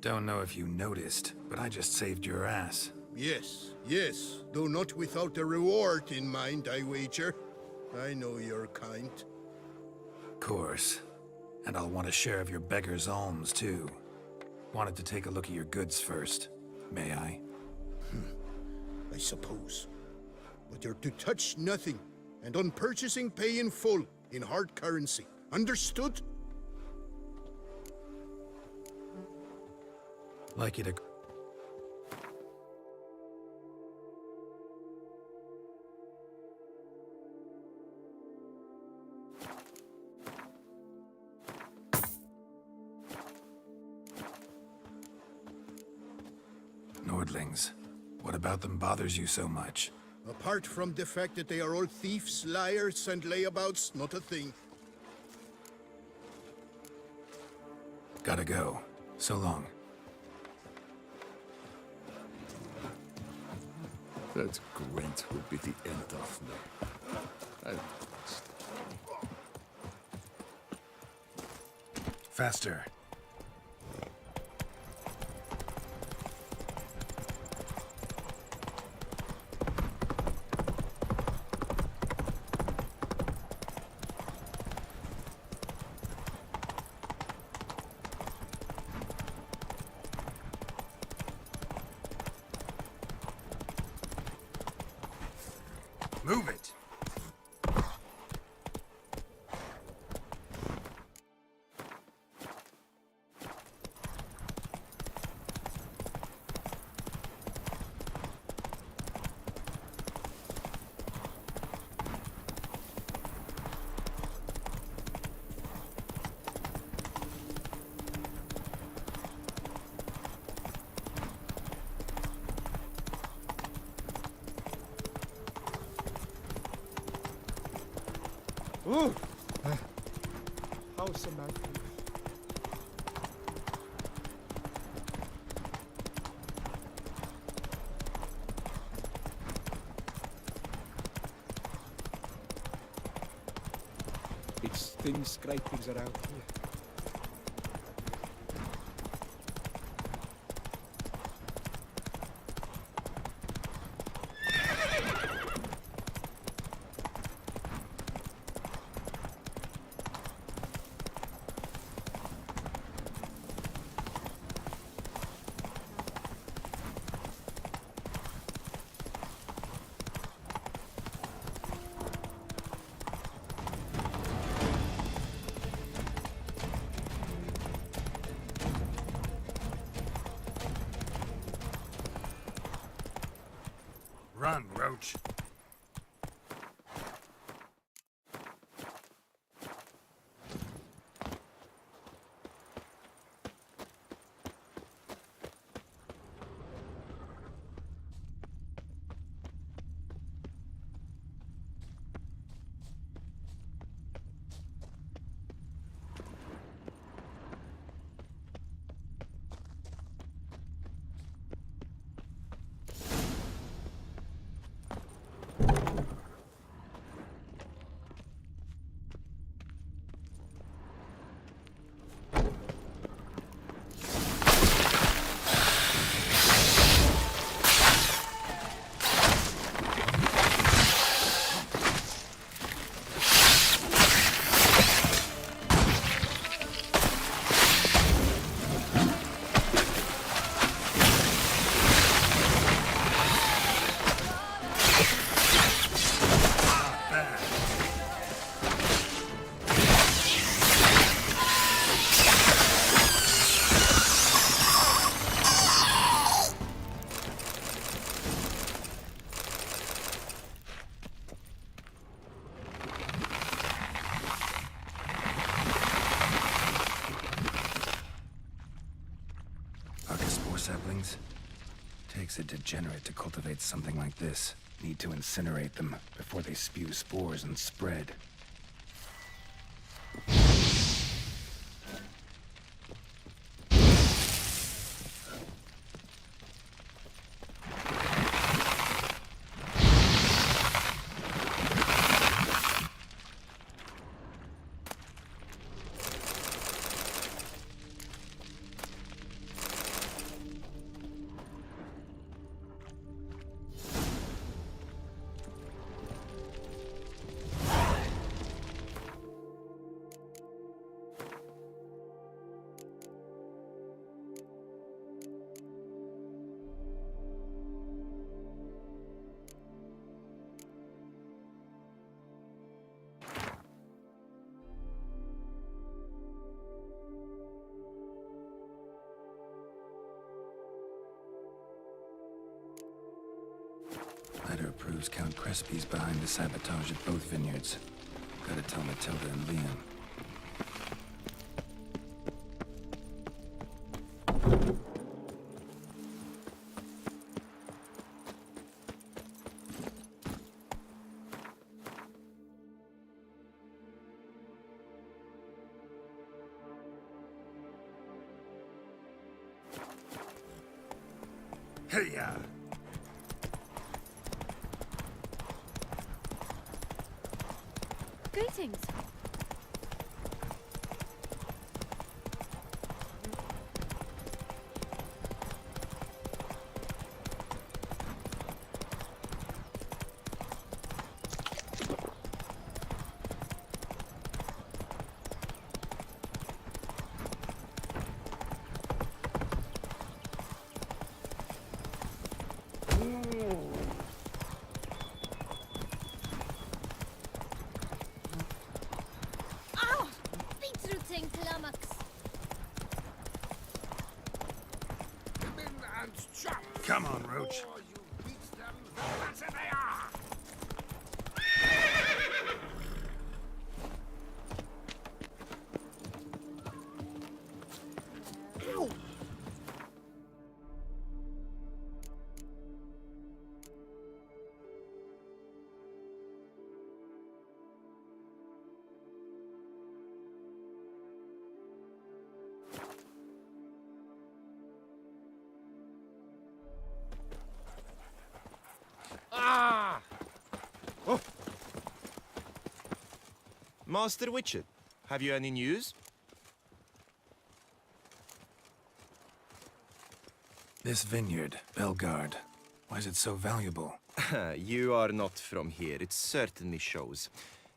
Don't know if you noticed, but I just saved your ass. Yes, yes. Though not without a reward in mind, I wager. I know your kind. Course. And I'll want a share of your beggar's alms, too. Wanted to take a look at your goods first. May I? I suppose. But you're to touch nothing, and on purchasing pay in full, in hard currency. Understood? Like you to... Nordlings. What about them bothers you so much? Apart from the fact that they are all thieves, liars, and layabouts, not a thing. Gotta go. So long. That Gwent will be the end of me. I lost. Faster. Move it! Ooh! How's the mountain? It's thin scrapings around here. Run, Roach. Saplings? Takes a degenerate to cultivate something like this. Need to incinerate them before they spew spores and spread. proves Count Crespi's behind the sabotage at both vineyards. Gotta tell Matilda and Liam. Hey-ya! Greetings. Ow! Beetrooting Climax. Come on, Roach. Ah! Oh. Master Witcher, have you any news? This vineyard, Belgard, why is it so valuable? You are not from here, it certainly shows.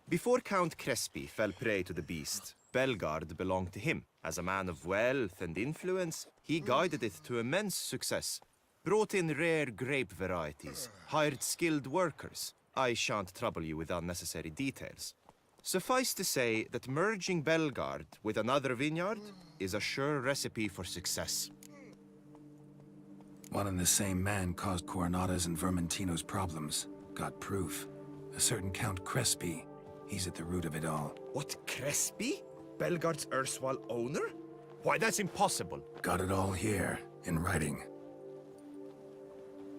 Before Count Crespi fell prey to the beast, Belgard belonged to him. As a man of wealth and influence, he guided it to immense success. Brought in rare grape varieties, hired skilled workers. I shan't trouble you with unnecessary details. Suffice to say that merging Belgard with another vineyard is a sure recipe for success. One and the same man caused Coronata's and Vermentino's problems. Got proof. A certain Count Crespi. He's at the root of it all. What, Crespi? Belgard's erstwhile owner? Why, that's impossible. Got it all here, in writing.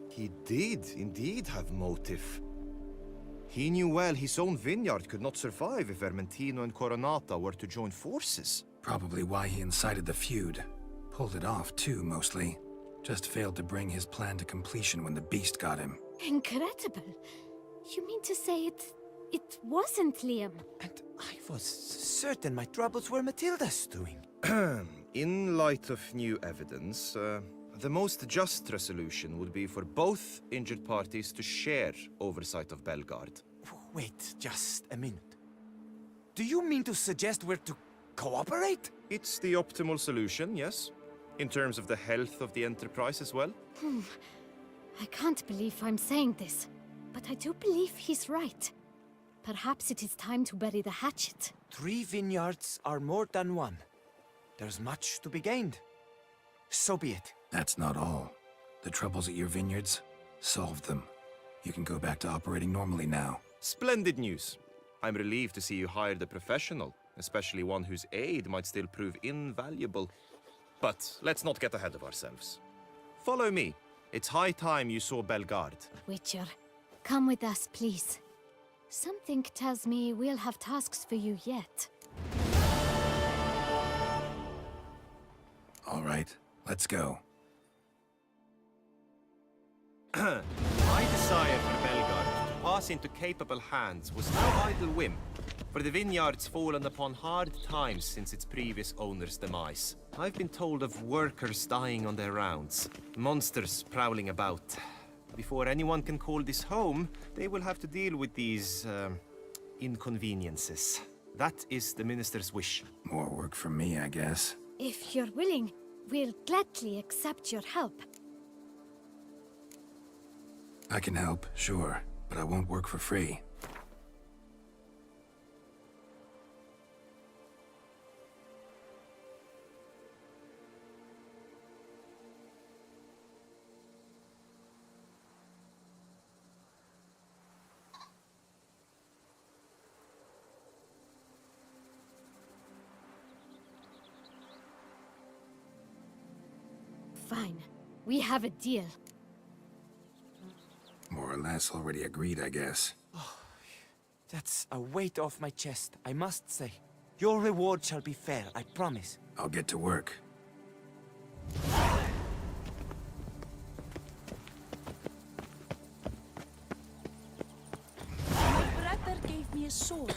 He did indeed have motive. He knew well his own vineyard could not survive if Vermentino and Coronata were to join forces. Probably why he incited the feud. Pulled it off, too, mostly. Just failed to bring his plan to completion when the beast got him. Incredible. You mean to say it wasn't Liam? And I was certain my troubles were Matilda's doing. In light of new evidence, the most just resolution would be for both injured parties to share oversight of Belgard. Wait, just a minute. Do you mean to suggest we're to cooperate? It's the optimal solution, yes. In terms of the health of the enterprise as well. I can't believe I'm saying this, but I do believe he's right. Perhaps it is time to bury the hatchet. 3 vineyards are more than one. There's much to be gained. So be it. That's not all. The troubles at your vineyards? Solved them. You can go back to operating normally now. Splendid news. I'm relieved to see you hired a professional, especially one whose aid might still prove invaluable. But let's not get ahead of ourselves. Follow me. It's high time you saw Belgard. Witcher, come with us, please. Something tells me we'll have tasks for you yet. All right, let's go. My desire for Belgard to pass into capable hands was no idle whim, for the vineyard's fallen upon hard times since its previous owner's demise. I've been told of workers dying on their rounds, monsters prowling about. Before anyone can call this home, they will have to deal with these, inconveniences. That is the minister's wish. More work for me, I guess. If you're willing, we'll gladly accept your help. I can help, sure, but I won't work for free. Fine. We have a deal. More or less already agreed, I guess. That's a weight off my chest, I must say. Your reward shall be fair, I promise. I'll get to work. My brother gave me a sword.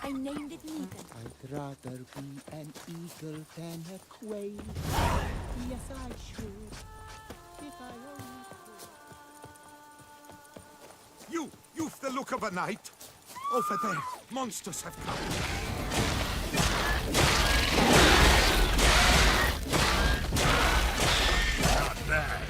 I named it Eagle. I'd rather be an eagle than a quail. Yes, I should. If I only could. You've the look of a knight. Over there, monsters have come. Not bad.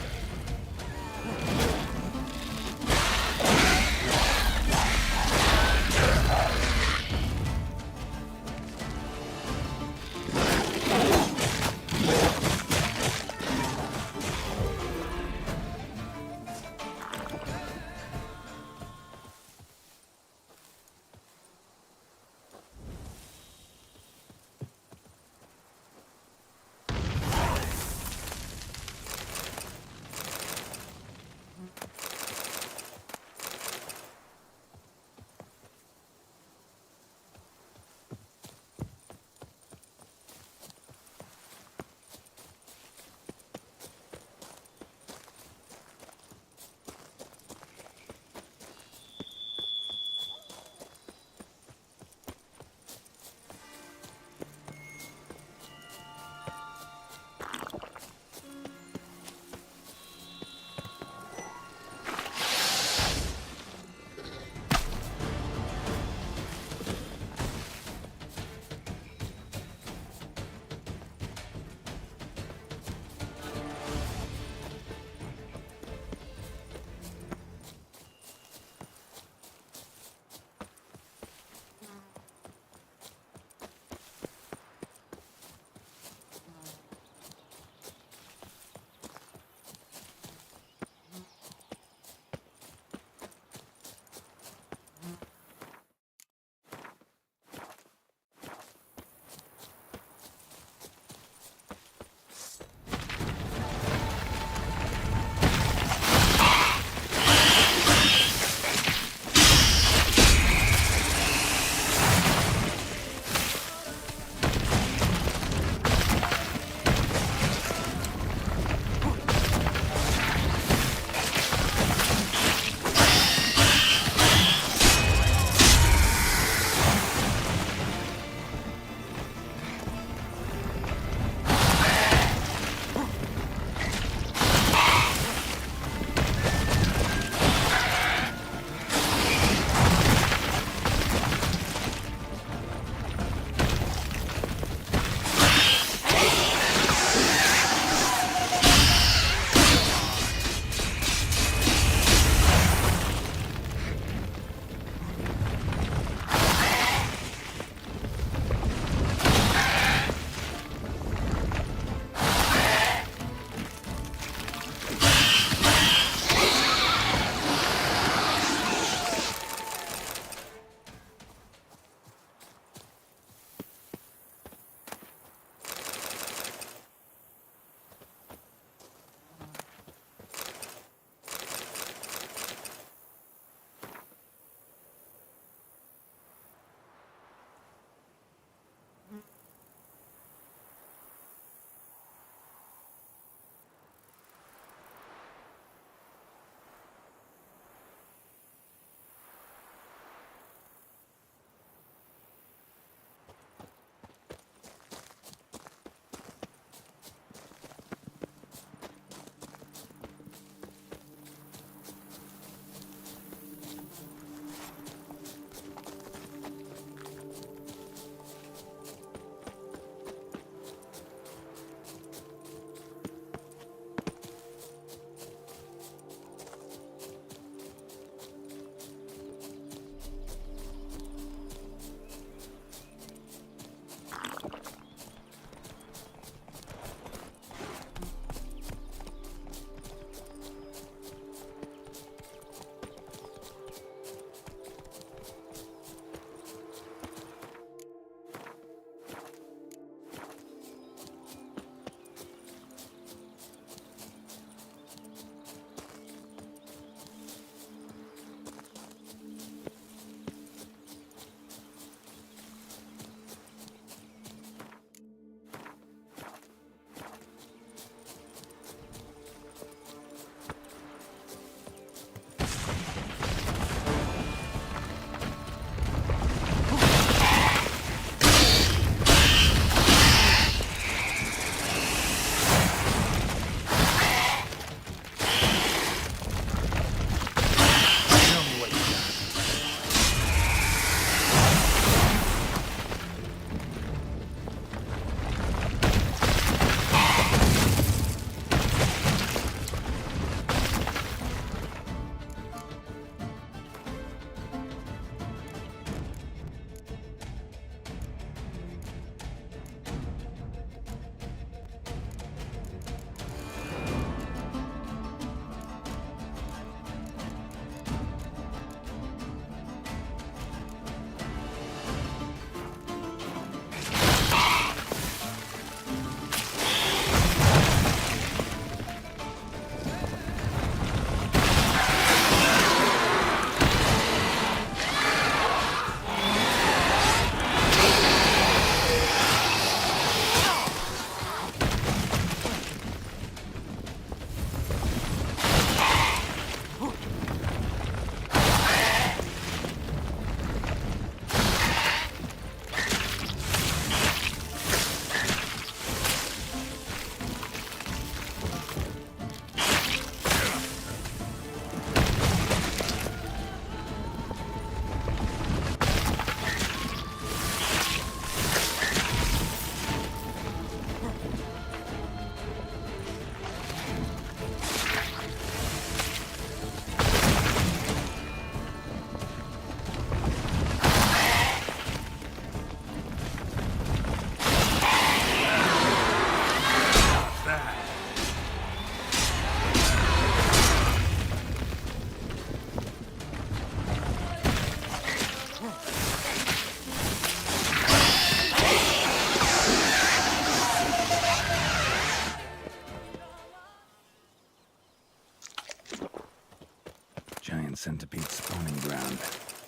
centipede spawning ground.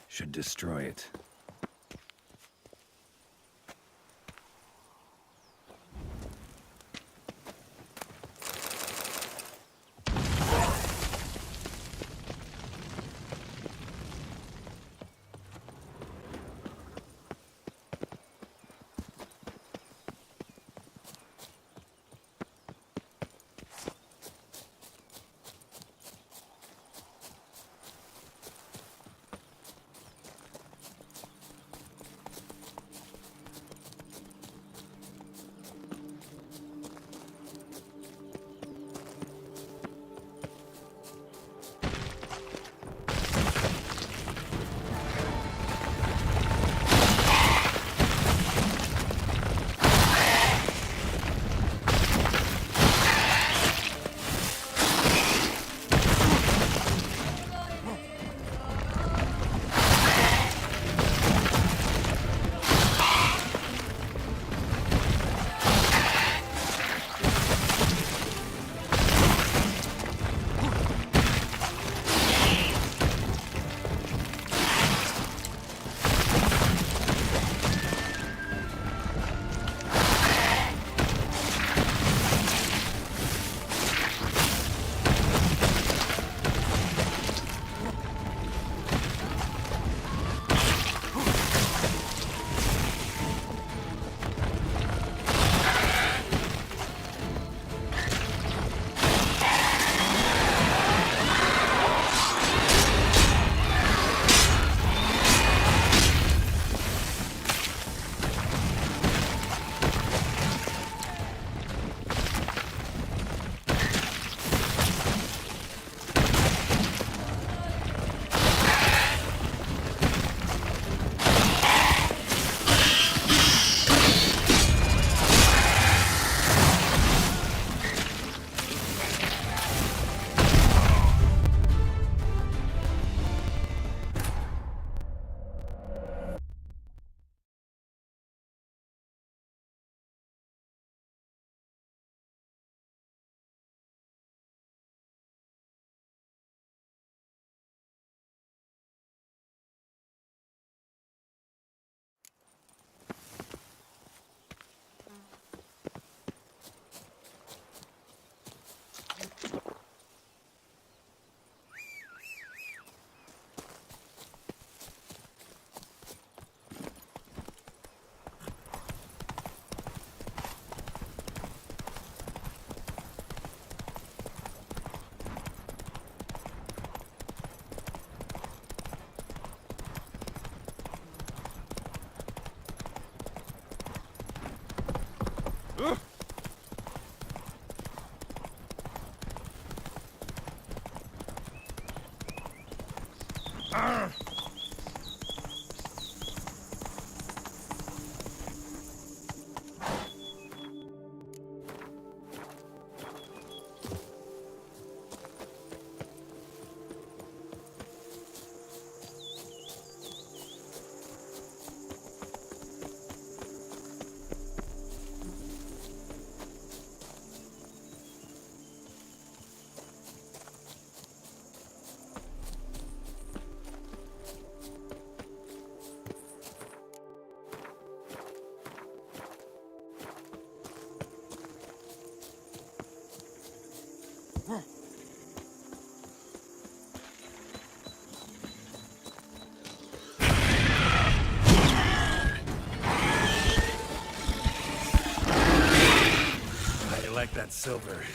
Should destroy it. Like that silver.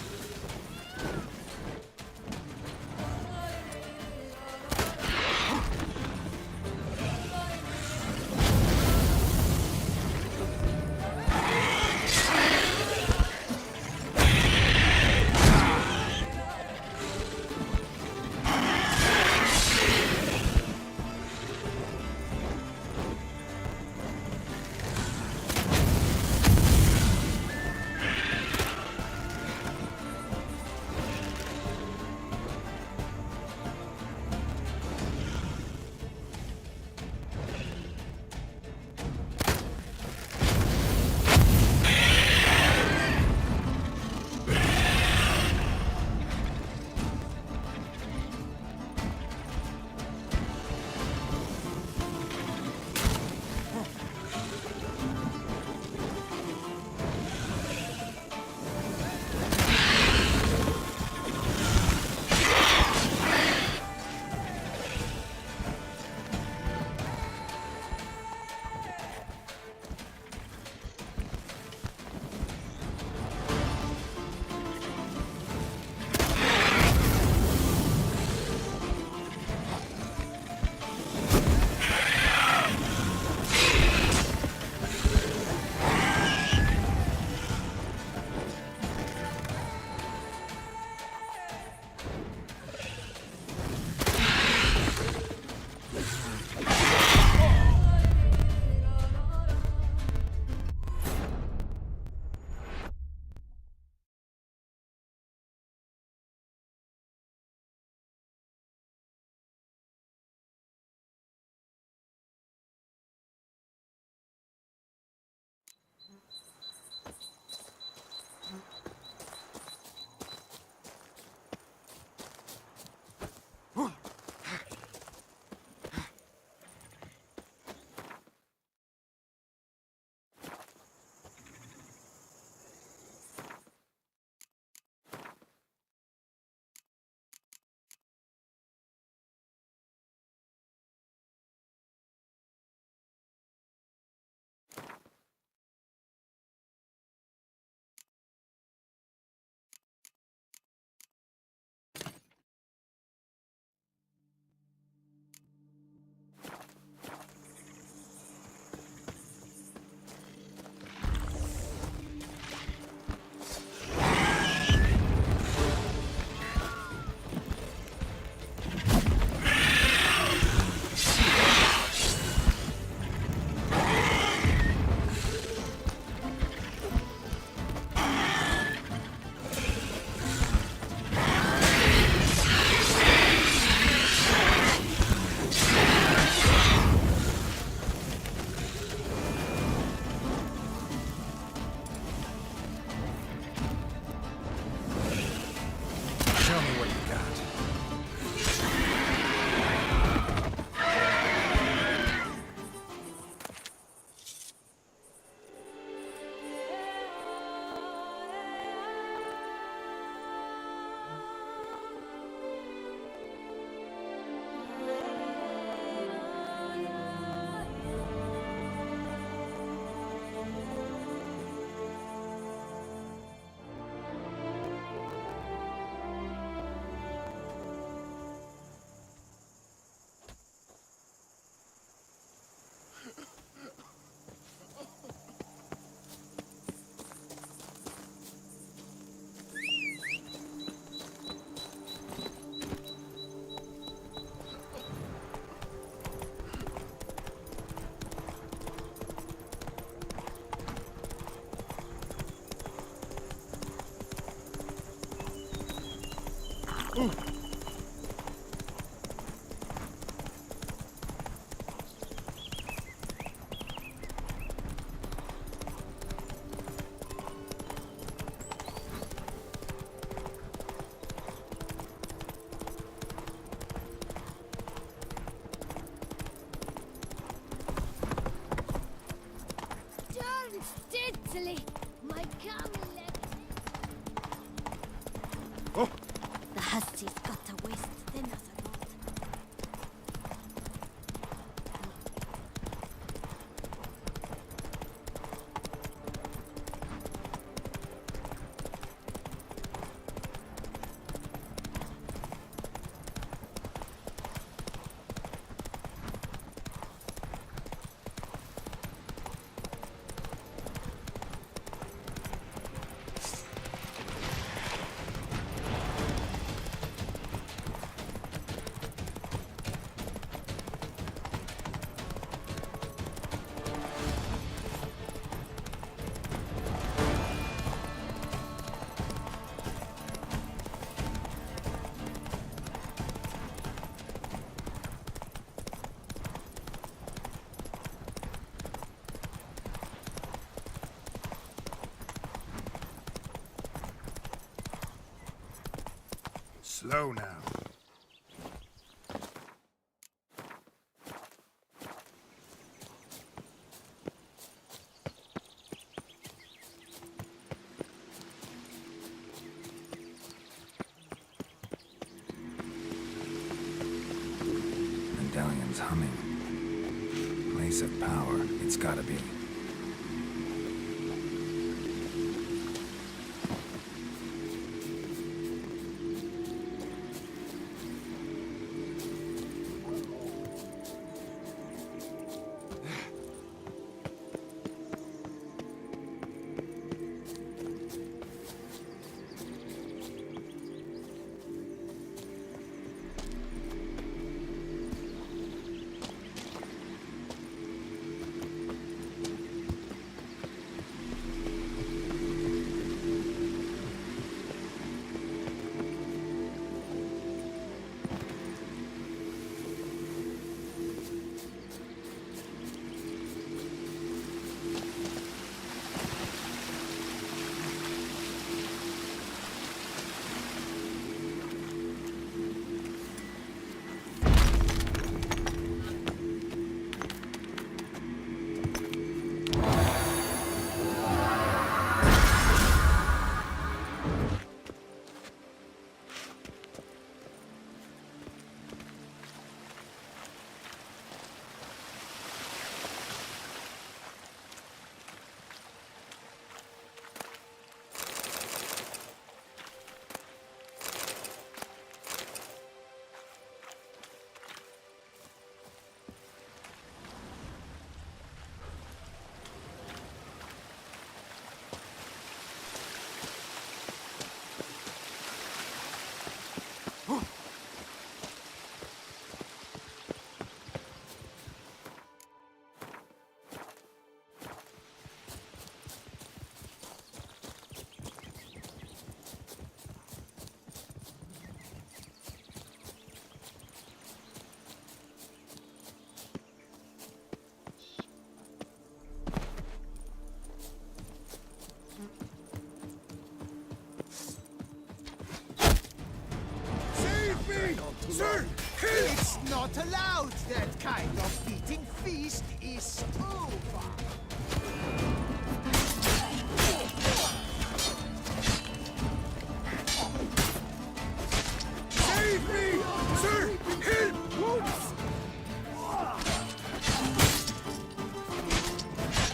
Show me what you got. Darn steadily, my camel leg. Oh. The hussey's got a waist thin as a rod. Slow now. Medallion's humming. Place of power. It's gotta be. Sir! It's not allowed! That kind of fleeting feast is over! Save me! Sir! Help! Whoops!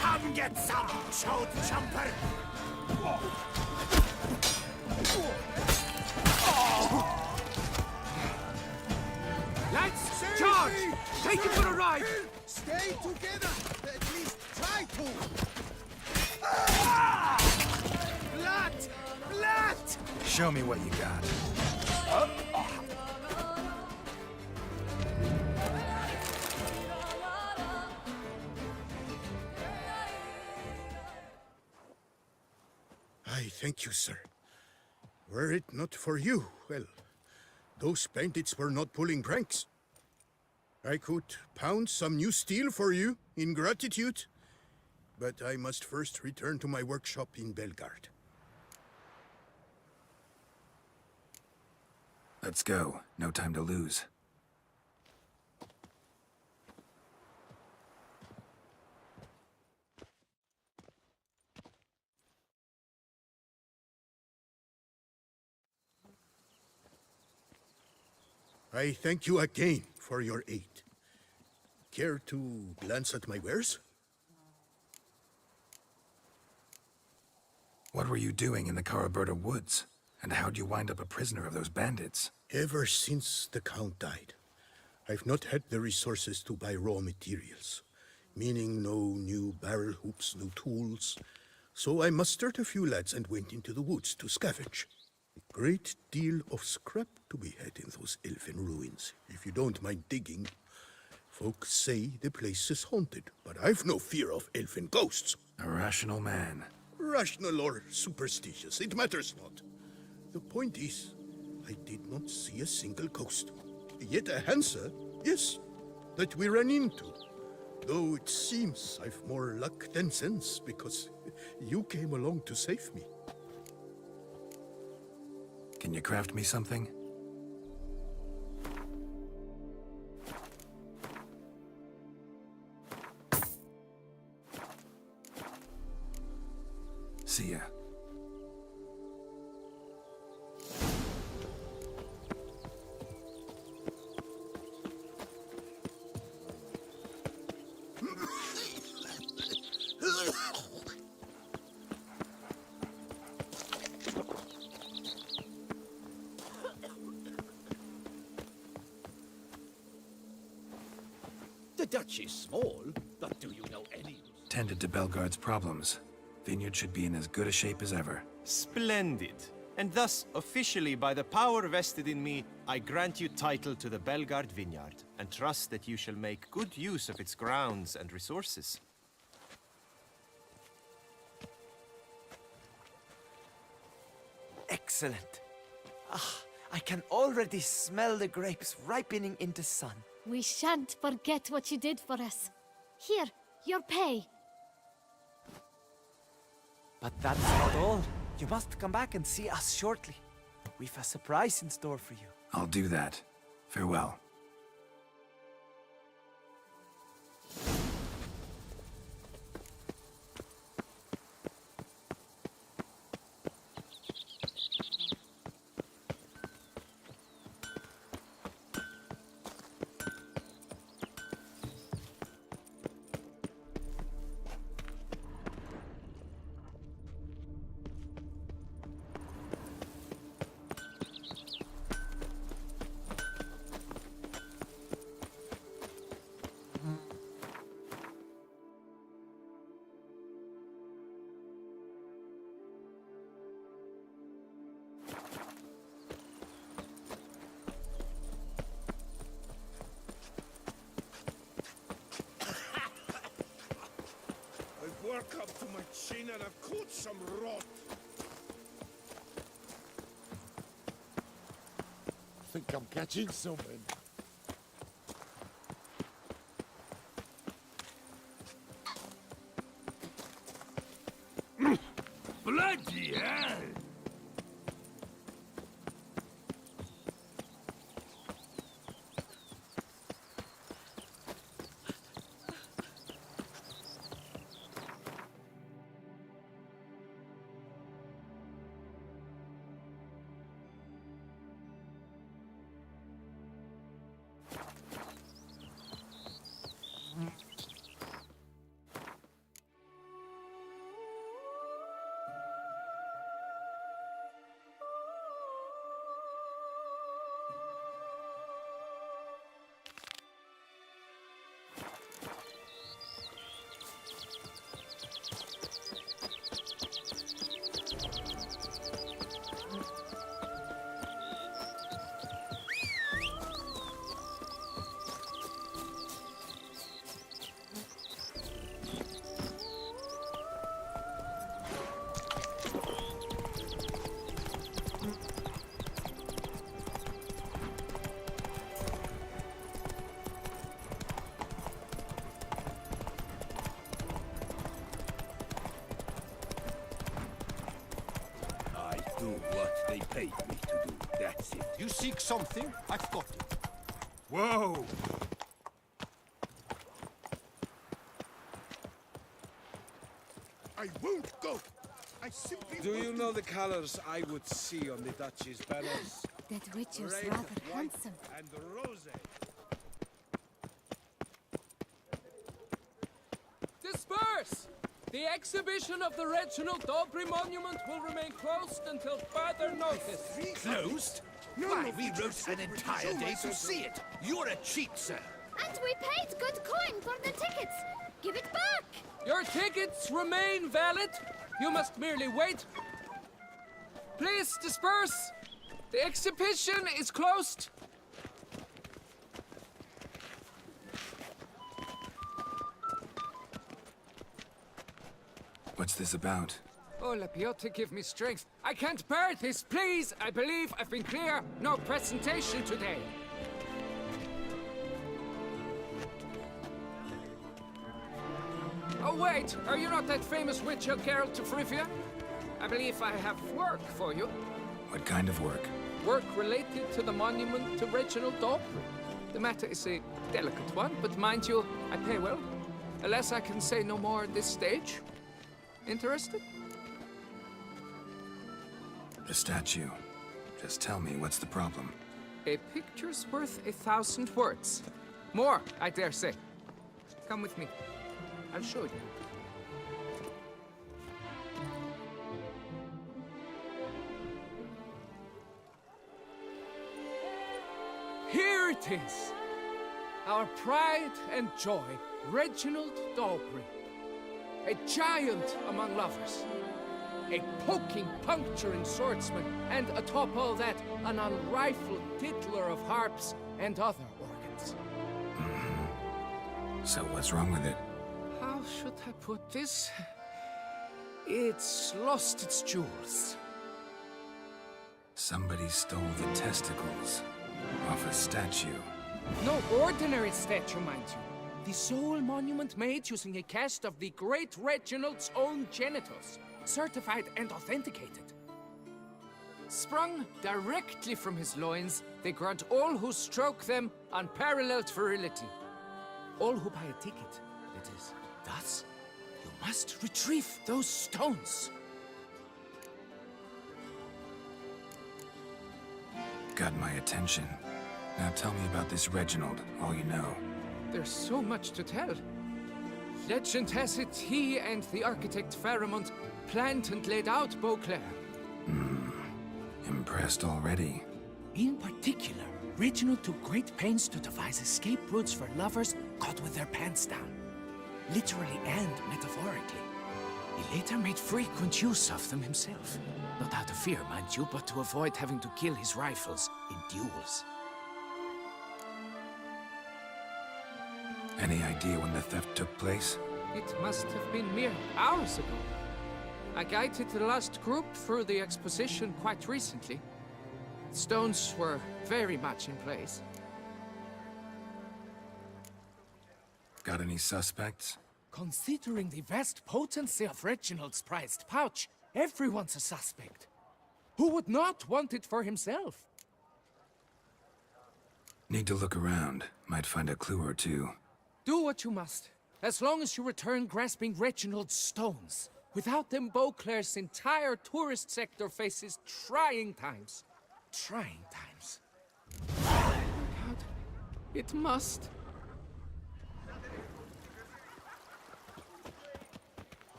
Come get some, chode jumper! Lads, charge! Me. Take it for a ride! Stay together! At least try to! Blood! Blood! Show me what you got. I thank you, sir. Were it not for you, well, those bandits were not pulling pranks. I could pound some new steel for you in gratitude, but I must first return to my workshop in Belgard. Let's go. No time to lose. I thank you again for your aid. Care to glance at my wares? What were you doing in the Caraberta woods? And how'd you wind up a prisoner of those bandits? Ever since the Count died, I've not had the resources to buy raw materials, meaning no new barrel hoops, no tools. So I mustered a few lads and went into the woods to scavenge. A great deal of scrap to be had in those elfin ruins, if you don't mind digging. Folks say the place is haunted, but I've no fear of elfin ghosts. A rational man. Rational or superstitious, it matters not. The point is, I did not see a single ghost. Yet a Hansa, yes, that we ran into. Though it seems I've more luck than sense, because you came along to save me. Can you craft me something? See ya. The Dutch is small, but do you know any? Tended to Belgard's problems. Vineyard should be in as good a shape as ever. Splendid. And thus, officially, by the power vested in me, I grant you title to the Belgard Vineyard, and trust that you shall make good use of its grounds and resources. Excellent. Ah, I can already smell the grapes ripening in the sun. We shan't forget what you did for us. Here, your pay. But that's not all. You must come back and see us shortly. We've a surprise in store for you. I'll do that. Farewell. Work up to my chin and I've caught some rot. I think I'm catching something. Bloody hell! seek something, I've got it. Whoa! I won't go. I simply Do you know the colors I would see on the Duchy's banners? That Witcher's Red, rather white, handsome. and rose. Disperse! The exhibition of the Reginald Dobry monument will remain closed until further notice. Closed? Why, we wrote an entire day to see it. You're a cheat, sir. And we paid good coin for the tickets. Give it back! Your tickets remain valid. You must merely wait. Please disperse. The exhibition is closed. What's this about? Oh, Lepiota, give me strength. I can't bear this, please. I believe I've been clear. No presentation today. Oh, wait. Are you not that famous witcher, Geralt of Rivia? I believe I have work for you. What kind of work? Work related to the monument to Reginald Dobry. The matter is a delicate one, but mind you, I pay well. Alas, I can say no more at this stage. Interested? The statue. Just tell me, what's the problem? A picture's worth 1,000 words. More, I dare say. Come with me. I'll show you. Here it is! Our pride and joy, Reginald Dobry. A giant among lovers. A poking, puncturing swordsman, and atop all that, an unrifled diddler of harps and other organs. So what's wrong with it? How should I put this? It's lost its jewels. Somebody stole the testicles off a statue. No ordinary statue, mind you. The sole monument made using a cast of the great Reginald's own genitals, certified and authenticated. Sprung directly from his loins, they grant all who stroke them unparalleled virility. All who buy a ticket, that is. Thus, you must retrieve those stones. Got my attention. Now tell me about this Reginald, all you know. There's so much to tell. Legend has it he and the architect Faramond planned and laid out Beauclair. Impressed already. In particular, Reginald took great pains to devise escape routes for lovers caught with their pants down. Literally and metaphorically. He later made frequent use of them himself. Not out of fear, mind you, but to avoid having to kill his rivals in duels. Any idea when the theft took place? It must have been mere hours ago. I guided the last group through the exposition quite recently. Stones were very much in place. Got any suspects? Considering the vast potency of Reginald's prized pouch, everyone's a suspect. Who would not want it for himself? Need to look around. Might find a clue or two. Do what you must, as long as you return grasping Reginald's stones. Without them, Beauclair's entire tourist sector faces trying times. Trying times. Oh God, it must.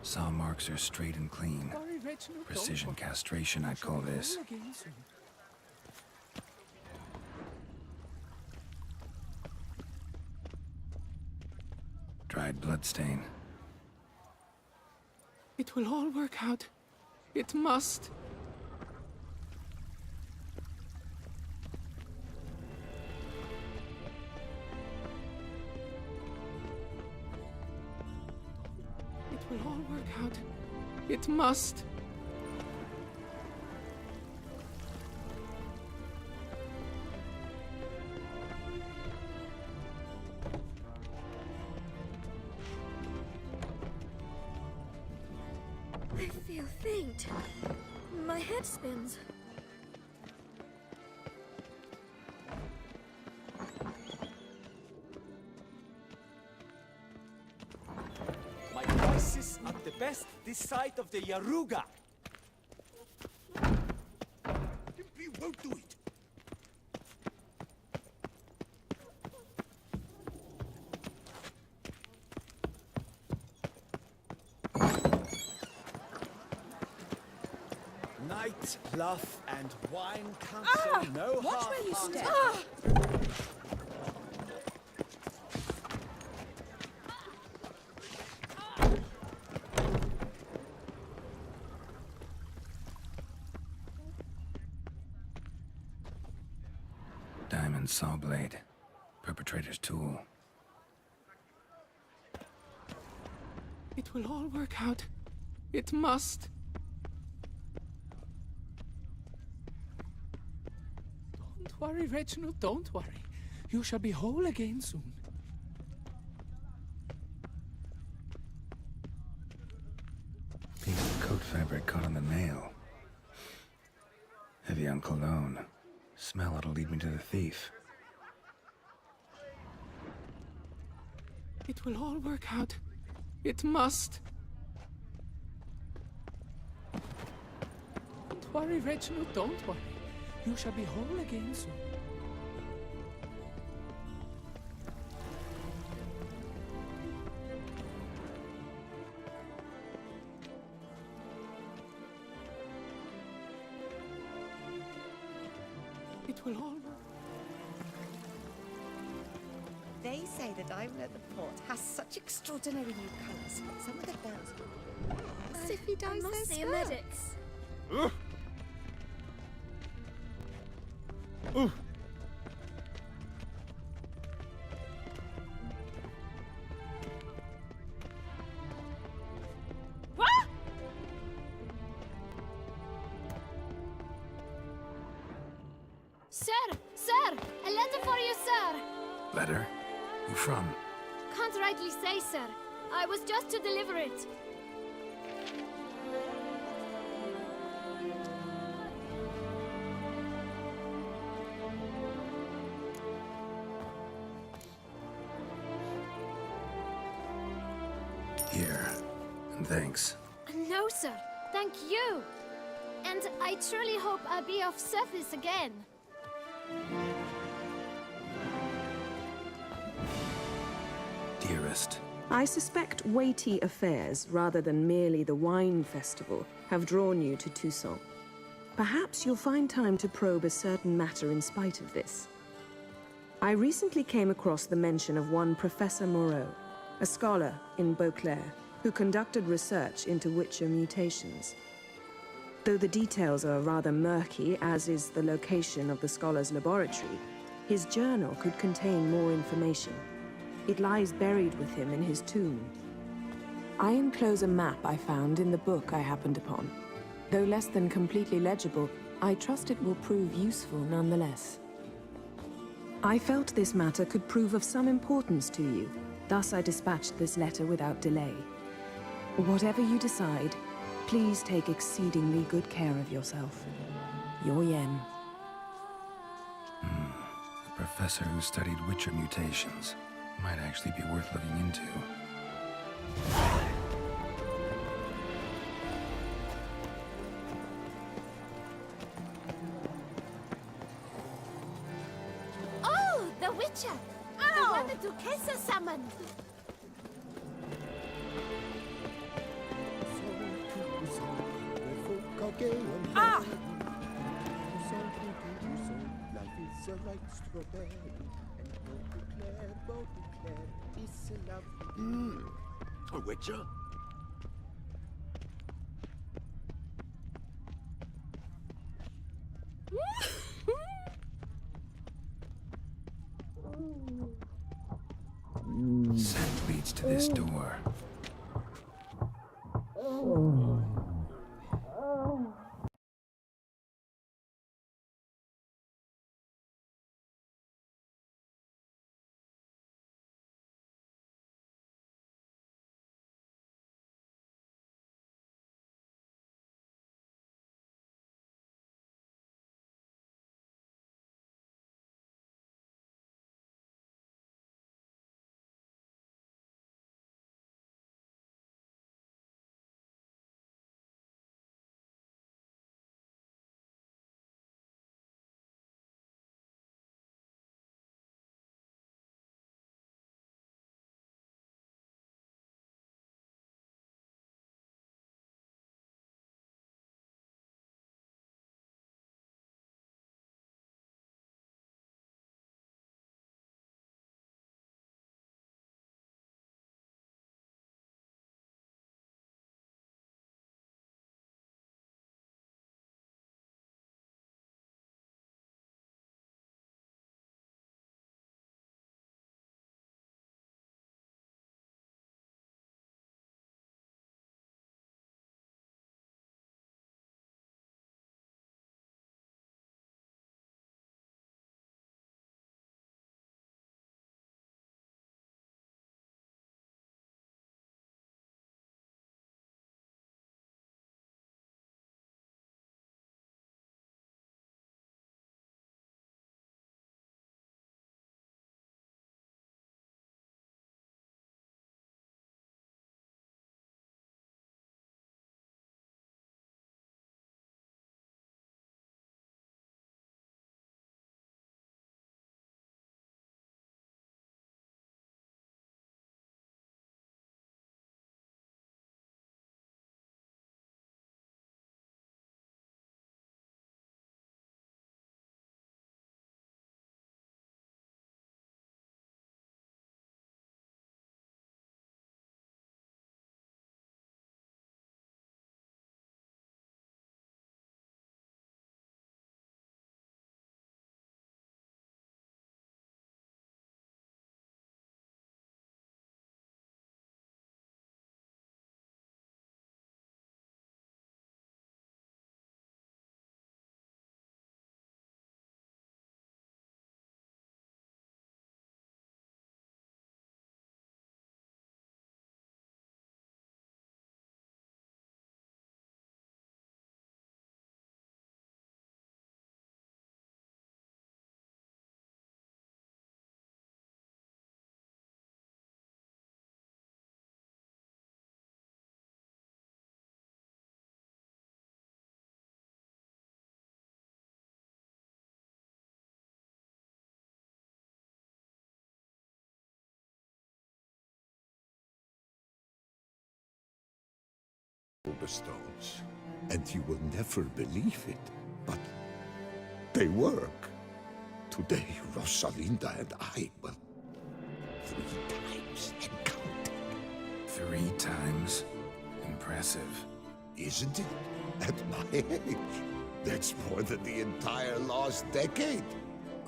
Saw marks are straight and clean. Sorry, Reginald, Precision don't. castration, I'd call this. Dried bloodstain. It will all work out. It must. It will all work out. It must. I feel faint. head spins. My prices are the best this side of the Yaruga. You won't do it. Night, bluff, and wine council. No Watch half where you step. Diamond saw blade. Perpetrator's tool. It will all work out. It must. Don't worry, Reginald, don't worry. You shall be whole again soon. Piece of coat fabric caught on the nail. Heavy on cologne. Smell it'll lead me to the thief. It will all work out. It must. Don't worry, Reginald, don't worry. You shall be whole again soon. It will all work. They say the diamond at the port has such extraordinary new colours. Some of the bells. As if he dyes their see skirts. medics. Sir! Sir! A letter for you, sir! Letter? Who from? Can't rightly say, sir. I was just to deliver it. Here. And thanks. No, sir. Thank you. And I truly hope I'll be of service again. Dearest. I suspect weighty affairs, rather than merely the wine festival, have drawn you to Toussaint. Perhaps you'll find time to probe a certain matter in spite of this. I recently came across the mention of one Professor Moreau, a scholar in Beauclair, who conducted research into Witcher mutations. Though the details are rather murky, as is the location of the scholar's laboratory, his journal could contain more information. It lies buried with him in his tomb. I enclose a map I found in the book I happened upon. Though less than completely legible, I trust it will prove useful nonetheless. I felt this matter could prove of some importance to you, thus I dispatched this letter without delay. Whatever you decide, please take exceedingly good care of yourself. Your Yen. A professor who studied Witcher mutations. Might actually be worth looking into. Oh, the Witcher! The one the Duchessa summoned! Ah! Life is a ripe strawberry, and Beauclair, is a lovely. A witcher? Scent leads to this door. the stones, and you will never believe it, but they work. Today, Rosalinda and I, well, 3 times and counting. 3 times? Impressive. Isn't it? At my age. That's more than the entire last decade.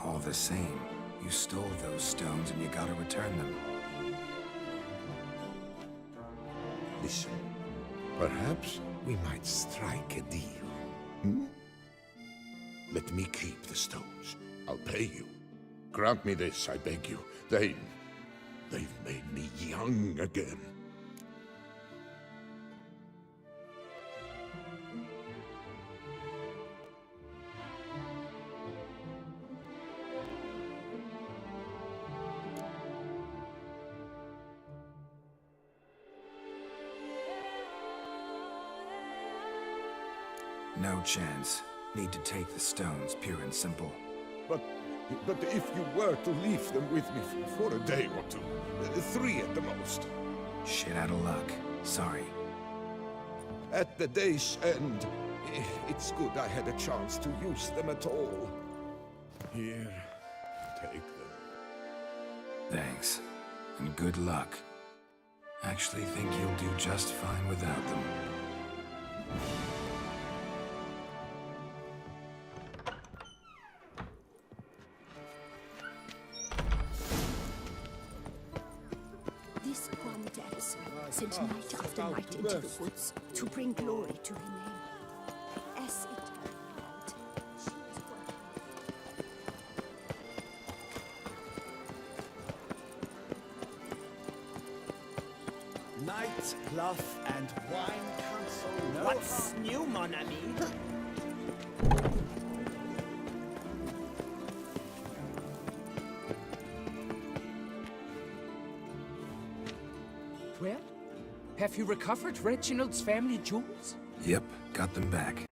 All the same, you stole those stones and you gotta return them. Listen, perhaps we might strike a deal. Hmm? Let me keep the stones. I'll pay you. Grant me this, I beg you. They've made me young again. No chance. Need to take the stones, pure and simple. But if you were to leave them with me for a day or 2, 3 at the most. Shit out of luck. Sorry. At the day's end, it's good I had a chance to use them at all. Here, take them. Thanks. And good luck. Actually think you'll do just fine without them. This grand adversary sent night after night into the woods to bring glory to her name. As it turned out, she was Night, cloth, and wine council. What's new, mon ami? Well, have you recovered Reginald's family jewels? Yep, got them back.